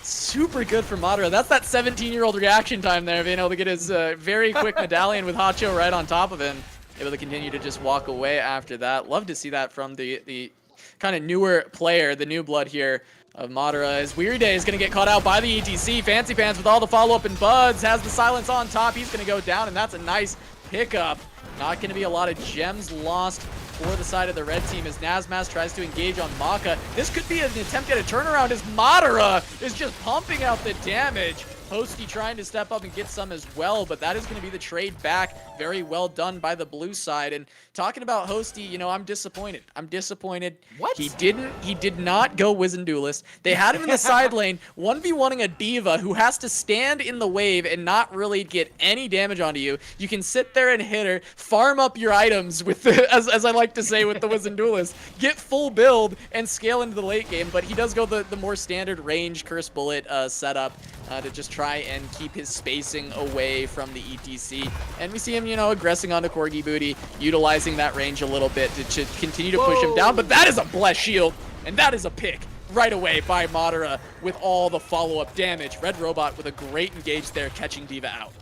Super good for Madra. That's that 17-year-old reaction time there, being able to get his very quick medallion with Hacho right on top of him. Able to continue to just walk away after that. Love to see that from the kind of newer player, the new blood here of Madara, as Weary Day is going to get caught out by the ETC. Fancy Pants with all the follow-up and buds, has the silence on top. He's going to go down, and that's a nice pickup. Not going to be a lot of gems lost for the side of the red team as Nasmas tries to engage on Maka. This could be an attempt at a turnaround as Madara is just pumping out the damage. Hosty trying to step up and get some as well, but that is going to be the trade back. Very well done by the blue side. And talking about Hosty, you know, I'm disappointed. I'm disappointed. What? He did not go Wizened Duelist. They had him in the side lane, 1v1ing a diva who has to stand in the wave and not really get any damage onto you. You can sit there and hit her, farm up your items with the, as I like to say with the Wizened Duelist, get full build and scale into the late game, but he does go the more standard range curse bullet setup to just try and keep his spacing away from the ETC. And we see him, you know, aggressing onto Corgi Booty, utilizing that range a little bit to continue to push him down. But that is a blessed shield, and that is a pick right away by Madara with all the follow-up damage. Red Robot with a great engage there, catching Diva out.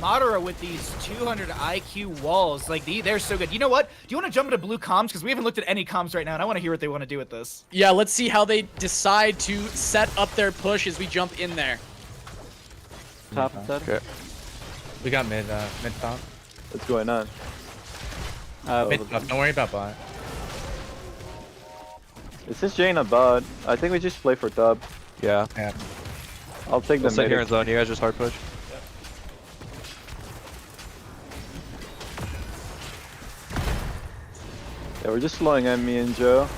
Madara with these 200 IQ walls, like they're so good. You know what? Do you want to jump into blue comms? Because we haven't looked at any comms right now, and I want to hear what they want to do with this. Yeah, let's see how they decide to set up their push as we jump in there. Top set. Okay. We got mid top. What's going on? Mid top. Don't worry about bot. Is this Jane a bot? I think we just play for top. Yeah. I'll take the sit mid. here in zone. You guys just hard push. Yeah, we're just slowing at me and Joe.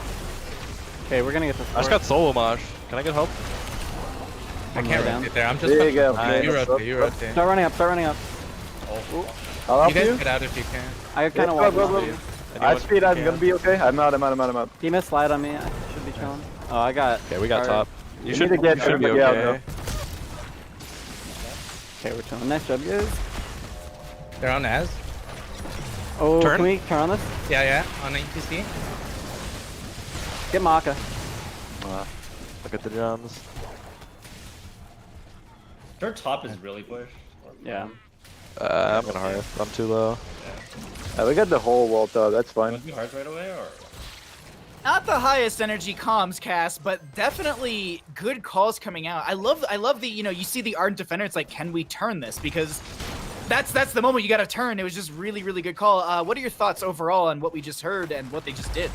Okay, we're gonna get the. I just got solo mosh. Can I get help? I can't rotate there. I'm just big up. You rotate. You rotate. Start running up. Start running up. I'll help You you. guys get out if you can. I kind of want to. I speed. I'm gonna be okay. I'm out. He missed slide on me. I should be chilling. Oh, I got. Okay, we got top. You should be okay. Okay, we're chilling. Nice job, guys. They're on Az. Oh, can we turn on this? Yeah, on ETC. Get Maka. Look at the drums. Their top is really pushed. Yeah. I'm gonna Hearth. I'm too low. We got the whole wall though. That's fine. Want to do Hearth right away, or? Not the highest energy comms cast, but definitely good calls coming out. I love the, you know, you see the Ardent Defender, it's like, can we turn this? Because that's the moment you got to turn. It was just really, really good call. What are your thoughts overall on what we just heard and what they just did?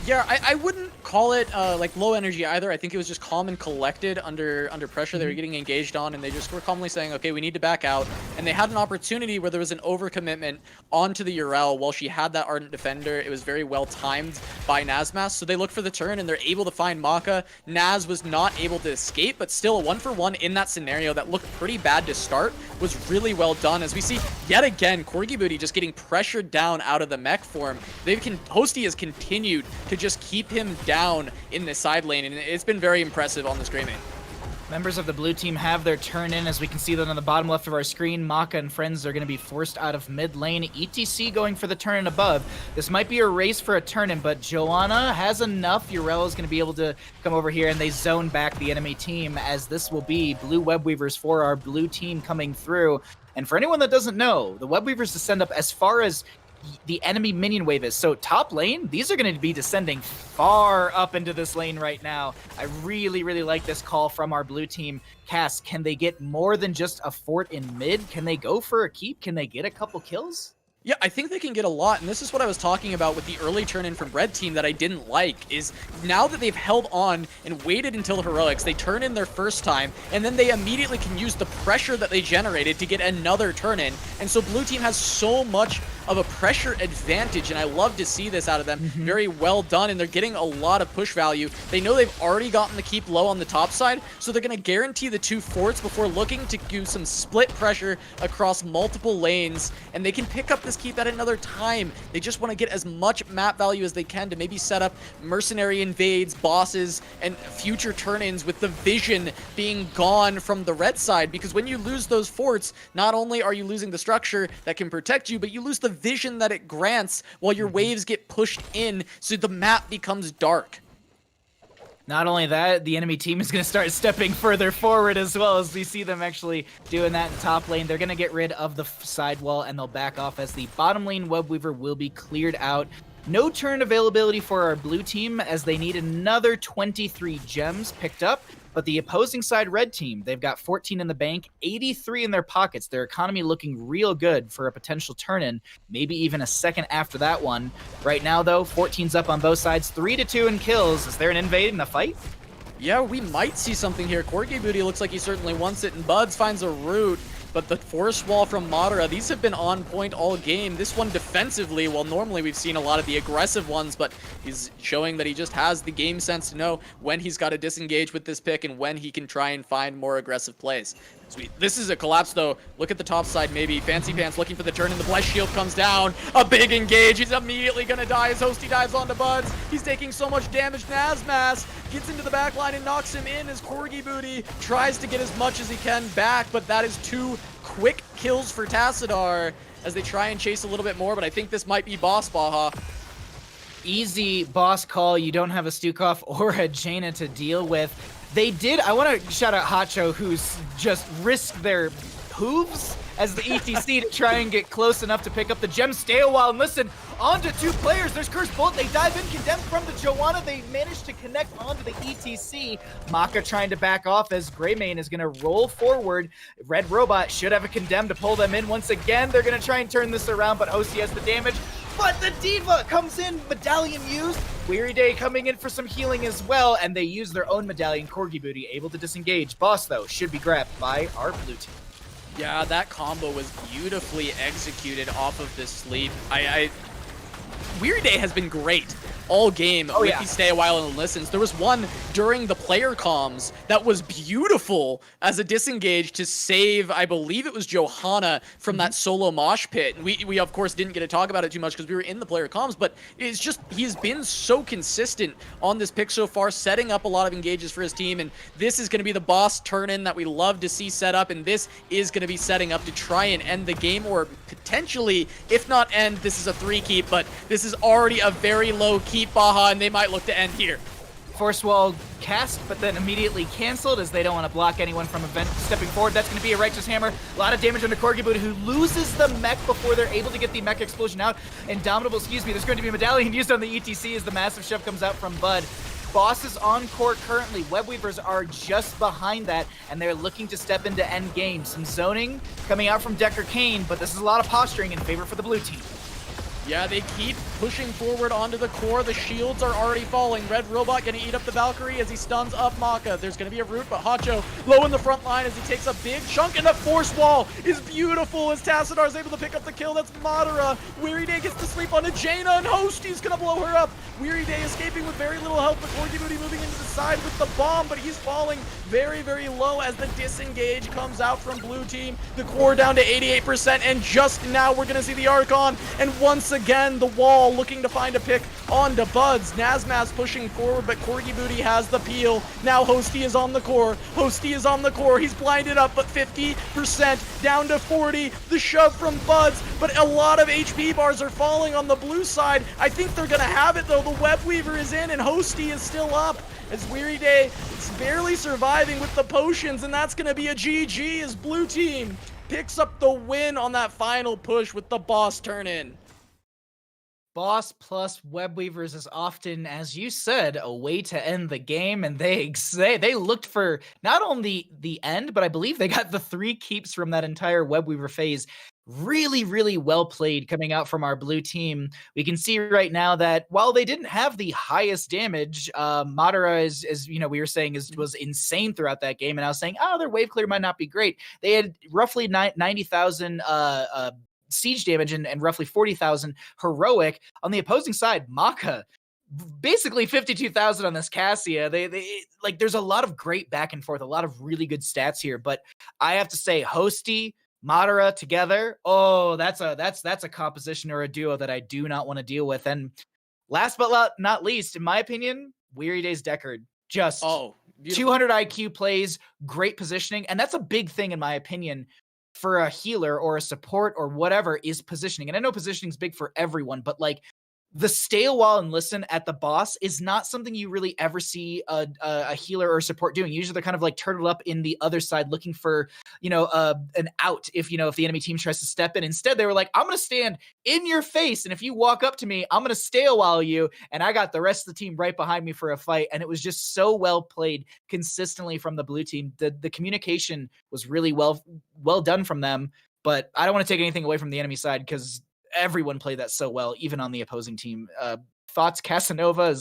Yeah, I wouldn't call it like low energy either. I think it was just calm and collected under pressure. They were getting engaged on, and they just were calmly saying, okay, we need to back out. And they had an opportunity where there was an overcommitment onto the Urel while she had that Ardent Defender. It was very well timed by Nazmas, so they look for the turn, and they're able to find Maka. Naz was not able to escape, but still a 1-for-1 in that scenario that looked pretty bad to start was really well done. As we see, yet again, Corgi Booty just getting pressured down out of the mech form. Hosty has continued to just keep him down in the side lane, and it's been very impressive on this Greymane. Members of the blue team have their turn in. As we can see that on the bottom left of our screen, Maka and friends are going to be forced out of mid lane. ETC going for the turn in above. This might be a race for a turn in, but Joanna has enough. Urel is going to be able to come over here, and they zone back the enemy team, as this will be blue web weavers for our blue team coming through. And for anyone that doesn't know, the web weavers descend up as far as the enemy minion wave is. So top lane, these are going to be descending far up into this lane right now. I really, really like this call from our blue team. Cass, can they get more than just a fort in mid? Can they go for a keep? Can they get a couple kills? Yeah, I think they can get a lot, and this is what I was talking about with the early turn-in from Red Team that I didn't like, is now that they've held on and waited until Heroics, they turn in their first time, and then they immediately can use the pressure that they generated to get another turn-in, and so Blue Team has so much of a pressure advantage, and I love to see this out of them. Very well done, and they're getting a lot of push value. They know they've already gotten the keep low on the top side, so they're going to guarantee the 2 forts before looking to do some split pressure across multiple lanes, and they can pick up this keep at another time. They just want to get as much map value as they can to maybe set up mercenary invades, bosses, and future turn-ins with the vision being gone from the red side, because when you lose those forts, not only are you losing the structure that can protect you, but you lose the vision that it grants while your waves get pushed in, so the map becomes dark. Not only that, the enemy team is going to start stepping further forward as well, as we see them actually doing that in top lane. They're going to get rid of the side wall, and they'll back off as the bottom lane web weaver will be cleared out. No turn availability for our blue team, as they need another 23 gems picked up. But the opposing side red team, they've got 14 in the bank, 83 in their pockets. Their economy looking real good for a potential turn-in, maybe even a second after that one. Right now, though, 14's up on both sides, 3-2 in kills. Is there an invade in a fight? Yeah, we might see something here. Corgi Booty looks like he certainly wants it, and Buds finds a route. But the force wall from Madara, these have been on point all game. This one defensively, well, normally we've seen a lot of the aggressive ones, but he's showing that he just has the game sense to know when he's got to disengage with this pick and when he can try and find more aggressive plays. Sweet. This is a collapse, though. Look at the top side, maybe. Fancy Pants looking for the turn, and the Blessed Shield comes down. A big engage. He's immediately going to die as Hosty dives onto Buds. He's taking so much damage. Nazmas gets into the back line and knocks him in as Corgi Booty tries to get as much as he can back, but that is 2 quick kills for Tassadar as they try and chase a little bit more, but I think this might be boss Baha. Easy boss call. You don't have a Stukov or a Jaina to deal with. They did, I want to shout out Hacho, who's just risked their hooves as the ETC to try and get close enough to pick up the gem. Stay a while and listen. On to 2 players. There's Cursed Bullet. They dive in, condemned from the Joanna. They managed to connect onto the ETC. Maka trying to back off as Greymane is going to roll forward. Red Robot should have a condemn to pull them in once again. They're going to try and turn this around, but Hosty has the damage. But the Diva comes in, medallion used. Weary Day coming in for some healing as well, and they use their own medallion. Corgi Booty able to disengage. Boss, though, should be grabbed by our blue team. Yeah, that combo was beautifully executed off of this sleep. Weary Day has been great all game with the stay a while and listens. There was one during the player comms that was beautiful as a disengage to save, I believe it was Johanna from that solo mosh pit. And we of course didn't get to talk about it too much because we were in the player comms, but it's just, he's been so consistent on this pick so far, setting up a lot of engages for his team, and this is going to be the boss turn-in that we love to see set up, and this is going to be setting up to try and end the game, or potentially, if not end, this is a 3 keep, but this is already a very low keep, Baha, and they might look to end here. Force wall cast, but then immediately canceled as they don't want to block anyone from stepping forward. That's going to be a Righteous Hammer. A lot of damage on the Corgi Booty, who loses the mech before they're able to get the mech explosion out. Indomitable, there's going to be a medallion used on the ETC as the massive shove comes out from Bud. Boss is on court currently. Web Weavers are just behind that, and they're looking to step into end game. Some zoning coming out from Decker Kane, but this is a lot of posturing in favor for the blue team. Yeah, they keep pushing forward onto the core. The shields are already falling. Red Robot gonna eat up the Valkyrie as he stuns up Maka. There's gonna be a root, but Hacho low in the front line as he takes a big chunk, and the force wall is beautiful as Tassadar is able to pick up the kill. That's Madara. Weary Day gets to sleep onto Jaina, and Hosty's gonna blow her up. Weary Day escaping with very little help, but Corgi Booty moving into the side with the bomb, but he's falling very, very low as the disengage comes out from blue team. The core down to 88%, and just now we're gonna see the Archon, and once again the wall looking to find a pick onto Buds. Nazmaz pushing forward, but Corgi Booty has the peel. Now Hosty is on the core. Hosty is on the core. He's blinded up, but 50% down to 40. The shove from Buds, but a lot of HP bars are falling on the blue side. I think they're gonna have it though. The Web Weaver is in, and Hosty is still up as Weary Day is barely surviving with the potions, and that's gonna be a GG as blue team picks up the win on that final push with the boss turn in. Boss plus Web Weavers is often, as you said, a way to end the game, and they looked for not only the end, but I believe they got the 3 keeps from that entire Web Weaver phase. Really, really well played coming out from our blue team. We can see right now that while they didn't have the highest damage, Madara is you know, we were saying was insane throughout that game, and I was saying, oh, their wave clear might not be great. They had roughly 90,000 siege damage and roughly 40,000 heroic. On the opposing side, Maka basically 52,000 on this Cassia. They like, there's a lot of great back and forth, a lot of really good stats here, but I have to say Hosty, Madara together, oh, that's a composition or a duo that I do not want to deal with. And last but not least, in my opinion, Weary Day's Deckard. Just 200 IQ plays, great positioning, and that's a big thing in my opinion for a healer or a support or whatever, is positioning. And I know positioning is big for everyone, but like the stay a while and listen at the boss is not something you really ever see a healer or support doing. Usually they're kind of like turtled up in the other side looking for, you know, an out if the enemy team tries to step in. Instead, they were like, I'm going to stand in your face, and if you walk up to me, I'm going to stay a while you, and I got the rest of the team right behind me for a fight. And it was just so well played consistently from the blue team. The communication was really well done from them, but I don't want to take anything away from the enemy side because everyone played that so well, even on the opposing team. Thoughts, Casanova?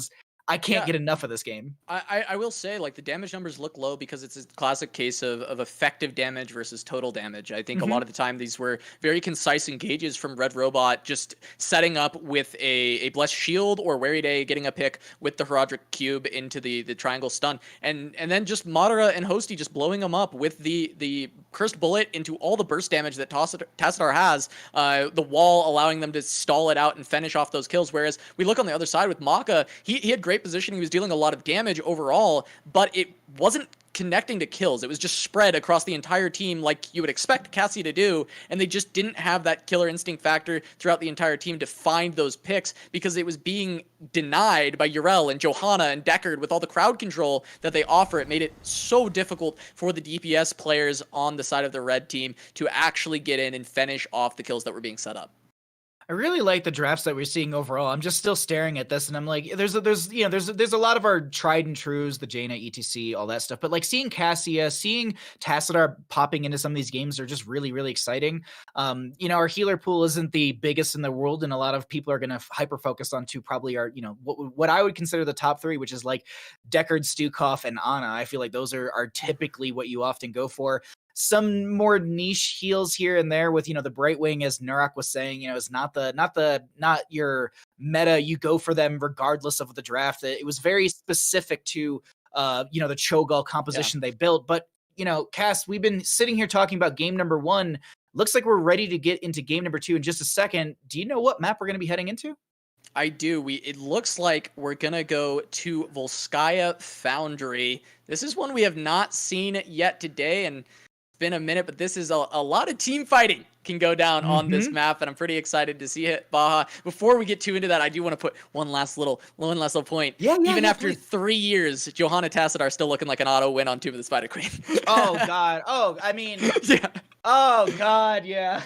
I can't get enough of this game. I will say, like, the damage numbers look low because it's a classic case of effective damage versus total damage. I think a lot of the time these were very concise engages from Red Robot, just setting up with a Blessed Shield or Weary Day getting a pick with the Herodric Cube into the triangle stun. And then just Madara and Hosty just blowing them up with the Cursed Bullet into all the burst damage that Tassadar has, the wall allowing them to stall it out and finish off those kills. Whereas we look on the other side with Maka, he had great position. He was dealing a lot of damage overall, but it wasn't connecting to kills. It was just spread across the entire team like you would expect Cassie to do, and they just didn't have that killer instinct factor throughout the entire team to find those picks because it was being denied by Yrel and Johanna and Deckard with all the crowd control that they offer. It made it so difficult for the DPS players on the side of the red team to actually get in and finish off the kills that were being set up. I really like the drafts that we're seeing overall. I'm just still staring at this, and I'm like, there's a lot of our tried and trues, the Jaina, etc, all that stuff. But like seeing Cassia, seeing Tassadar popping into some of these games are just really, really exciting. Our healer pool isn't the biggest in the world, and a lot of people are going to hyper focus on probably our, what I would consider the top 3, which is like Deckard, Stukov, and Ana. I feel like those are typically what you often go for. Some more niche heals here and there with, the Brightwing, as Nurak was saying, is not your meta. You go for them regardless of the draft. It was very specific to, the Cho'Gall composition they built. But, Cass, we've been sitting here talking about game number 1. Looks like we're ready to get into game number 2 in just a second. Do you know what map we're going to be heading into? I do. It looks like we're going to go to Volskaya Foundry. This is one we have not seen yet today, and been a minute, but this is a lot of team fighting can go down on this map, and I'm pretty excited to see it. Baha, before we get too into that, I do want to put one last little point. Even after 3 years, Johanna Tassadar still looking like an auto win on Tomb of the Spider Queen. Oh god. Oh, I mean, yeah. Oh god, yeah.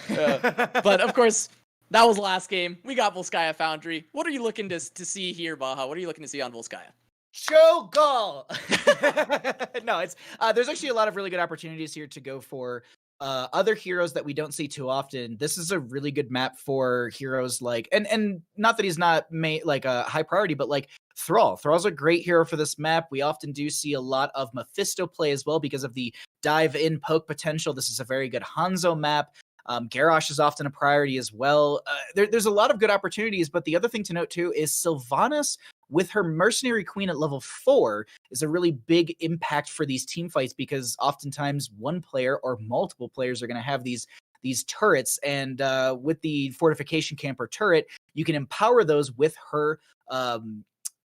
But of course, that was last game. We got Volskaya Foundry. What are you looking to see here, Baha? What are you looking to see on Volskaya? Cho'Gall. No, it's there's actually a lot of really good opportunities here to go for other heroes that we don't see too often, this is a really good map for heroes like, and not that he's not like a high priority, but like Thrall. Thrall's a great hero for this map. We often do see a lot of Mephisto play as well because of the dive in poke potential. This is a very good Hanzo map. Garrosh is often a priority as well. There's a lot of good opportunities, but the other thing to note too is Sylvanas with her Mercenary Queen at level 4 is a really big impact for these team fights because oftentimes one player or multiple players are going to have these turrets, and with the Fortification Camper turret, you can empower those with her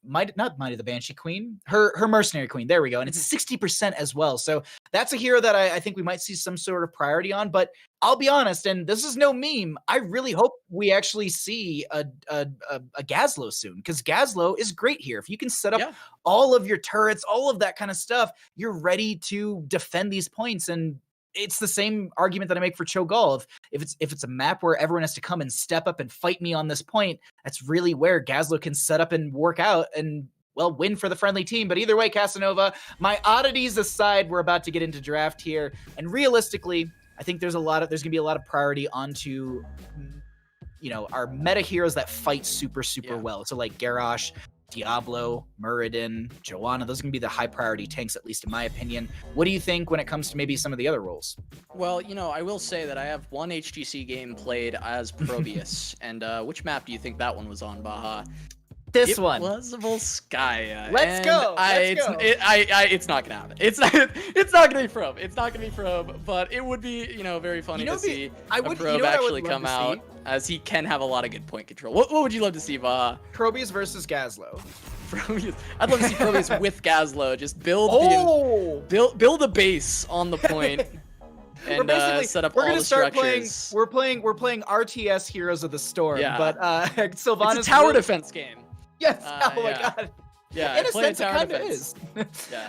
Might of the Banshee Queen, her Mercenary Queen. There we go. And it's 60% as well. So that's a hero that I think we might see some sort of priority on. But I'll be honest, and this is no meme, I really hope we actually see a Gazlo soon, because Gazlo is great here. If you can set up all of your turrets, all of that kind of stuff, you're ready to defend these points. And it's the same argument that I make for Cho'Gall. If it's a map where everyone has to come and step up and fight me on this point, that's really where Gazlo can set up and work out and, well, win for the friendly team. But either way, Casanova, my oddities aside, we're about to get into draft here. And realistically, I think there's gonna be a lot of priority onto, our meta heroes that fight super well. So like Garrosh, Diablo, Muradin, Joanna, those are going to be the high priority tanks, at least in my opinion. What do you think when it comes to maybe some of the other roles? Well, I will say that I have one HGC game played as Probius. And which map do you think that one was on, Baha? This one. It was Volskaya. Let's go. It's not gonna happen. It's not gonna be Probe. It's not gonna be Probe. But it would be, very funny to see a Probe actually come out, as he can have a lot of good point control. What would you love to see, Baha? Probius versus Gazlo. Probius. I'd love to see Probius with Gazlo. Just build a base on the point. And set up all the structures. We're playing RTS Heroes of the Storm, but Sylvanas. It's a tower defense game. Yes. Oh my god. Yeah, in a sense, it kind of is.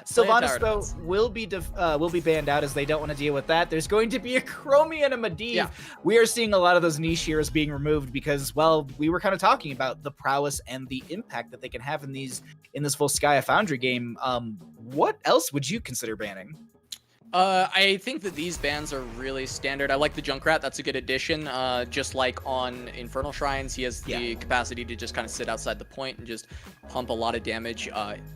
Sylvanas, though, will be banned out, as they don't want to deal with that. There's going to be a Chromie and a Medivh. Yeah. We are seeing a lot of those niche heroes being removed because, well, we were kind of talking about the prowess and the impact that they can have in this Volskaya Foundry game. What else would you consider banning? I think that these bans are really standard. I like the Junkrat. That's a good addition. Just like on Infernal Shrines, he has the capacity to just kind of sit outside the point and just pump a lot of damage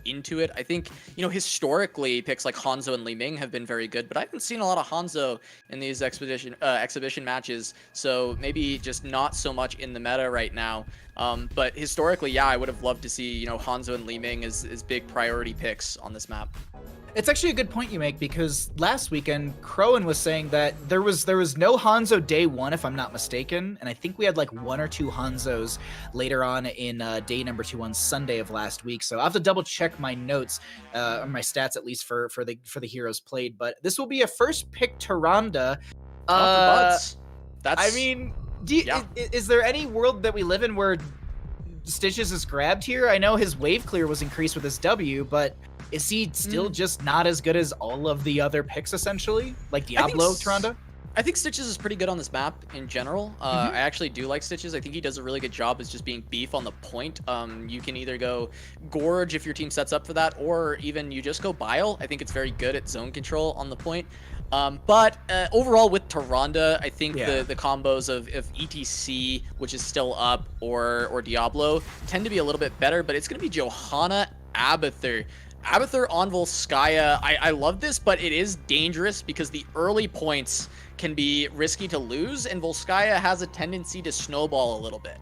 into it. I think, historically, picks like Hanzo and Li Ming have been very good, but I haven't seen a lot of Hanzo in these exhibition matches, so maybe just not so much in the meta right now. But historically, I would have loved to see, Hanzo and Li Ming as big priority picks on this map. It's actually a good point you make, because last weekend Khroen was saying that there was no Hanzo day 1, if I'm not mistaken, and I think we had like 1 or 2 Hanzos later on in day number 2 on Sunday of last week. So I'll have to double check my notes, or my stats at least for the heroes played. But this will be a first pick Tyrande. That's. I mean, is there any world that we live in where Stitches is grabbed here? I know his wave clear was increased with his W, but is he still just not as good as all of the other picks, essentially? Like Diablo, Tyrande? I think Stitches is pretty good on this map in general. I actually do like Stitches. I think he does a really good job as just being beef on the point. You can either go Gorge if your team sets up for that, or even you just go Bile. I think it's very good at zone control on the point. But overall with Tyrande, I think the combos of ETC, which is still up, or Diablo, tend to be a little bit better, but it's going to be Johanna Abathur. Abathur on Volskaya, I love this, but it is dangerous because the early points can be risky to lose, and Volskaya has a tendency to snowball a little bit.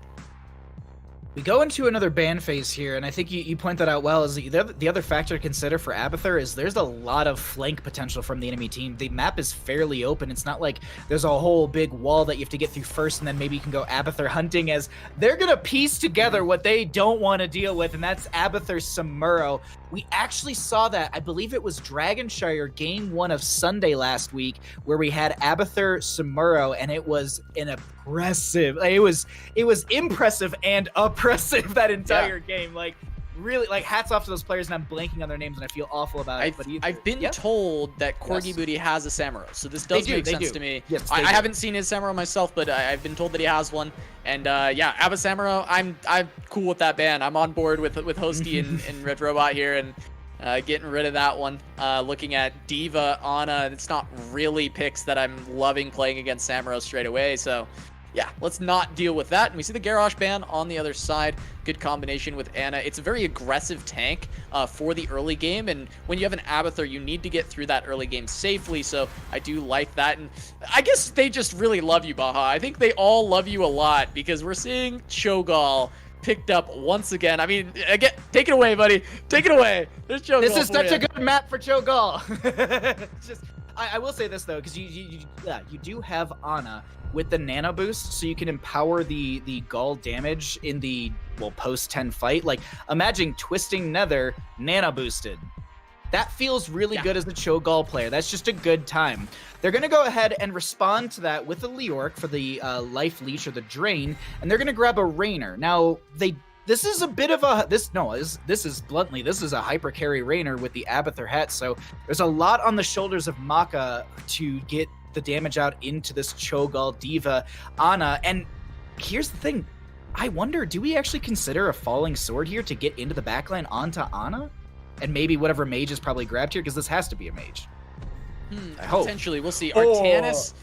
We go into another ban phase here, and I think you point that out well. Is the other factor to consider for Abathur is there's a lot of flank potential from the enemy team. The map is fairly open. It's not like there's a whole big wall that you have to get through first, and then maybe you can go Abathur hunting, as they're going to piece together what they don't want to deal with, and that's Abathur Samuro. We actually saw that, I believe it was Dragonshire game 1 of Sunday last week, where we had Abathur Samuro, and it was an impressive. It was impressive and oppressive that entire game. Like, really, like, hats off to those players, and I'm blanking on their names, and I feel awful about it. But I've been told that Corgi Booty has a Samuro, so this does make sense to me. Yes, I haven't seen his Samuro myself, but I've been told that he has one. And Abba Samuro, I'm cool with that ban. I'm on board with Hosty and Red Robot here, and getting rid of that one. Looking at D.Va, Ana, it's not really picks that I'm loving playing against Samuro straight away, so yeah, let's not deal with that. And we see the Garrosh ban on the other side. Good combination with Ana. It's a very aggressive tank for the early game, and when you have an Abathur, you need to get through that early game safely, so I do like that. And I guess they just really love you, Baha. I think they all love you a lot, because we're seeing Cho'Gall picked up once again. I mean, again, take it away, buddy. Take it away. There's Cho'Gall. This is such a good map for Cho'Gall. Just, I will say this though, because you do have Ana with the nano boost, so you can empower the Gall damage in the post 10 fight. Like, imagine twisting Nether nano boosted. That feels really good as a Cho'Gall player. That's just a good time. They're going to go ahead and respond to that with a Leoric for the life leech or the drain, and they're going to grab a Rainer. Now, this is a bit of a this is a hyper carry Rainer with the Abathur hat. So there's a lot on the shoulders of Maka to get the damage out into this Cho'Gall D.Va Ana. And here's the thing, I wonder, do we actually consider a falling sword here to get into the backline onto Ana? And maybe whatever mage is probably grabbed here, because this has to be a mage. I hope. Potentially, we'll see. Artanis,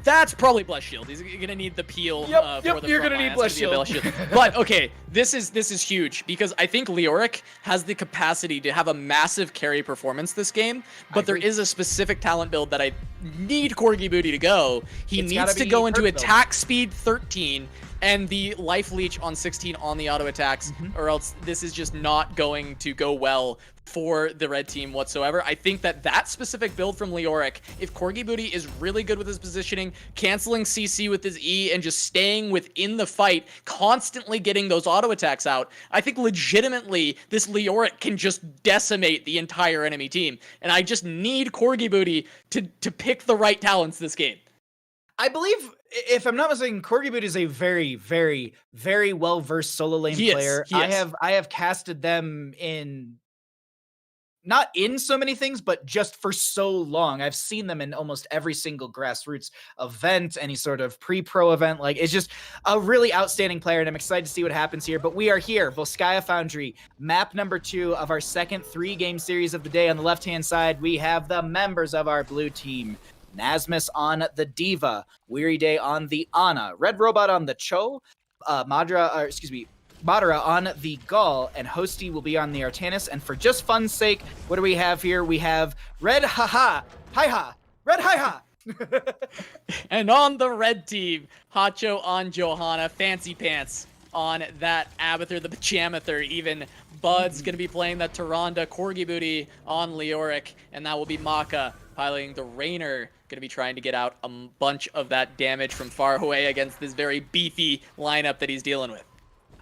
that's probably Bless Shield. He's gonna need the peel. For the you're gonna need Bless Shield. But okay, this is huge, because I think Leoric has the capacity to have a massive carry performance this game. But there is a specific talent build that I need Corgi Booty to go. He needs to go into attack speed 13 and the life leech on 16 on the auto attacks, or else this is just not going to go well for the red team whatsoever. I think that specific build from Leoric, if Corgi Booty is really good with his positioning, canceling CC with his E and just staying within the fight, constantly getting those auto attacks out, I think legitimately this Leoric can just decimate the entire enemy team. And I just need Corgi Booty to pick the right talents this game. I believe, if I'm not mistaken, Corgi Booty is a very, very, very well-versed solo lane player. I have casted them in, not in so many things, but just for so long. I've seen them in almost every single grassroots event, any sort of pre-pro event. Like, it's just a really outstanding player, and I'm excited to see what happens here. But we are here, Volskaya Foundry, map number 2 of our second 3-game series of the day. On the left-hand side, we have the members of our blue team. Nasmus on the D.Va, Weary Day on the Ana, Red Robot on the Cho, Madara on the Gall, and Hosty will be on the Artanis. And for just fun's sake, what do we have here? We have Red Haha, Hi-Ha, Red Hi-Ha. And on the red team, Hacho on Johanna, Fancy Pants on that Abathur, the Pajamathur, even Bud's going to be playing that Tyrande, Corgi Booty on Leoric, and that will be Maka piloting the Rainer, going to be trying to get out a bunch of that damage from far away against this very beefy lineup that he's dealing with.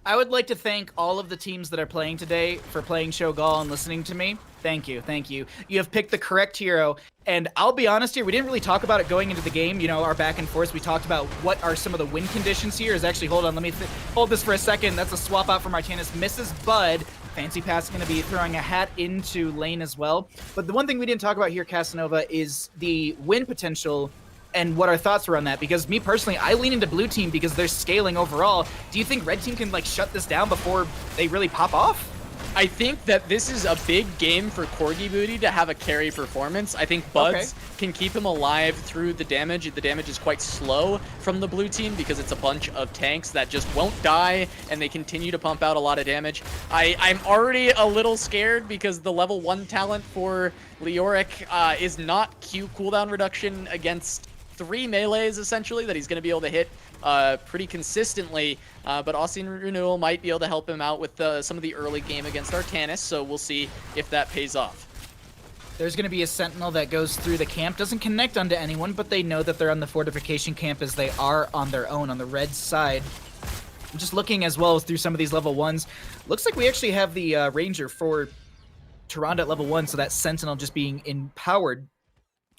I would like to thank all of the teams that are playing today for playing Cho'Gall and listening to me. Thank you, thank you. You have picked the correct hero, and I'll be honest here, we didn't really talk about it going into the game, our back and forth. We talked about what are some of the win conditions here. Hold on, let me hold this for a second. That's a swap out from Artanis. Misses Bud. Fancy Pass is going to be throwing a hat into lane as well. But the one thing we didn't talk about here, Casanova, is the win potential and what our thoughts were on that. Because me personally, I lean into blue team because they're scaling overall. Do you think red team can shut this down before they really pop off? I think that this is a big game for Corgi Booty to have a carry performance. I think Buds can keep him alive through the damage. The damage is quite slow from the blue team because it's a bunch of tanks that just won't die, and they continue to pump out a lot of damage. I'm already a little scared because the level 1 talent for Leoric is not Q cooldown reduction against 3 melees, essentially, that he's going to be able to hit pretty consistently, but Austin Renewal might be able to help him out with some of the early game against Artanis, so we'll see if that pays off. There's going to be a sentinel that goes through the camp, doesn't connect onto anyone, but they know that they're on the fortification camp as they are on their own on the red side. I'm just looking as well as through some of these level 1s. Looks like we actually have the Ranger for Tyrande at level 1, so that sentinel just being empowered,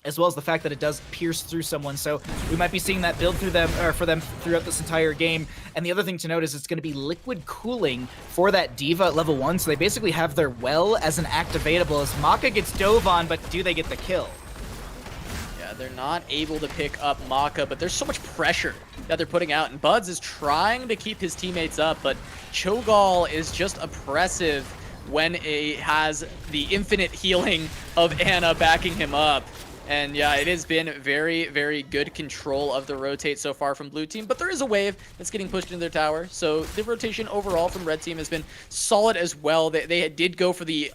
as well as the fact that it does pierce through someone. So we might be seeing that build through them, or for them throughout this entire game. And the other thing to note is it's going to be liquid cooling for that D.Va at level 1. So they basically have their well as an activatable as Maka gets dove on, but do they get the kill? Yeah, they're not able to pick up Maka, but there's so much pressure that they're putting out. And Buds is trying to keep his teammates up, but Cho'Gall is just oppressive when he has the infinite healing of Ana backing him up. And yeah, it has been very, very good control of the rotate so far from blue team, but there is a wave that's getting pushed into their tower. So the rotation overall from red team has been solid as well. They did go for the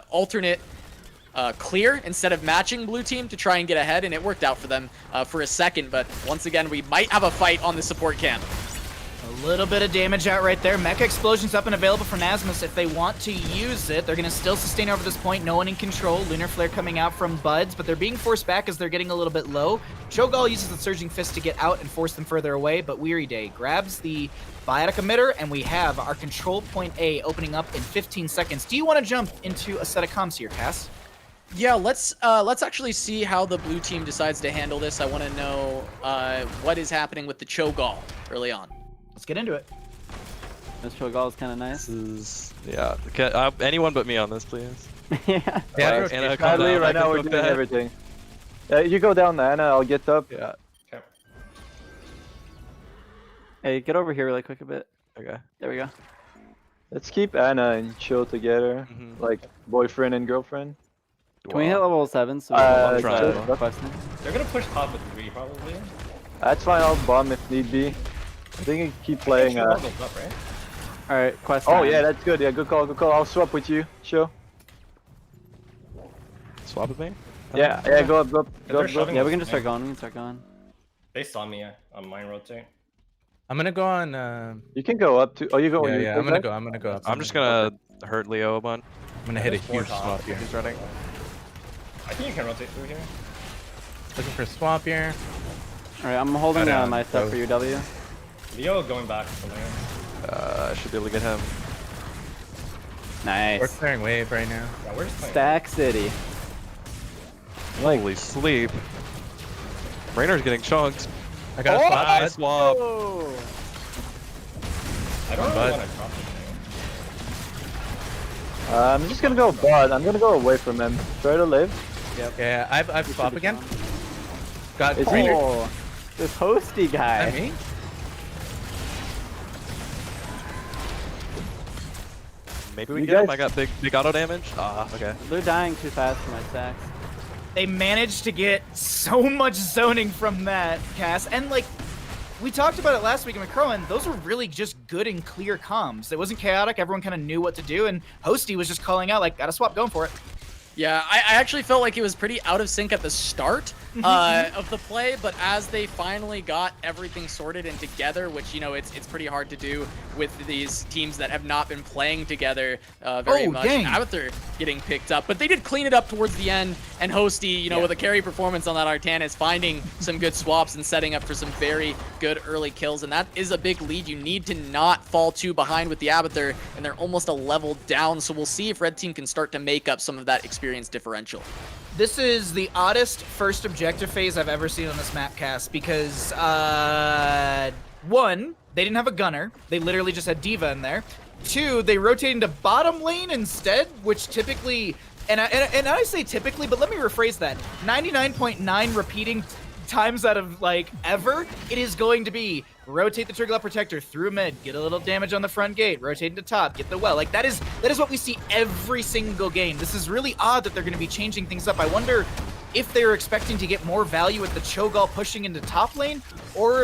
alternate clear instead of matching blue team to try and get ahead, and it worked out for them for a second. But once again, we might have a fight on the support camp. A little bit of damage out right there. Mecha Explosion's up and available for Nasmus if they want to use it. They're going to still sustain over this point. No one in control. Lunar Flare coming out from Buds, but they're being forced back as they're getting a little bit low. Cho'Gall uses the Surging Fist to get out and force them further away, but Weary Day grabs the Biotic Emitter, and we have our control point A opening up in 15 seconds. Do you want to jump into a set of comms here, Cass? Yeah, let's actually see how the blue team decides to handle this. I want to know what is happening with the Cho'Gall early on. Let's get into it. This Cho'Gall is kind of nice. This is, yeah. Anyone but me on this, please. Yeah. Anna, Sadly, right now we're doing everything. You go down, Anna. I'll get up. Yeah. Okay. Hey, get over here really quick a bit. Okay. There we go. Let's keep Anna and Cho together, like boyfriend and girlfriend. Can we hit level 7? So I'm trying. They're gonna push top with 3 probably. That's fine. I'll bomb if need be. I think you keep playing. Up, right? Alright, quest. Oh time. yeah, that's good. Yeah, good call. Good call. I'll swap with you. Sure. Swap with me? Yeah. Yeah. Go up. Go up. Go up. Go up. Yeah, we can just start going. We can start going. They saw me on mine rotate. I'm gonna go on. You can go up to. Oh, you go. Yeah, I'm gonna go. I'm gonna go up. I'm just gonna hurt Leo a bunch. I'm gonna hit a huge swap here. He's running. I think you can rotate through here. Looking for a swap here. Alright, I'm holding my stuff for you, W. Leo going back to lane. I should be able to get him. Nice. We're clearing wave right now. Yeah, we're just playing. Stack City. Holy sleep. Rainer's getting chunked. I got a swap. Nice swap. I don't really want to drop anything. I'm just gonna go bot. I'm gonna go away from him. Try to live. Yep. Yeah, I've swap again. Got Is Rainer. Oh, this hosty guy. Is that me? Maybe we can get him. I got big auto damage. Ah, okay. They're dying too fast for my stacks. They managed to get so much zoning from that, Cass. And like, we talked about it last week in Khroen, those were really just good and clear comms. It wasn't chaotic, everyone kind of knew what to do, and Hosty was just calling out, like, gotta swap, going for it. Yeah, I actually felt like it was pretty out of sync at the start of the play, but as they finally got everything sorted and together, which, you know, it's pretty hard to do with these teams that have not been playing together very much. Dang. Abathur getting picked up, but they did clean it up towards the end, and Hosty, you know, with a carry performance on that Artanis, finding some good swaps and setting up for some very good early kills, and that is a big lead. You need to not fall too behind with the Abathur, and they're almost a level down, so we'll see if Red Team can start to make up some of that experience differential. This is the oddest first objective phase I've ever seen on this map, Cass, because, one, they didn't have a gunner. They literally just had D.Va in there. Two, they rotated into bottom lane instead, which typically, and I say typically, but let me rephrase that. 99.9 repeating times out of, like, ever, it is going to be rotate the Turgula Protector through mid, get a little damage on the front gate, rotate into top, get the well. Like, that is what we see every single game. This is really odd that they're going to be changing things up. I wonder if they're expecting to get more value with the Cho'Gall pushing into top lane, or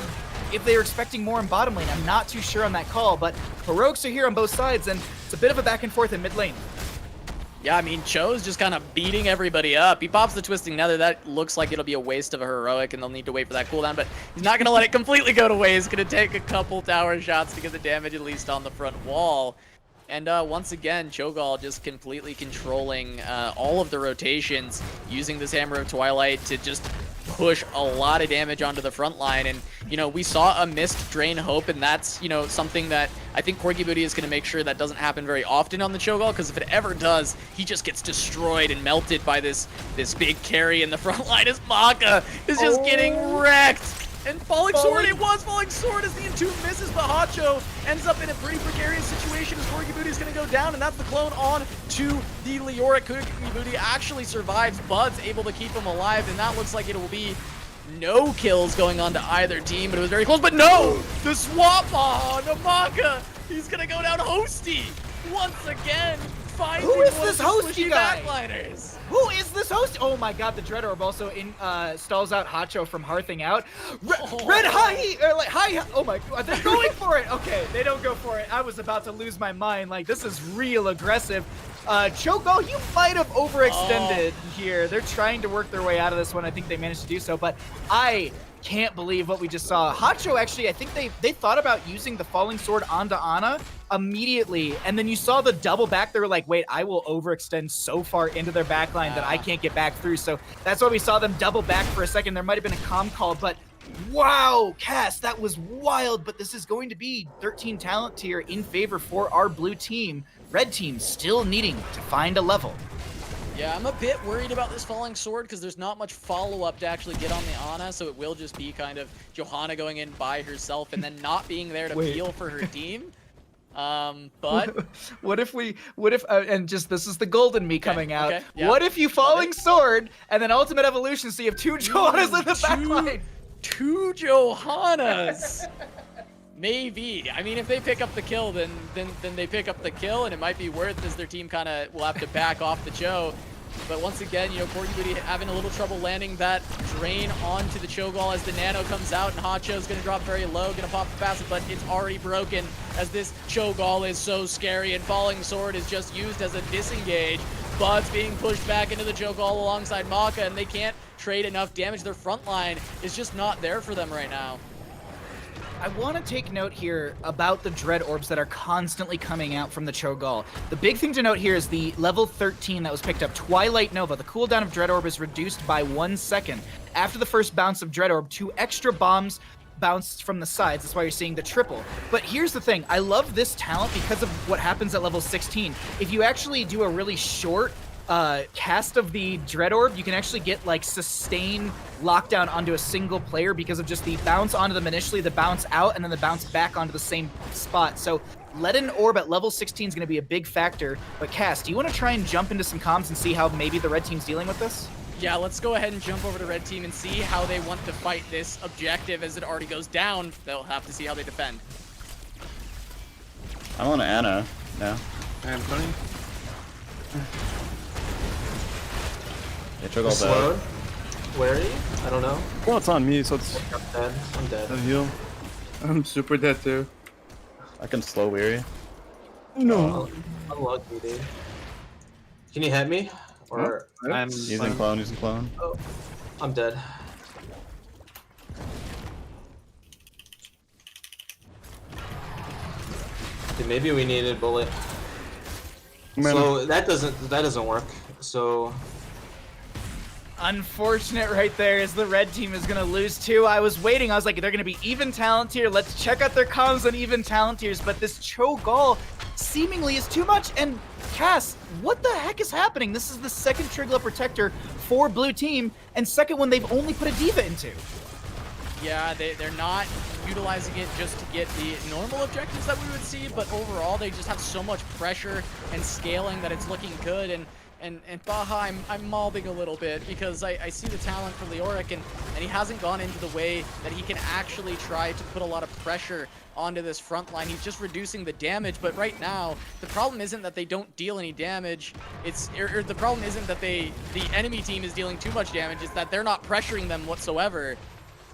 if they're expecting more in bottom lane. I'm not too sure on that call, but heroics are here on both sides, and it's a bit of a back and forth in mid lane. Yeah, I mean, Cho's just kind of beating everybody up. He pops the Twisting Nether. That looks like it'll be a waste of a heroic, and they'll need to wait for that cooldown, but he's not going to let it completely go to waste. He's going to take a couple tower shots to get the damage at least on the front wall. And once again, Cho'Gall just completely controlling all of the rotations, using this Hammer of Twilight to just push a lot of damage onto the front line. And, you know, we saw a missed Drain Hope, and that's, you know, something that I think Corgi Booty is going to make sure that doesn't happen very often on the Cho'Gall, because if it ever does, he just gets destroyed and melted by this big carry in the front line as Maka is just getting wrecked. And Falling Sword, it was Falling Sword as the Entomb misses, but Hacho ends up in a pretty precarious situation as Corgi Booty is going to go down, and that's the clone on to the Leoric. Corgi Booty actually survives, Bud's able to keep him alive, and that looks like it will be no kills going on to either team, but it was very close. But no! The swap on Namaka! He's going to go down Hosty once again. finding Who is one this of the hosty squishy guy? backliners. Who is this host? Oh my god, the Dread Orb also stalls out Hacho from hearthing out. Red high, or like high, oh my god, they're going for it. Okay, they don't go for it. I was about to lose my mind. Like, this is real aggressive. Choco, you might have overextended here. They're trying to work their way out of this one. I think they managed to do so, but I can't believe what we just saw. Hacho actually, I think they thought about using the Falling Sword onto Ana immediately, and then you saw the double back. They were like, wait, I will overextend so far into their backline that I can't get back through. So that's why we saw them double back for a second. There might have been a comm call, but wow, Cass, that was wild. But this is going to be 13 talent tier in favor for our blue team. Red team still needing to find a level. Yeah, I'm a bit worried about this Falling Sword because there's not much follow-up to actually get on the Ana, so it will just be kind of Johanna going in by herself and then not being there to peel for her team. But what if and just this is the golden me coming out. Okay, yeah. What if you Falling Sword and then Ultimate Evolution, so you have two Johannas in the backline? Two Johannas. Maybe. I mean, if they pick up the kill, then they pick up the kill, and it might be worth as their team kind of will have to back off the Cho. But once again, you know, Corgi having a little trouble landing that drain onto the Cho'Gall as the Nano comes out, and Hacho's going to drop very low, going to pop the passive, but it's already broken as this Cho'Gall is so scary, and Falling Sword is just used as a disengage. Bud's being pushed back into the Cho'Gall alongside Maka, and they can't trade enough damage. Their front line is just not there for them right now. I want to take note here about the Dread Orbs that are constantly coming out from the Cho'Gall. The big thing to note here is the level 13 that was picked up, Twilight Nova. The cooldown of Dread Orb is reduced by 1 second. After the first bounce of Dread Orb, 2 extra bombs bounced from the sides. That's why you're seeing the triple. But here's the thing. I love this talent because of what happens at level 16. If you actually do a really short cast of the Dread Orb, you can actually get like sustain lockdown onto a single player because of just the bounce onto them initially, the bounce out, and then the bounce back onto the same spot. So let an orb at level 16 is going to be a big factor. But Cass, do you want to try and jump into some comms and see how maybe the red team's dealing with this? Yeah, let's go ahead and jump over to red team and see how they want to fight this objective as it already goes down. They'll have to see how they defend. I'm on Ana now. I'm coming. Yeah, Cho'Gall Slow. Where are you? I don't know. Well, it's on me, so it's... I'm dead. I'm dead. I heal. I'm super dead too. I can slow weary. No. Unlucky, dude. Can you hit me? Or I'm using clone, using clone. Oh, I'm dead. Dude, maybe we need a bullet. So that doesn't work. So unfortunate right there as the red team is going to lose too. I was waiting. I was like, they're going to be even talent tier. Let's check out their comms on even talent tiers. But this Cho'Gall seemingly is too much. And Cass, what the heck is happening? This is the second Trigla Protector for blue team, and second one they've only put a Diva into. Yeah, they're not utilizing it just to get the normal objectives that we would see, but overall they just have so much pressure and scaling that it's looking good. And Baha, I'm mobbing a little bit because I see the talent for Leoric, and he hasn't gone into the way that he can actually try to put a lot of pressure onto this front line. He's just reducing the damage, but right now the problem isn't that they don't deal any damage. The problem isn't that the enemy team is dealing too much damage. It's that they're not pressuring them whatsoever.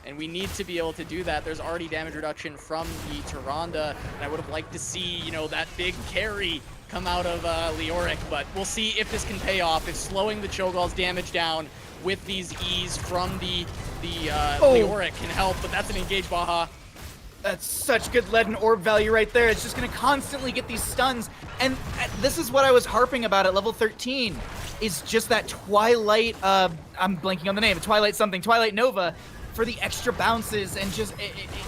And we need to be able to do that. There's already damage reduction from the Tyrande, and I would have liked to see, you know, that big carry come out of Leoric, but we'll see if this can pay off, if slowing the Cho'Gall's damage down with these E's from the Leoric can help, but that's an engage Baha. That's such good lead and orb value right there. It's just going to constantly get these stuns, and this is what I was harping about at level 13, is just that Twilight, I'm blanking on the name, Twilight Nova, for the extra bounces, and just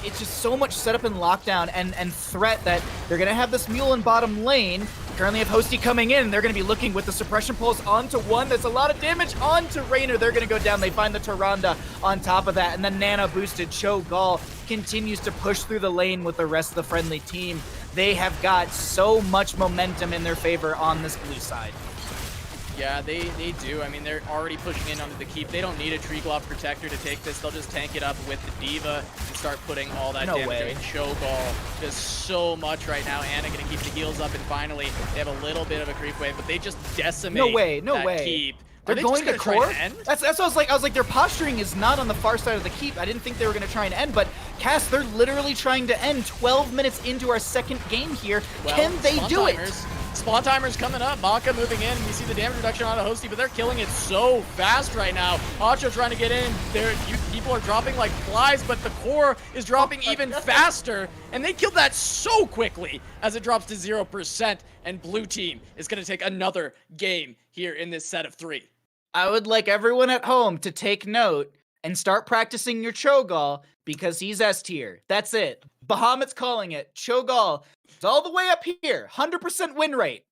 it's just so much setup and lockdown and threat that they're gonna have this mule in bottom lane. Currently have Hosty coming in. They're gonna be looking with the suppression pulse onto one. That's a lot of damage onto Raynor. They're gonna go down. They find the Tyrande on top of that, and then Nano boosted Cho'Gall continues to push through the lane with the rest of the friendly team. They have got so much momentum in their favor on this blue side. Yeah, they do. I mean, they're already pushing in onto the keep. They don't need a Tree Glove Protector to take this. They'll just tank it up with the D.Va and start putting all that damage. I mean, Cho'Gall does so much right now. Anna gonna keep the heals up, and finally, they have a little bit of a creep wave, but they just decimate that keep. They're going to core? End? That's what I was like. I was like, their posturing is not on the far side of the keep. I didn't think they were going to try and end, but Cass, they're literally trying to end 12 minutes into our second game here. Well, Can they do it? Spawn timer's coming up. Maka moving in. We see the damage reduction on a Hosty, but they're killing it so fast right now. Hacho trying to get in. People are dropping like flies, but the core is dropping even faster, and they killed that so quickly as it drops to 0%, and blue team is going to take another game here in this set of 3. I would like everyone at home to take note and start practicing your Cho'Gall because he's S tier. That's it. Bahamut's calling it. Cho'Gall is all the way up here. 100% win rate.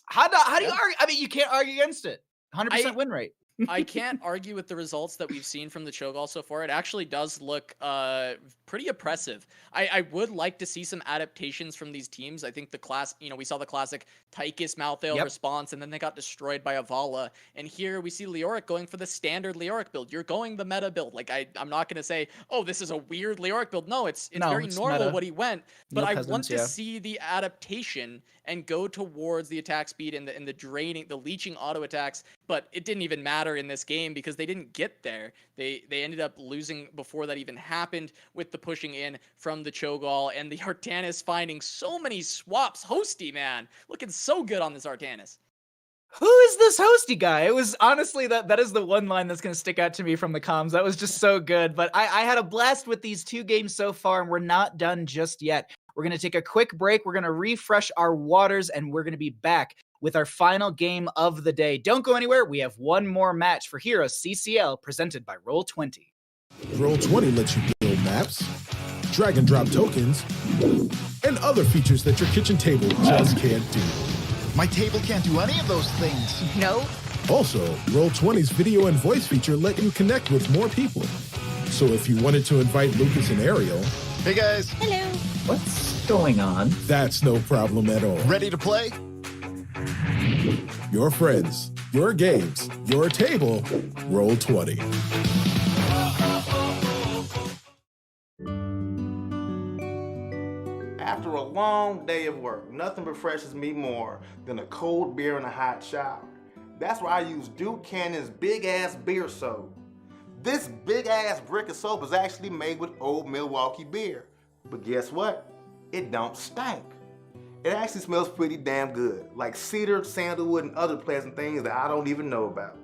How do you argue? I mean, you can't argue against it. 100% win rate. I can't argue with the results that we've seen from the Cho'Gall so far. It actually does look pretty oppressive. I would like to see some adaptations from these teams. I think the class, we saw the classic Tychus Malthael response, and then they got destroyed by Avala. And here we see Leoric going for the standard Leoric build. You're going the meta build. Like I'm not going to say, oh, this is a weird Leoric build. No, it's very normal meta. What he went. But I want to see the adaptation and go towards the attack speed and the leeching auto attacks. But it didn't even matter in this game because they didn't get there. They ended up losing before that even happened with the pushing in from the Cho'Gall and the Artanis finding so many swaps. Hosty, man, looking so good on this Artanis. Who is this Hosty guy? It was honestly that is the one line that's going to stick out to me from the comms. That was just so good. But I had a blast with these 2 games so far, and we're not done just yet. We're going to take a quick break. We're going to refresh our waters, and we're going to be back with our final game of the day. Don't go anywhere. We have one more match for HeroesCCL presented by Roll20. Roll20 lets you build maps, drag and drop tokens, and other features that your kitchen table just can't do. My table can't do any of those things. No. Also, Roll20's video and voice feature let you connect with more people. So if you wanted to invite Lucas and Ariel... Hey guys. Hello. What's going on? That's no problem at all. Ready to play? Your friends, your games, your table, Roll20. After a long day of work, nothing refreshes me more than a cold beer and a hot shower. That's why I use Duke Cannon's big-ass beer soap. This big-ass brick of soap is actually made with old Milwaukee beer. But guess what? It don't stink. It actually smells pretty damn good, like cedar, sandalwood, and other pleasant things that I don't even know about.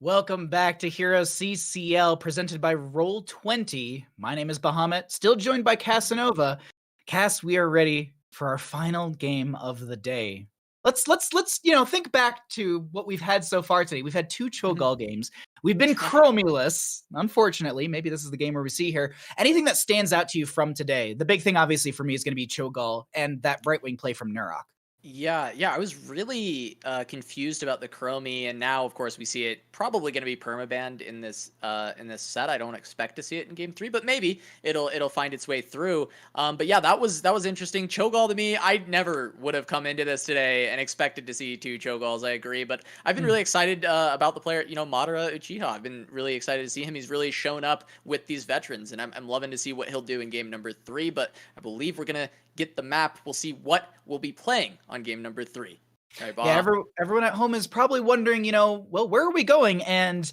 Welcome back to Heroes CCL, presented by Roll20. My name is Bahamut, still joined by Casanova. Cass, we are ready for our final game of the day. Let's think back to what we've had so far today. We've had 2 Cho'Gall games. We've been Chromulous, unfortunately. Maybe this is the game where we see here. Anything that stands out to you from today? The big thing, obviously, for me is going to be Cho'Gall and that right wing play from Nurok. Yeah, I was really confused about the Chromie, and now, of course, we see it probably going to be permabanned in this set. I don't expect to see it in Game 3, but maybe it'll find its way through. But yeah, that was interesting. Cho'Gall to me, I never would have come into this today and expected to see 2 Cho'Galls. I agree, but I've been really excited about the player, Madara Uchiha. I've been really excited to see him. He's really shown up with these veterans, and I'm loving to see what he'll do in game number 3. But I believe we're gonna get the map. We'll see what we'll be playing on game number 3. All right, Bob. Yeah, everyone at home is probably wondering, well, where are we going? And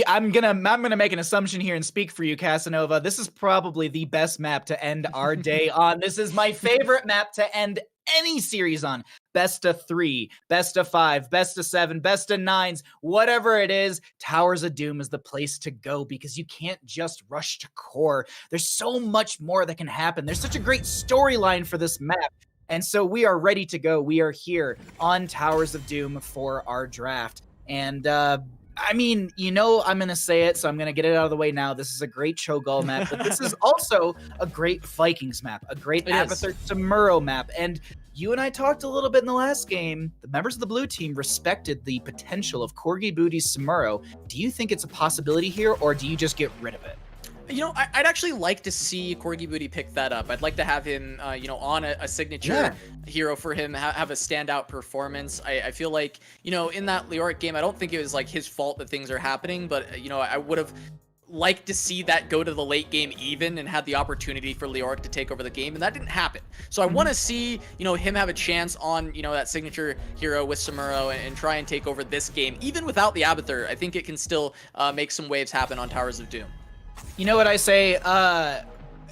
I'm gonna make an assumption here and speak for you, Casanova. This is probably the best map to end our day on. This is my favorite map to end any series on. Best of 3, best of 5, best of 7, best of 9s, whatever it is, Towers of Doom is the place to go because you can't just rush to core. There's so much more that can happen. There's such a great storyline for this map. And so we are ready to go. We are here on Towers of Doom for our draft. And I'm going to say it, so I'm going to get it out of the way now. This is a great Cho'Gall map, but this is also a great Vikings map, a great Abathur Samuro map. And you and I talked a little bit in the last game. The members of the blue team respected the potential of Corgi Booty's Samuro. Do you think it's a possibility here, or do you just get rid of it? I'd actually like to see Corgi Booty pick that up. I'd like to have him, on a signature hero for him, have a standout performance. I feel like, in that Leoric game, I don't think it was like his fault that things are happening, but, I would have liked to see that go to the late game even and had the opportunity for Leoric to take over the game, and that didn't happen. So I want to see, him have a chance on, that signature hero with Samuro and try and take over this game. Even without the Abathur, I think it can still make some waves happen on Towers of Doom. You know what I say? I'm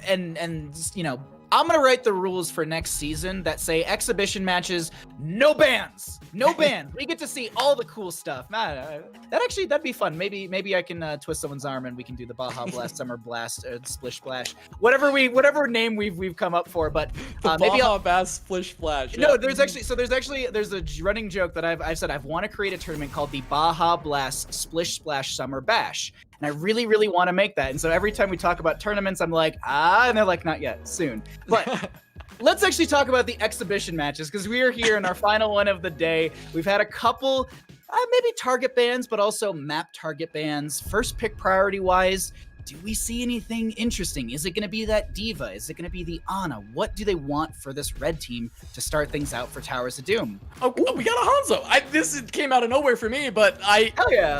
going to write the rules for next season that say exhibition matches, no bans. No bans. We get to see all the cool stuff. That'd be fun. Maybe I can twist someone's arm and we can do the Baja Blast, Summer Blast, Splish Splash, whatever name we've come up for. But maybe Baja Blast, Splish Splash. Yeah. No, there's a running joke that I've said I want to create a tournament called the Baja Blast Splish Splash Summer Bash. And I really, really want to make that. And so every time we talk about tournaments, I'm like, and they're like, not yet, soon. But let's actually talk about the exhibition matches, because we are here in our final one of the day. We've had a couple, maybe target bans, but also map target bans. First pick priority-wise, do we see anything interesting? Is it going to be that Diva? Is it going to be the Ana? What do they want for this red team to start things out for Towers of Doom? Oh, we got a Hanzo. This came out of nowhere for me, but I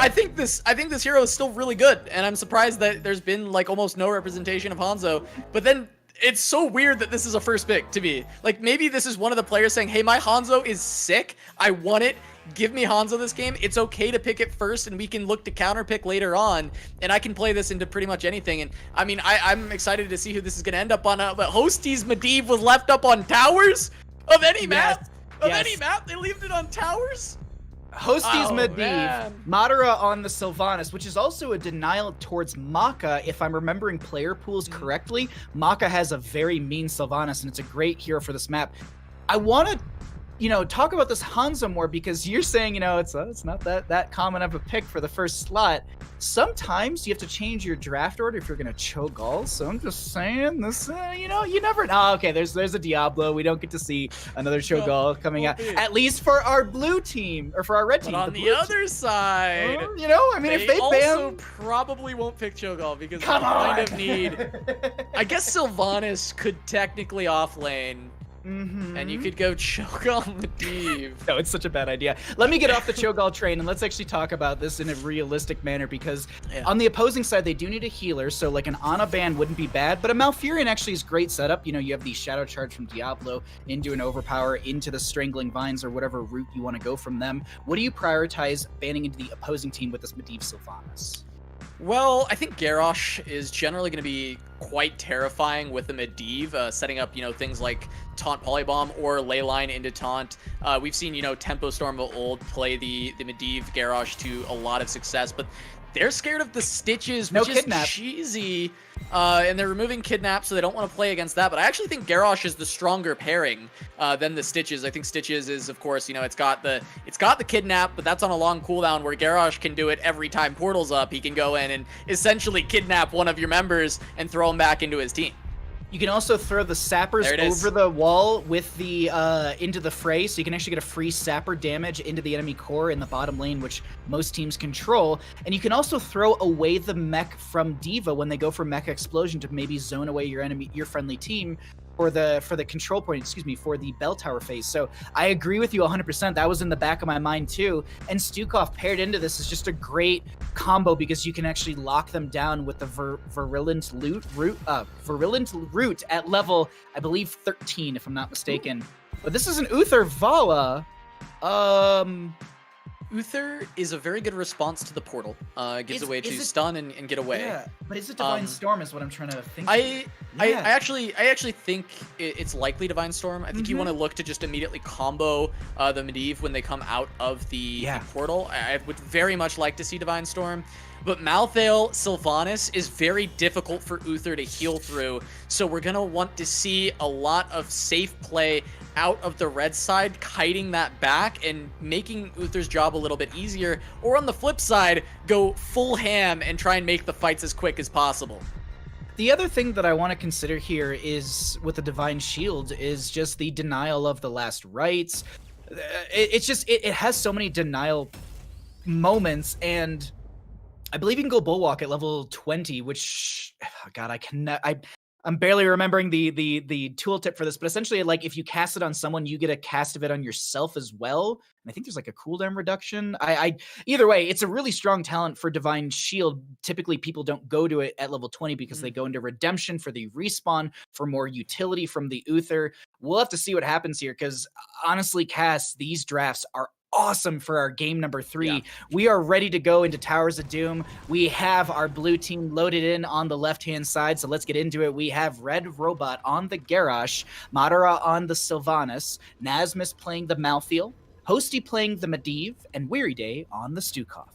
think this hero is still really good, and I'm surprised that there's been like almost no representation of Hanzo. But then it's so weird that this is a first pick to me. Like, maybe this is one of the players saying, hey, my Hanzo is sick. I want it. Give me Hanzo this game. It's okay to pick it first, and we can look to counter pick later on, and I can play this into pretty much anything. And I mean, I'm excited to see who this is going to end up on. But Hostie's Medivh was left up on Towers of any map. Any map, they left it on Towers. Hosty's Medivh, man. Madara on the Sylvanas, which is also a denial towards Maka. If I'm remembering player pools correctly, Maka has a very mean Sylvanas, and it's a great hero for this map. I want to, talk about this Hanzo more because you're saying, it's not that common of a pick for the first slot. Sometimes you have to change your draft order if you're going to Cho'Gall. So I'm just saying this, you never know. Oh, okay, there's a Diablo. We don't get to see another Cho'Gall coming out, at least for our blue team or for our red team. But on the other side, if they also ban, probably won't pick Cho'Gall because they Come kind on! of need. I guess Sylvanas could technically offlane. And you could go Cho'Gall Medivh. No, it's such a bad idea. Let me get off the Cho'Gall train and let's actually talk about this in a realistic manner because on the opposing side, they do need a healer. So like an Ana ban wouldn't be bad, but a Malfurion actually is great setup. You have the Shadow Charge from Diablo into an Overpower, into the Strangling Vines or whatever route you want to go from them. What do you prioritize banning into the opposing team with this Medivh Sylvanas? Well, I think Garrosh is generally going to be quite terrifying with the Medivh, setting up, things like Taunt Polybomb or Leyline into Taunt. We've seen, Tempo Storm of old play the Medivh Garrosh to a lot of success, but they're scared of the Stitches, which is cheesy, and they're removing Kidnap, so they don't want to play against that. But I actually think Garrosh is the stronger pairing than the Stitches. I think Stitches is, of course, it's got the Kidnap, but that's on a long cooldown where Garrosh can do it every time Portal's up. He can go in and essentially kidnap one of your members and throw him back into his team. You can also throw the sappers over the wall with the into the fray, so you can actually get a free sapper damage into the enemy core in the bottom lane, which most teams control. And you can also throw away the mech from D.Va when they go for mech explosion to maybe zone away your friendly team for the control point, for the bell tower phase. So I agree with you 100%. That was in the back of my mind too. And Stukov paired into this is just a great combo because you can actually lock them down with the virulent root at level, I believe 13, if I'm not mistaken. But this is an Uther Vala. Uther is a very good response to the portal. It gives a way to stun and get away. Yeah, but is it Divine Storm is what I'm trying to think. I actually think it's likely Divine Storm. I think you want to look to just immediately combo the Medivh when they come out of the portal. I would very much like to see Divine Storm. But Malthael Sylvanas is very difficult for Uther to heal through, so we're going to want to see a lot of safe play out of the red side, kiting that back and making Uther's job a little bit easier, or on the flip side, go full ham and try and make the fights as quick as possible. The other thing that I want to consider here is, with the Divine Shield, is just the denial of the last rites. It has so many denial moments, and I believe you can go Bulwark at level 20, which, God, I'm barely remembering the tooltip for this, but essentially, like, if you cast it on someone, you get a cast of it on yourself as well. And I think there's like a cooldown reduction. Either way, it's a really strong talent for Divine Shield. Typically, people don't go to it at level 20 because they go into Redemption for the respawn, for more utility from the Uther. We'll have to see what happens here, because honestly, Cass, these drafts are awesome for our game number 3. Yeah. We are ready to go into Towers of Doom. We have our blue team loaded in on the left-hand side, so let's get into it. We have Red Robot on the Garrosh, Madara on the Sylvanas, Nasmus playing the Malthael, Hosty playing the Medivh, and Weary Day on the Stukov.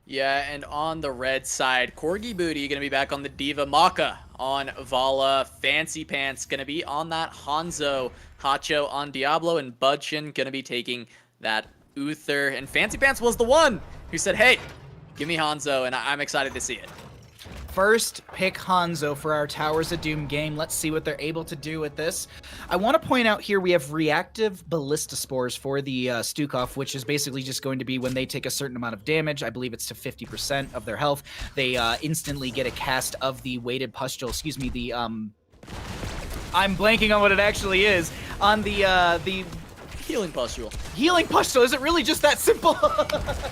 Yeah, and on the red side, Corgi Booty going to be back on the D.Va, Maka on Vala, Fancy Pants going to be on that Hanzo, Hacho on Diablo, and Budchin going to be taking that Uther. And Fancy Pants was the one who said, hey, give me Hanzo, and I'm excited to see it. First pick Hanzo for our Towers of Doom game. Let's see what they're able to do with this. I want to point out here we have reactive ballista spores for the Stukov, which is basically just going to be when they take a certain amount of damage. I believe it's to 50% of their health. They instantly get a cast of the weighted pustule. Excuse me, the I'm blanking on what it actually is. On the Healing Pustule. Healing Pustule? Is it really just that simple?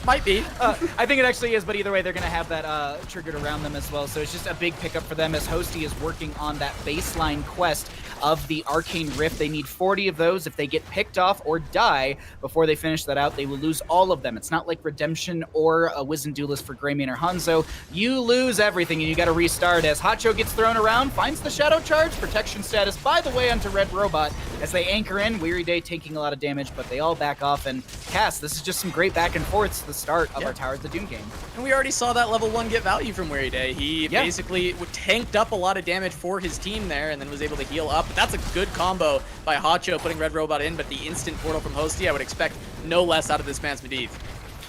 Might be. I think it actually is, but either way, they're going to have that triggered around them as well. So it's just a big pickup for them as Hosty is working on that baseline quest of the Arcane Rift. They need 40 of those. If they get picked off or die before they finish that out, they will lose all of them. It's not like Redemption or a Wizened Duelist for Greymane or Hanzo. You lose everything, and you got to restart as Hacho gets thrown around, finds the Shadow Charge, protection status, by the way, onto Red Robot as they anchor in. Weary Day taking a lot of damage, but they all back off. And Cass, this is just some great back and forths to the start of our Towers of the Doom game. And we already saw that level 1 get value from Weary Day. He basically tanked up a lot of damage for his team there and then was able to heal up. But that's a good combo by Hacho putting Red Robot in, but the instant portal from Hosty, I would expect no less out of this man's Medivh.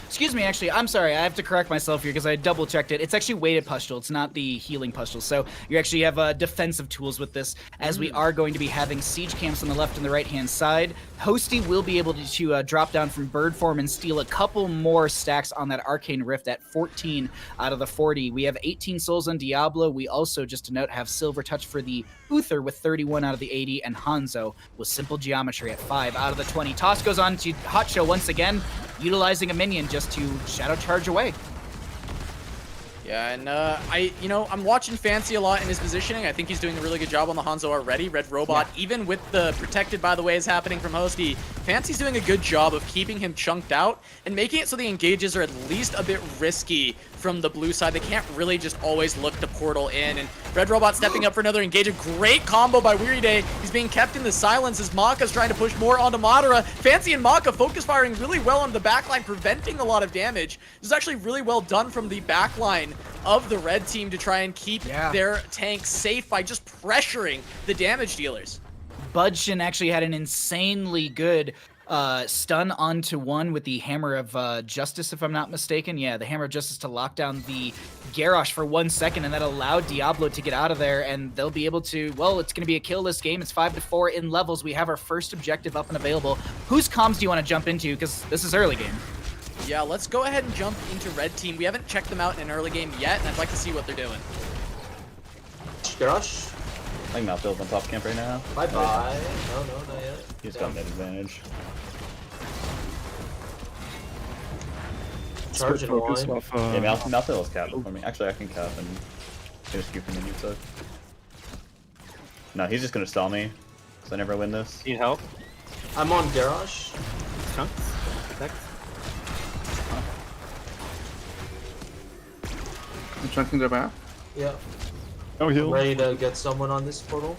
Excuse me, actually, I'm sorry. I have to correct myself here because I double-checked it. It's actually weighted pustule. It's not the healing pustule. So you actually have defensive tools with this, as we are going to be having siege camps on the left and the right-hand side. Hosty will be able to drop down from bird form and steal a couple more stacks on that Arcane Rift at 14 out of the 40. We have 18 souls on Diablo. We also, just to note, have Silver Touch for the Uther with 31 out of the 80, and Hanzo with Simple Geometry at 5 out of the 20. Toss goes on to Hacho once again, utilizing a minion just to shadow charge away. Yeah, and I'm watching Fancy a lot in his positioning. I think he's doing a really good job on the Hanzo already. Red Robot, even with the protected by the ways happening from Hosty, Fancy's doing a good job of keeping him chunked out and making it so the engages are at least a bit risky from the blue side. They can't really just always look to portal in. And Red Robot stepping up for another engage. A great combo by Weary Day. He's being kept in the silence as Maka's trying to push more onto Madara. Fancy and Maka focus firing really well on the backline, preventing a lot of damage. This is actually really well done from the backline of the red team to try and keep their tank safe by just pressuring the damage dealers. Budshin actually had an insanely good stun onto one with the Hammer of Justice, if I'm not mistaken. Yeah, the Hammer of Justice to lock down the Garrosh for 1 second, and that allowed Diablo to get out of there, and they'll be able to, well, it's going to be a killless game. It's 5-4 in levels. We have our first objective up and available. Whose comms do you want to jump into? Because this is early game. Yeah, let's go ahead and jump into red team. We haven't checked them out in an early game yet, and I'd like to see what they're doing. Garrosh? I think Malphite's on top camp right now. Bye-bye. No, not yet. He's got that advantage. Charging one. Yeah, Malphite was capping for me. Actually, I can cap and just keep him in YouTube. No, he's just gonna stall me, so I never win this. Need help? I'm on Garrosh. Chunks. Protect. I'm chunking their back. Yeah. Oh, heal. I'm ready to get someone on this portal.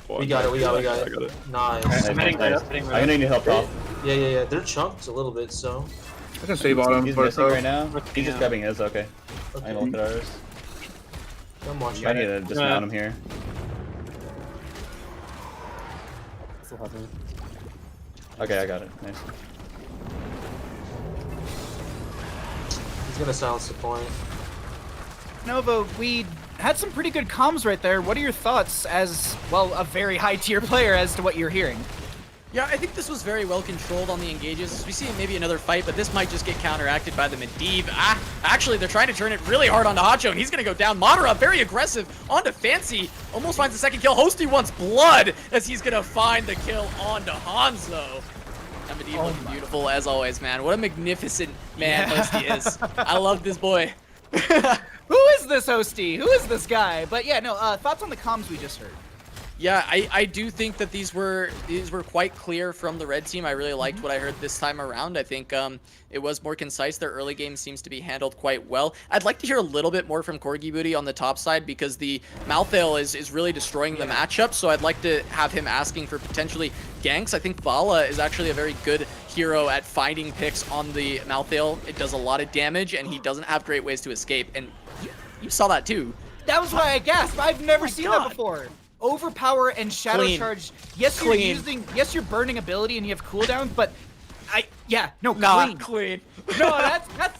We got it. Nice. I'm gonna need help off. Yeah. They're chunked a little bit, so. I can stay bottom. He's missing right now. He's just grabbing his. Okay. I'm gonna look at ours. I'm watching. I need to dismount him here. Okay, I got it. Nice. He's gonna silence the point. Nova, we had some pretty good comms right there. What are your thoughts as, well, a very high tier player as to what you're hearing? Yeah, I think this was very well controlled on the engages. We see maybe another fight, but this might just get counteracted by the Medivh. Actually, they're trying to turn it really hard onto Hacho, and he's going to go down. Madara, very aggressive, onto Fancy. Almost finds the second kill. Hosty wants blood as he's going to find the kill onto Hanzo. That Medivh looking beautiful, as always, man. What a magnificent man Hosty is. I love this boy. Who is this Hosty? Who is this guy? But yeah, no, thoughts on the comms we just heard? Yeah, I do think that these were quite clear from the red team. I really liked what I heard this time around. I think it was more concise. Their early game seems to be handled quite well. I'd like to hear a little bit more from Corgi Booty on the top side because the Malthael is really destroying the matchup. So I'd like to have him asking for potentially ganks. I think Vala is actually a very good hero at finding picks on the Malthael. It does a lot of damage and he doesn't have great ways to escape. And you saw that too. That was why I gasped. I've never seen that before. Overpower and shadow charge. Yes, you're burning ability and you have cooldowns, but not clean. No,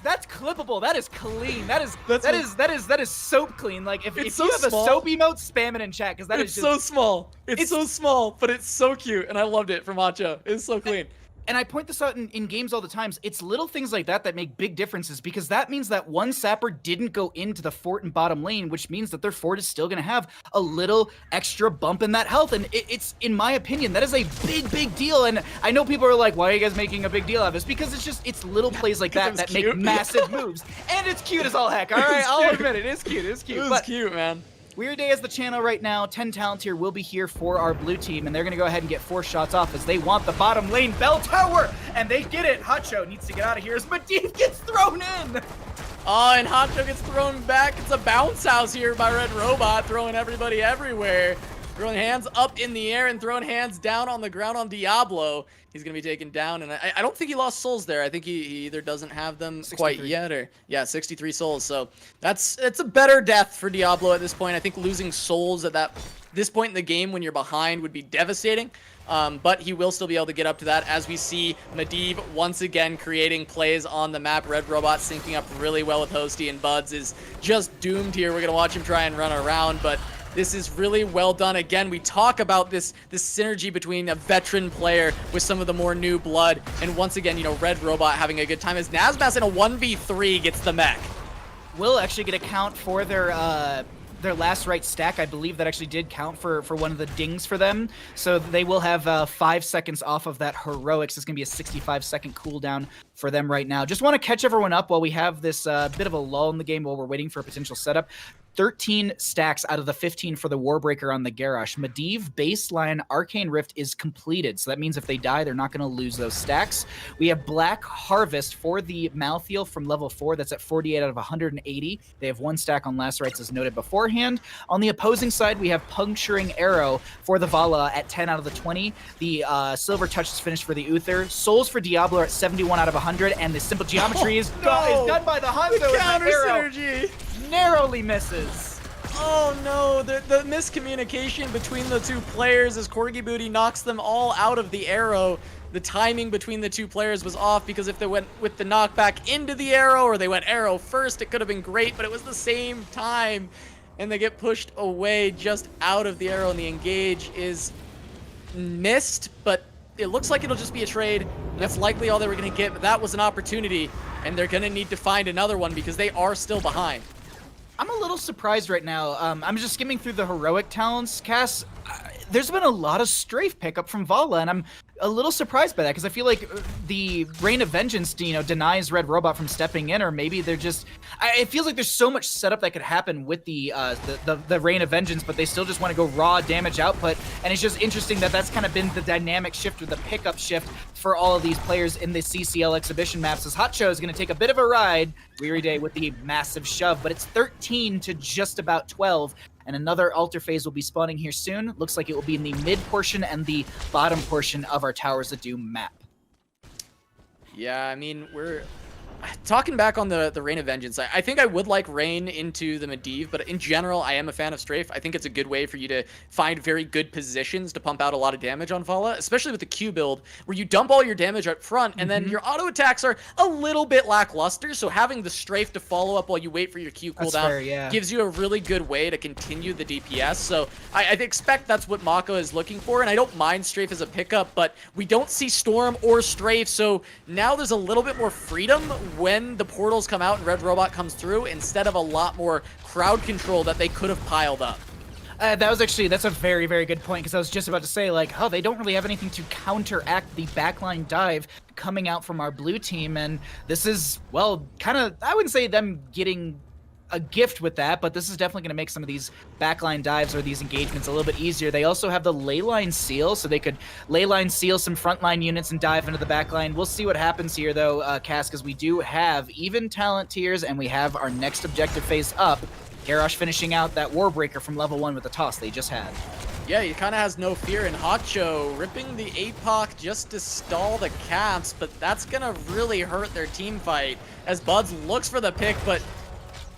that's clippable. That is clean. That is soap clean. Like if you have a soap emote, spam it in chat because that is just so small. It's so small, but it's so cute, and I loved it from Hacho. It's so clean. And I point this out in games all the times. It's little things like that that make big differences because that means that one sapper didn't go into the fort and bottom lane, which means that their fort is still going to have a little extra bump in that health. And it's, in my opinion, that is a big deal. And I know people are like, why are you guys making a big deal out of this? Because it's little plays like that that make massive moves. And it's cute as all heck. All right, I'll admit it. It's cute. It's cute. It's cute, man. Weird Day is the channel right now. 10 talent here will be here for our blue team, and they're going to go ahead and get 4 shots off as they want the bottom lane bell tower, and they get it. Hacho needs to get out of here as Medivh gets thrown in. Oh, and Hacho gets thrown back. It's a bounce house here by Red Robot, throwing everybody everywhere. Throwing hands up in the air and throwing hands down on the ground on Diablo. He's going to be taken down, and I don't think he lost souls there. I think he either doesn't have them 63. quite yet, or yeah, 63 souls. So it's a better death for Diablo at this point. I think losing souls at this point in the game when you're behind would be devastating. But he will still be able to get up to that as we see Medivh once again creating plays on the map. Red Robot syncing up really well with Hosty, and Buds is just doomed here. We're going to watch him try and run around, but this is really well done. Again, we talk about this synergy between a veteran player with some of the more new blood. And once again, you know, Red Robot having a good time as Nazmas in a 1v3 gets the mech. Will actually get a count for their last right stack. I believe that actually did count for one of the dings for them. So they will have 5 seconds off of that heroics. It's going to be a 65-second cooldown for them right now. Just want to catch everyone up while we have this bit of a lull in the game while we're waiting for a potential setup. 13 stacks out of the 15 for the Warbreaker on the Garrosh. Medivh baseline Arcane Rift is completed, so that means if they die, they're not going to lose those stacks. We have Black Harvest for the Malthael from level 4. That's at 48 out of 180. They have 1 stack on Lacerates as noted beforehand. On the opposing side, we have Puncturing Arrow for the Vala at 10 out of the 20. The Silver Touch is finished for the Uther. Souls for Diablo are at 71 out of 100, and the Simple Geometry is done by the Hanzo. The counter synergy narrowly misses. Oh no, the miscommunication between the two players as Corgi Booty knocks them all out of the arrow. The timing between the two players was off, because if they went with the knockback into the arrow or they went arrow first, it could have been great, but it was the same time. And they get pushed away just out of the arrow, and the engage is missed, but it looks like it'll just be a trade. That's likely all they were going to get, but that was an opportunity, and they're going to need to find another one because they are still behind. I'm a little surprised right now. I'm just skimming through the heroic talents, Cass. There's been a lot of strafe pickup from Vala, and I'm a little surprised by that because I feel like the Reign of Vengeance, you know, denies Red Robot from stepping in, or maybe they're just. It feels like there's so much setup that could happen with the Reign of Vengeance, but they still just want to go raw damage output, and it's just interesting that that's kind of been the dynamic shift or the pickup shift for all of these players in the CCL exhibition maps. As Hot Show is going to take a bit of a ride, Weary Day with the massive shove, but it's 13 to just about 12. And another altar phase will be spawning here soon. Looks like it will be in the mid portion and the bottom portion of our Towers of Doom map. Yeah, I mean, we're talking back on the Reign of Vengeance. I think I would like Reign into the Medivh, but in general, I am a fan of Strafe. I think it's a good way for you to find very good positions to pump out a lot of damage on Vala, especially with the Q build, where you dump all your damage up front, and then your auto attacks are a little bit lackluster, so having the Strafe to follow up while you wait for your Q cooldown gives you a really good way to continue the DPS. So I expect that's what Mako is looking for, and I don't mind Strafe as a pickup, but we don't see Storm or Strafe, so now there's a little bit more freedom when the portals come out and Red Robot comes through, instead of a lot more crowd control that they could have piled up. That's a very, very good point, because I was just about to say, like, oh, they don't really have anything to counteract the backline dive coming out from our blue team, and this is, well, kind of, I wouldn't say them getting a gift with that, but this is definitely going to make some of these backline dives or these engagements a little bit easier. They also have the leyline seal, so they could leyline seal some frontline units and dive into the backline. We'll see what happens here, though, Cass, because we do have even talent tiers, and we have our next objective phase up. Garrosh finishing out that Warbreaker from level 1 with the toss they just had. Yeah, he kind of has no fear, and Hacho ripping the APOC just to stall the caps, but that's going to really hurt their team fight as Buds looks for the pick, but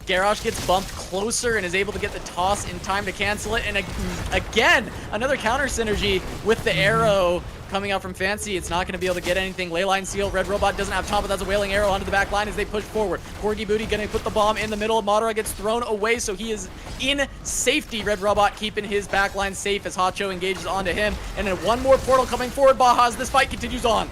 Garrosh gets bumped closer and is able to get the toss in time to cancel it. And again, another counter synergy with the arrow coming out from Fancy. It's not going to be able to get anything. Leyline seal, Red Robot doesn't have top, but that's a Wailing Arrow onto the back line as they push forward. Corgi Booty going to put the bomb in the middle. Madara gets thrown away, so he is in safety. Red Robot keeping his back line safe as Hacho engages onto him. And then one more portal coming forward. Baha as this fight continues on.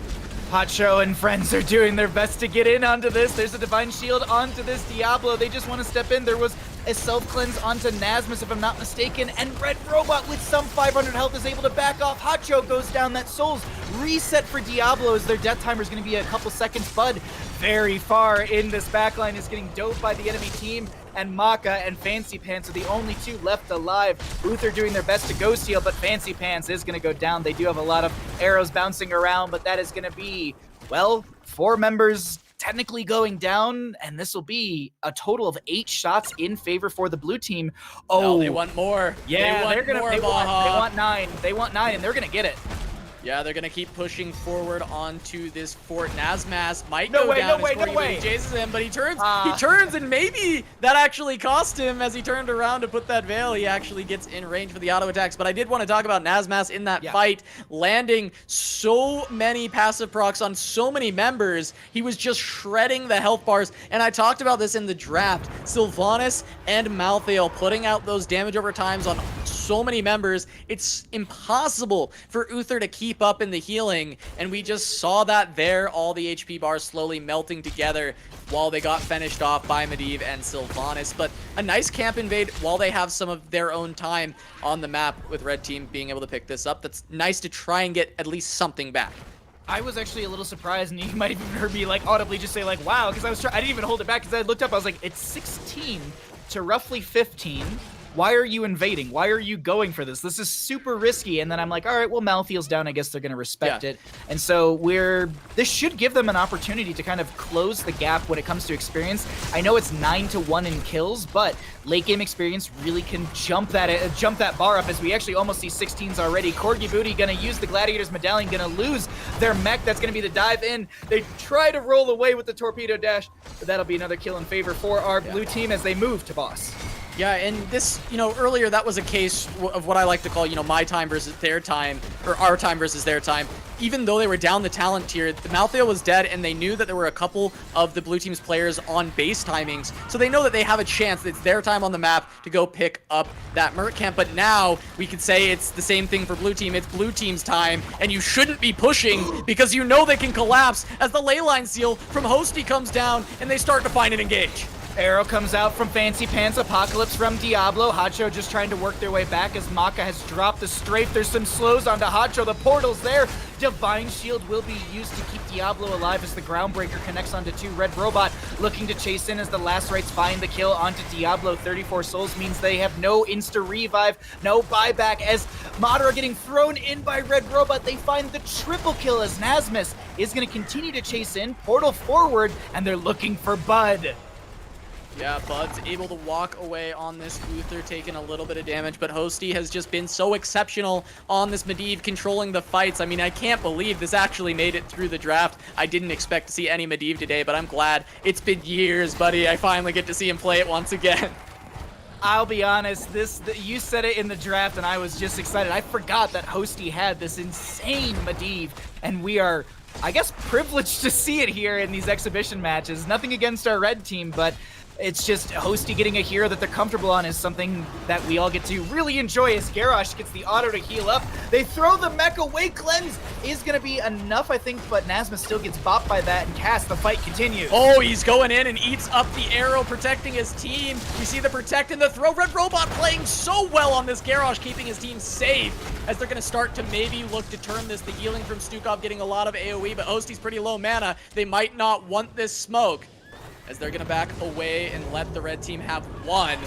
Hot Show and friends are doing their best to get in onto this. There's a Divine Shield onto this Diablo. They just want to step in. There was a self-cleanse onto Nazmus, if I'm not mistaken, and Red Robot with some 500 health is able to back off. Hot Show goes down. That Soul's reset for Diablo as their death timer is going to be a couple seconds. Bud very far in this backline is getting doped by the enemy team, and Maka and Fancy Pants are the only two left alive. Uther doing their best to ghost heal, but Fancy Pants is going to go down. They do have a lot of arrows bouncing around, but that is going to be, well, 4 members technically going down, and this will be a total of 8 shots in favor for the blue team. Oh, No, they want more. Yeah, they want 9. They want 9, and they're gonna get it. Yeah, they're going to keep pushing forward onto this fort. Nazmas might No go way, down no as way, no Corgi way. chases him, but he turns, and maybe that actually cost him as he turned around to put that veil. He actually gets in range for the auto attacks, but I did want to talk about Nazmas in that fight, landing so many passive procs on so many members. He was just shredding the health bars, and I talked about this in the draft. Sylvanas and Malthael putting out those damage over times on so many members. It's impossible for Uther to keep up in the healing, and we just saw that there, all the HP bars slowly melting together while they got finished off by Medivh and Sylvanas. But a nice camp invade while they have some of their own time on the map, with red team being able to pick this up. That's nice to try and get at least something back. I was actually a little surprised, and you might have even heard me like audibly just say like, wow, because I didn't even hold it back, because I looked up, I was like, it's 16 to roughly 15. Why are you invading? Why are you going for this? This is super risky. And then I'm like, all right, well, Malthael's down. I guess they're going to respect it. And so this should give them an opportunity to kind of close the gap when it comes to experience. I know it's 9-1 in kills, but late game experience really can jump that bar up, as we actually almost see 16s already. Corgi Booty going to use the Gladiator's Medallion, going to lose their mech. That's going to be the dive in. They try to roll away with the Torpedo Dash, but that'll be another kill in favor for our blue team as they move to boss. Yeah, and this, earlier that was a case of what I like to call, my time versus their time, or our time versus their time. Even though they were down the talent tier, the Malthael was dead, and they knew that there were a couple of the blue team's players on base timings, so they know that they have a chance. It's their time on the map to go pick up that Merc camp. But now we could say it's the same thing for blue team. It's blue team's time, and you shouldn't be pushing because you know they can collapse as the leyline seal from Hosty comes down and they start to find and engage. Arrow comes out from Fancy Pants, Apocalypse from Diablo. Hacho just trying to work their way back as Maka has dropped the strafe. There's some slows onto Hacho. The portal's there. Divine Shield will be used to keep Diablo alive as the Groundbreaker connects onto 2. Red Robot looking to chase in as the last rites find the kill onto Diablo. 34 souls means they have no insta-revive, no buyback, as Madara getting thrown in by Red Robot. They find the triple kill as Nazmus is going to continue to chase in. Portal forward, and they're looking for Bud. Yeah, Bud's able to walk away on this Uther, taking a little bit of damage, but Hosty has just been so exceptional on this Medivh, controlling the fights. I mean, I can't believe this actually made it through the draft. I didn't expect to see any Medivh today, but I'm glad. It's been years, buddy. I finally get to see him play it once again. I'll be honest, you said it in the draft, and I was just excited. I forgot that Hosty had this insane Medivh, and we are, I guess, privileged to see it here in these exhibition matches. Nothing against our red team, but it's just Hosty getting a hero that they're comfortable on is something that we all get to really enjoy, as Garrosh gets the auto to heal up. They throw the mech away. Cleanse is going to be enough, I think, but Nazma still gets bopped by that, and Cass, the fight continues. Oh, he's going in and eats up the arrow, protecting his team. We see the protect and the throw. Red Robot playing so well on this Garrosh, keeping his team safe, as they're going to start to maybe look to turn this. The healing from Stukov getting a lot of AoE, but Hosty's pretty low mana. They might not want this smoke, as they're going to back away and let the red team have one,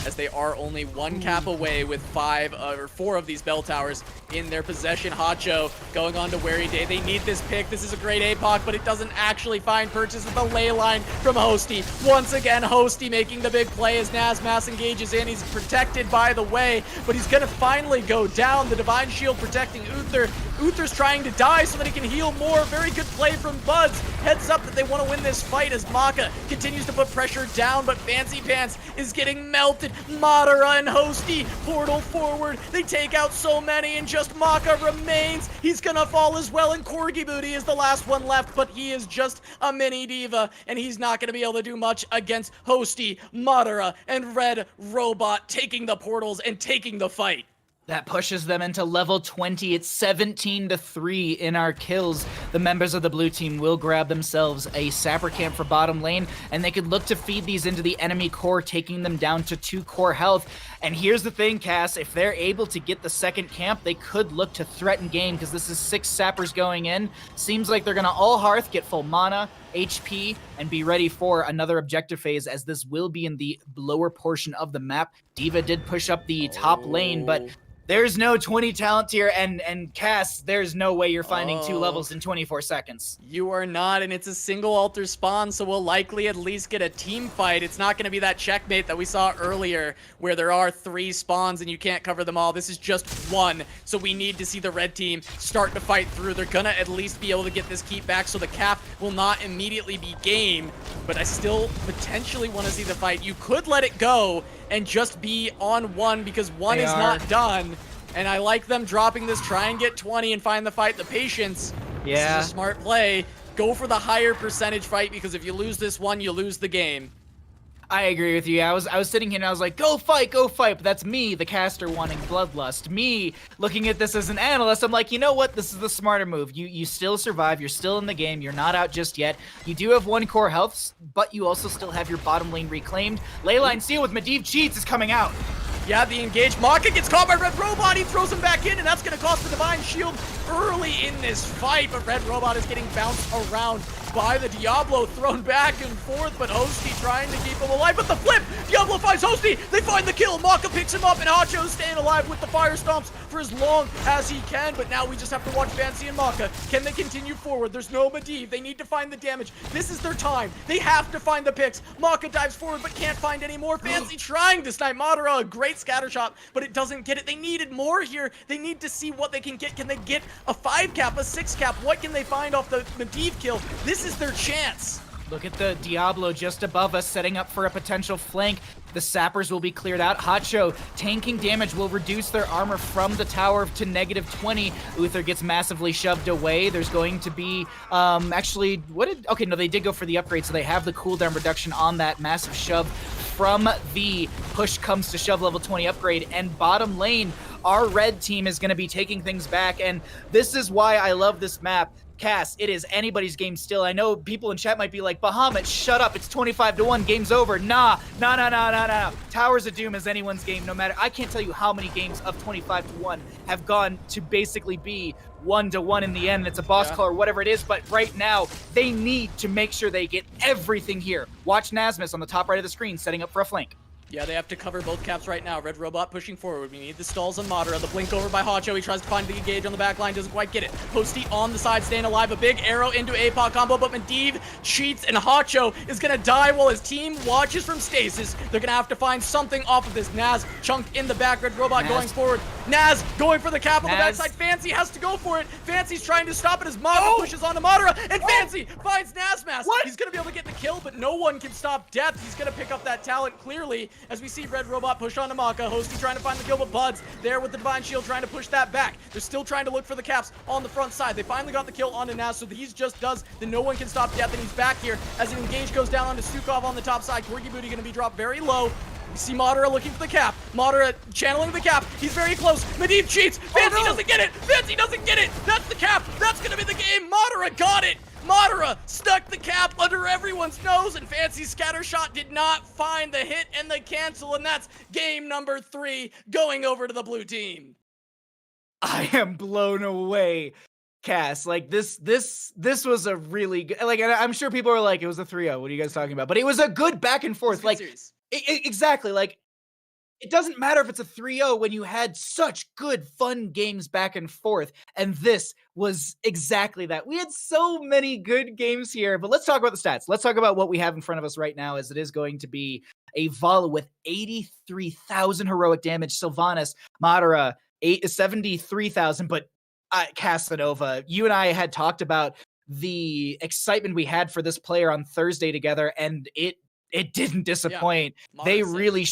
as they are only 1 cap away with 4 of these bell towers in their possession. Hacho going on to Weary Day. They need this pick. This is a great APOC, but it doesn't actually find purchase at the ley line from Hosty. Once again, Hosty making the big play as Nazmas engages in. He's protected by the way, but he's going to finally go down. The Divine Shield protecting Uther. Uther's trying to die so that he can heal more. Very good play from Buds. Heads up that they want to win this fight as Maka continues to put pressure down, but Fancy Pants is getting melted. Madara and Hosty portal forward. They take out so many, and just Maka remains. He's gonna fall as well, and Corgi Booty is the last one left, but he is just a mini diva, and he's not gonna be able to do much against Hosty, Madara, and Red Robot taking the portals and taking the fight. That pushes them into level 20. It's 17-3 in our kills. The members of the blue team will grab themselves a sapper camp for bottom lane, and they could look to feed these into the enemy core, taking them down to 2 core health. And here's the thing, Cass, if they're able to get the second camp, they could look to threaten game, because this is 6 sappers going in. Seems like they're gonna all Hearth, get full mana, HP, and be ready for another objective phase, as this will be in the lower portion of the map. D.Va did push up the top lane, but There's no 20 talent tier, and Cass, there's no way you're finding 2 levels in 24 seconds. You are not, and it's a single altar spawn, so we'll likely at least get a team fight. It's not going to be that checkmate that we saw earlier, where there are 3 spawns and you can't cover them all. This is just 1, so we need to see the red team start to fight through. They're going to at least be able to get this keep back, so the cap will not immediately be game, but I still potentially want to see the fight. You could let it go and just be on 1, because 1 is not done. And I like them dropping this, try and get 20 and find the fight. The patience. Yeah. This is a smart play. Go for the higher percentage fight, because if you lose this one, you lose the game. I agree with you. I was sitting here and I was like, go fight, but that's me, the caster, wanting bloodlust. Me looking at this as an analyst, I'm like, you know what? This is the smarter move. You still survive. You're still in the game. You're not out just yet. You do have 1 core health, but you also still have your bottom lane reclaimed. Leyline Seal with Medivh Cheats is coming out. Yeah, the engaged Maka gets caught by Red Robot. He throws him back in, and that's going to cost the Divine Shield early in this fight. But Red Robot is getting bounced around by the Diablo, thrown back and forth, but Hosty trying to keep him alive. But the flip, Diablo finds Hosty. They find the kill. Maka picks him up, and Hacho's staying alive with the fire stomps for as long as he can. But now we just have to watch Fancy and Maka. Can they continue forward? There's no Medivh. They need to find the damage. This is their time. They have to find the picks. Maka dives forward, but can't find any more. Fancy trying to snipe Madara. A great scatter shot, but it doesn't get it. They needed more here. They need to see what they can get. Can they get a 5 cap, a 6 cap? What can they find off the Medivh kill? This is their chance. Look at the Diablo just above us, setting up for a potential flank. The sappers will be cleared out. Hacho tanking damage will reduce their armor from the tower to -20. Uther gets massively shoved away. There's going to be, actually, okay, no, they did go for the upgrade, so they have the cooldown reduction on that massive shove from the push comes to shove level 20 upgrade. And bottom lane, our red team is going to be taking things back, and this is why I love this map. Cass, it is anybody's game still. I know people in chat might be like, Bahamut, shut up, it's 25-1, game's over. Nah. Towers of Doom is anyone's game, no matter. I can't tell you how many games of 25-1 have gone to basically be 1-1 in the end. It's a boss call or whatever it is, but right now, they need to make sure they get everything here. Watch Nasmus on the top right of the screen, setting up for a flank. Yeah, they have to cover both caps right now. Red Robot pushing forward. We need the stalls on Madara. The blink over by Hacho. He tries to find the engage on the back line. Doesn't quite get it. Hosty on the side, staying alive. A big arrow into APOC combo, but Medivh cheats, and Hacho is going to die while his team watches from stasis. They're going to have to find something off of this. Naz chunked in the back. Red Robot going forward. Naz going for the cap on the backside. Fancy has to go for it. Fancy's trying to stop it as Maka pushes onto Madara, and Fancy finds Nazmas. He's going to be able to get the kill, but no one can stop death. He's going to pick up that talent clearly as we see Red Robot push onto Maka. Hosty trying to find the kill, but Bud's there with the Divine Shield trying to push that back. They're still trying to look for the caps on the front side. They finally got the kill onto Naz, so he just does the no one can stop death, and he's back here as an engage goes down onto Stukov on the top side. Corgi Booty going to be dropped very low. We see Madara looking for the cap. Madara channeling the cap. He's very close. Medivh cheats. Fancy doesn't get it. Fancy doesn't get it. That's the cap. That's going to be the game. Madara got it. Madara stuck the cap under everyone's nose, and Fancy's scatter shot did not find the hit and the cancel, and that's game number 3 going over to the blue team. I am blown away, Cass. Like this was a really good, like, I'm sure people are like, it was a 3-0. What are you guys talking about? But it was a good back and forth. Like, exactly. Like, it doesn't matter if it's a 3-0 when you had such good, fun games back and forth. And this was exactly that. We had so many good games here, but let's talk about the stats. Let's talk about what we have in front of us right now, as it is going to be a Vala with 83,000 heroic damage. Sylvanas, Madara, 73,000, but Casanova, you and I had talked about the excitement we had for this player on Thursday together, and it didn't disappoint. Yeah, they really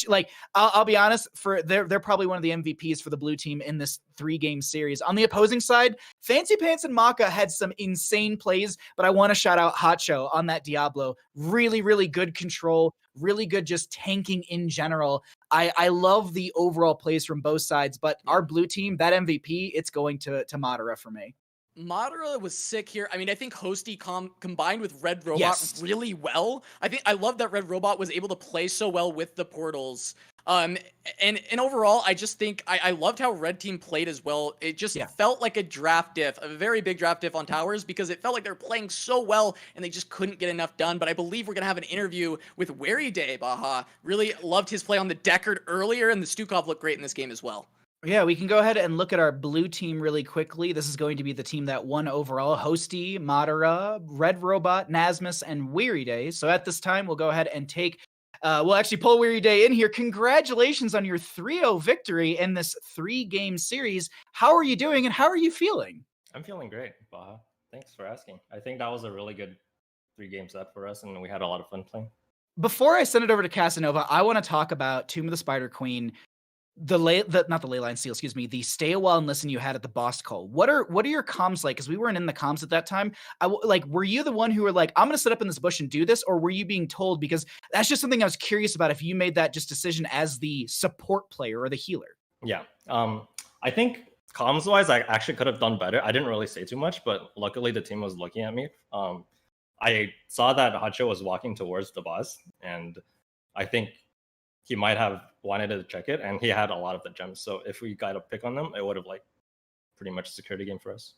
I'll be honest, they're probably one of the MVPs for the blue team in this 3-game series. On the opposing side, Fancy Pants and Maka had some insane plays, but I want to shout out Hacho on that Diablo. Really, really good control, really good just tanking in general. I love the overall plays from both sides, but our blue team, that MVP, it's going to Madara for me. Madara was sick here. I mean, I think Hosty combined with Red Robot really well. I love that Red Robot was able to play so well with the portals. And overall, I just think I loved how Red Team played as well. It just felt like a draft diff, a very big draft diff on towers, because it felt like they were playing so well and they just couldn't get enough done. But I believe we're going to have an interview with Wary Day, Baha. Really loved his play on the Deckard earlier, and the Stukov looked great in this game as well. Yeah, we can go ahead and look at our blue team really quickly. This is going to be the team that won overall. Hosty, Madara, Red Robot, Nasmus, and Weary Day. So at this time, we'll go ahead and take, we'll actually pull Weary Day in here. Congratulations on your 3-0 victory in this 3-game series. How are you doing and how are you feeling? I'm feeling great, Baha. Thanks for asking. I think that was a really good 3-game set for us, and we had a lot of fun playing. Before I send it over to Casanova, I want to talk about Tomb of the Spider Queen. Not the leyline seal, excuse me, the stay a while and listen you had at the boss call. What are your comms like? Because we weren't in the comms at that time. Were you the one who were like, I'm gonna sit up in this bush and do this, or were you being told? Because that's just something I was curious about, if you made that just decision as the support player or the healer. Yeah. I think comms wise, I actually could have done better. I didn't really say too much, but luckily the team was looking at me. I saw that Hacho was walking towards the boss, and I think he might have wanted to check it, and he had a lot of the gems. So if we got a pick on them, it would have like pretty much secured the game for us.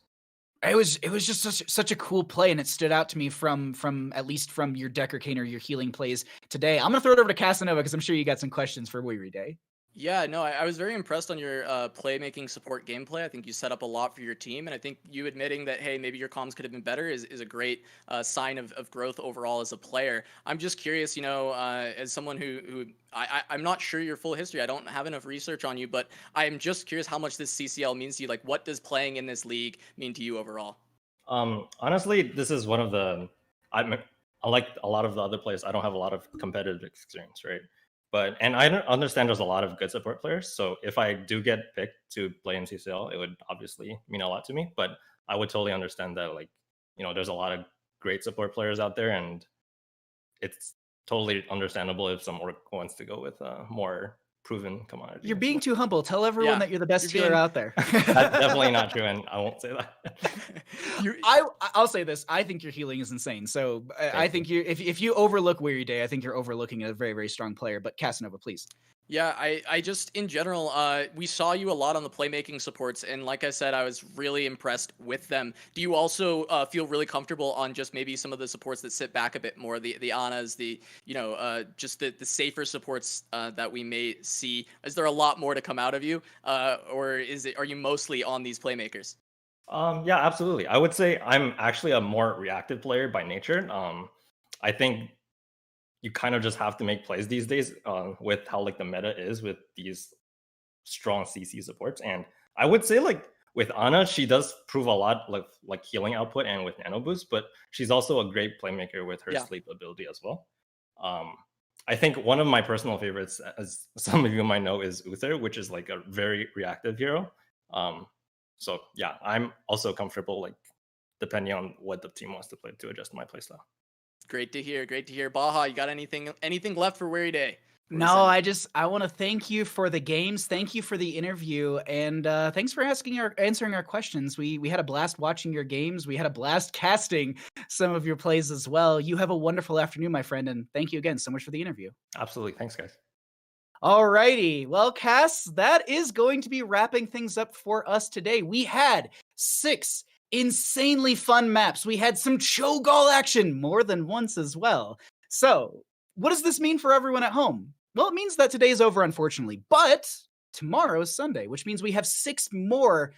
It was just such a cool play, and it stood out to me from at least from your Deck Arcane or your healing plays today. I'm gonna throw it over to Casanova because I'm sure you got some questions for Weary Day. Yeah, no, I was very impressed on your playmaking support gameplay. I think you set up a lot for your team, and I think you admitting that, hey, maybe your comms could have been better is a great sign of growth overall as a player. I'm just curious, as someone who I'm not sure your full history. I don't have enough research on you, but I'm just curious how much this CCL means to you. Like, what does playing in this league mean to you overall? Honestly, this is one of the, unlike a lot of the other players, I don't have a lot of competitive experience, right? And I understand there's a lot of good support players. So if I do get picked to play in CCL, it would obviously mean a lot to me. But I would totally understand that, there's a lot of great support players out there, and it's totally understandable if some orc wants to go with more proven commodity. You're being too humble. Tell everyone that you're the best healer out there. That's definitely not true, and I won't say that. I'll say this. I think your healing is insane. So I think if you overlook Weary Day, I think you're overlooking a very, very strong player. But Casanova, please. Yeah, I just, in general, we saw you a lot on the playmaking supports, and like I said, I was really impressed with them. Do you also feel really comfortable on just maybe some of the supports that sit back a bit more, the Anas, just the safer supports that we may see? Is there a lot more to come out of you, or are you mostly on these playmakers? Yeah, absolutely. I would say I'm actually a more reactive player by nature. I think you kind of just have to make plays these days with how the meta is with these strong CC supports. And I would say with Ana, she does prove a lot like healing output and with nano boost, but she's also a great playmaker with her sleep ability as well. I think one of my personal favorites, as some of you might know, is Uther, which is a very reactive hero. So yeah, I'm also comfortable depending on what the team wants to play to adjust my playstyle. Great to hear. Great to hear. Baha, you got anything left for Weary Day? No, I want to thank you for the games. Thank you for the interview, and thanks for answering our questions. We had a blast watching your games. We had a blast casting some of your plays as well. You have a wonderful afternoon, my friend, and thank you again so much for the interview. Absolutely. Thanks, guys. Alrighty. Well, Cass, that is going to be wrapping things up for us today. We had 6 insanely fun maps. We had some Cho'Gall action more than once as well. So, what does this mean for everyone at home? Well, it means that today's over, unfortunately, but tomorrow is Sunday, which means we have 6 more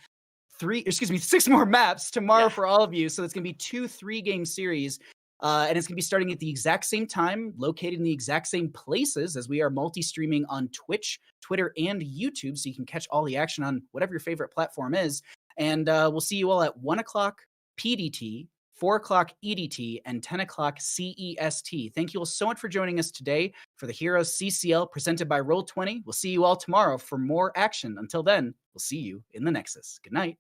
maps tomorrow for all of you. So it's going to be 2 3-game series. And it's going to be starting at the exact same time, located in the exact same places, as we are multi-streaming on Twitch, Twitter, and YouTube. So you can catch all the action on whatever your favorite platform is. And we'll see you all at 1 o'clock PDT, 4 o'clock EDT, and 10 o'clock CEST. Thank you all so much for joining us today for the Heroes CCL presented by Roll20. We'll see you all tomorrow for more action. Until then, we'll see you in the Nexus. Good night.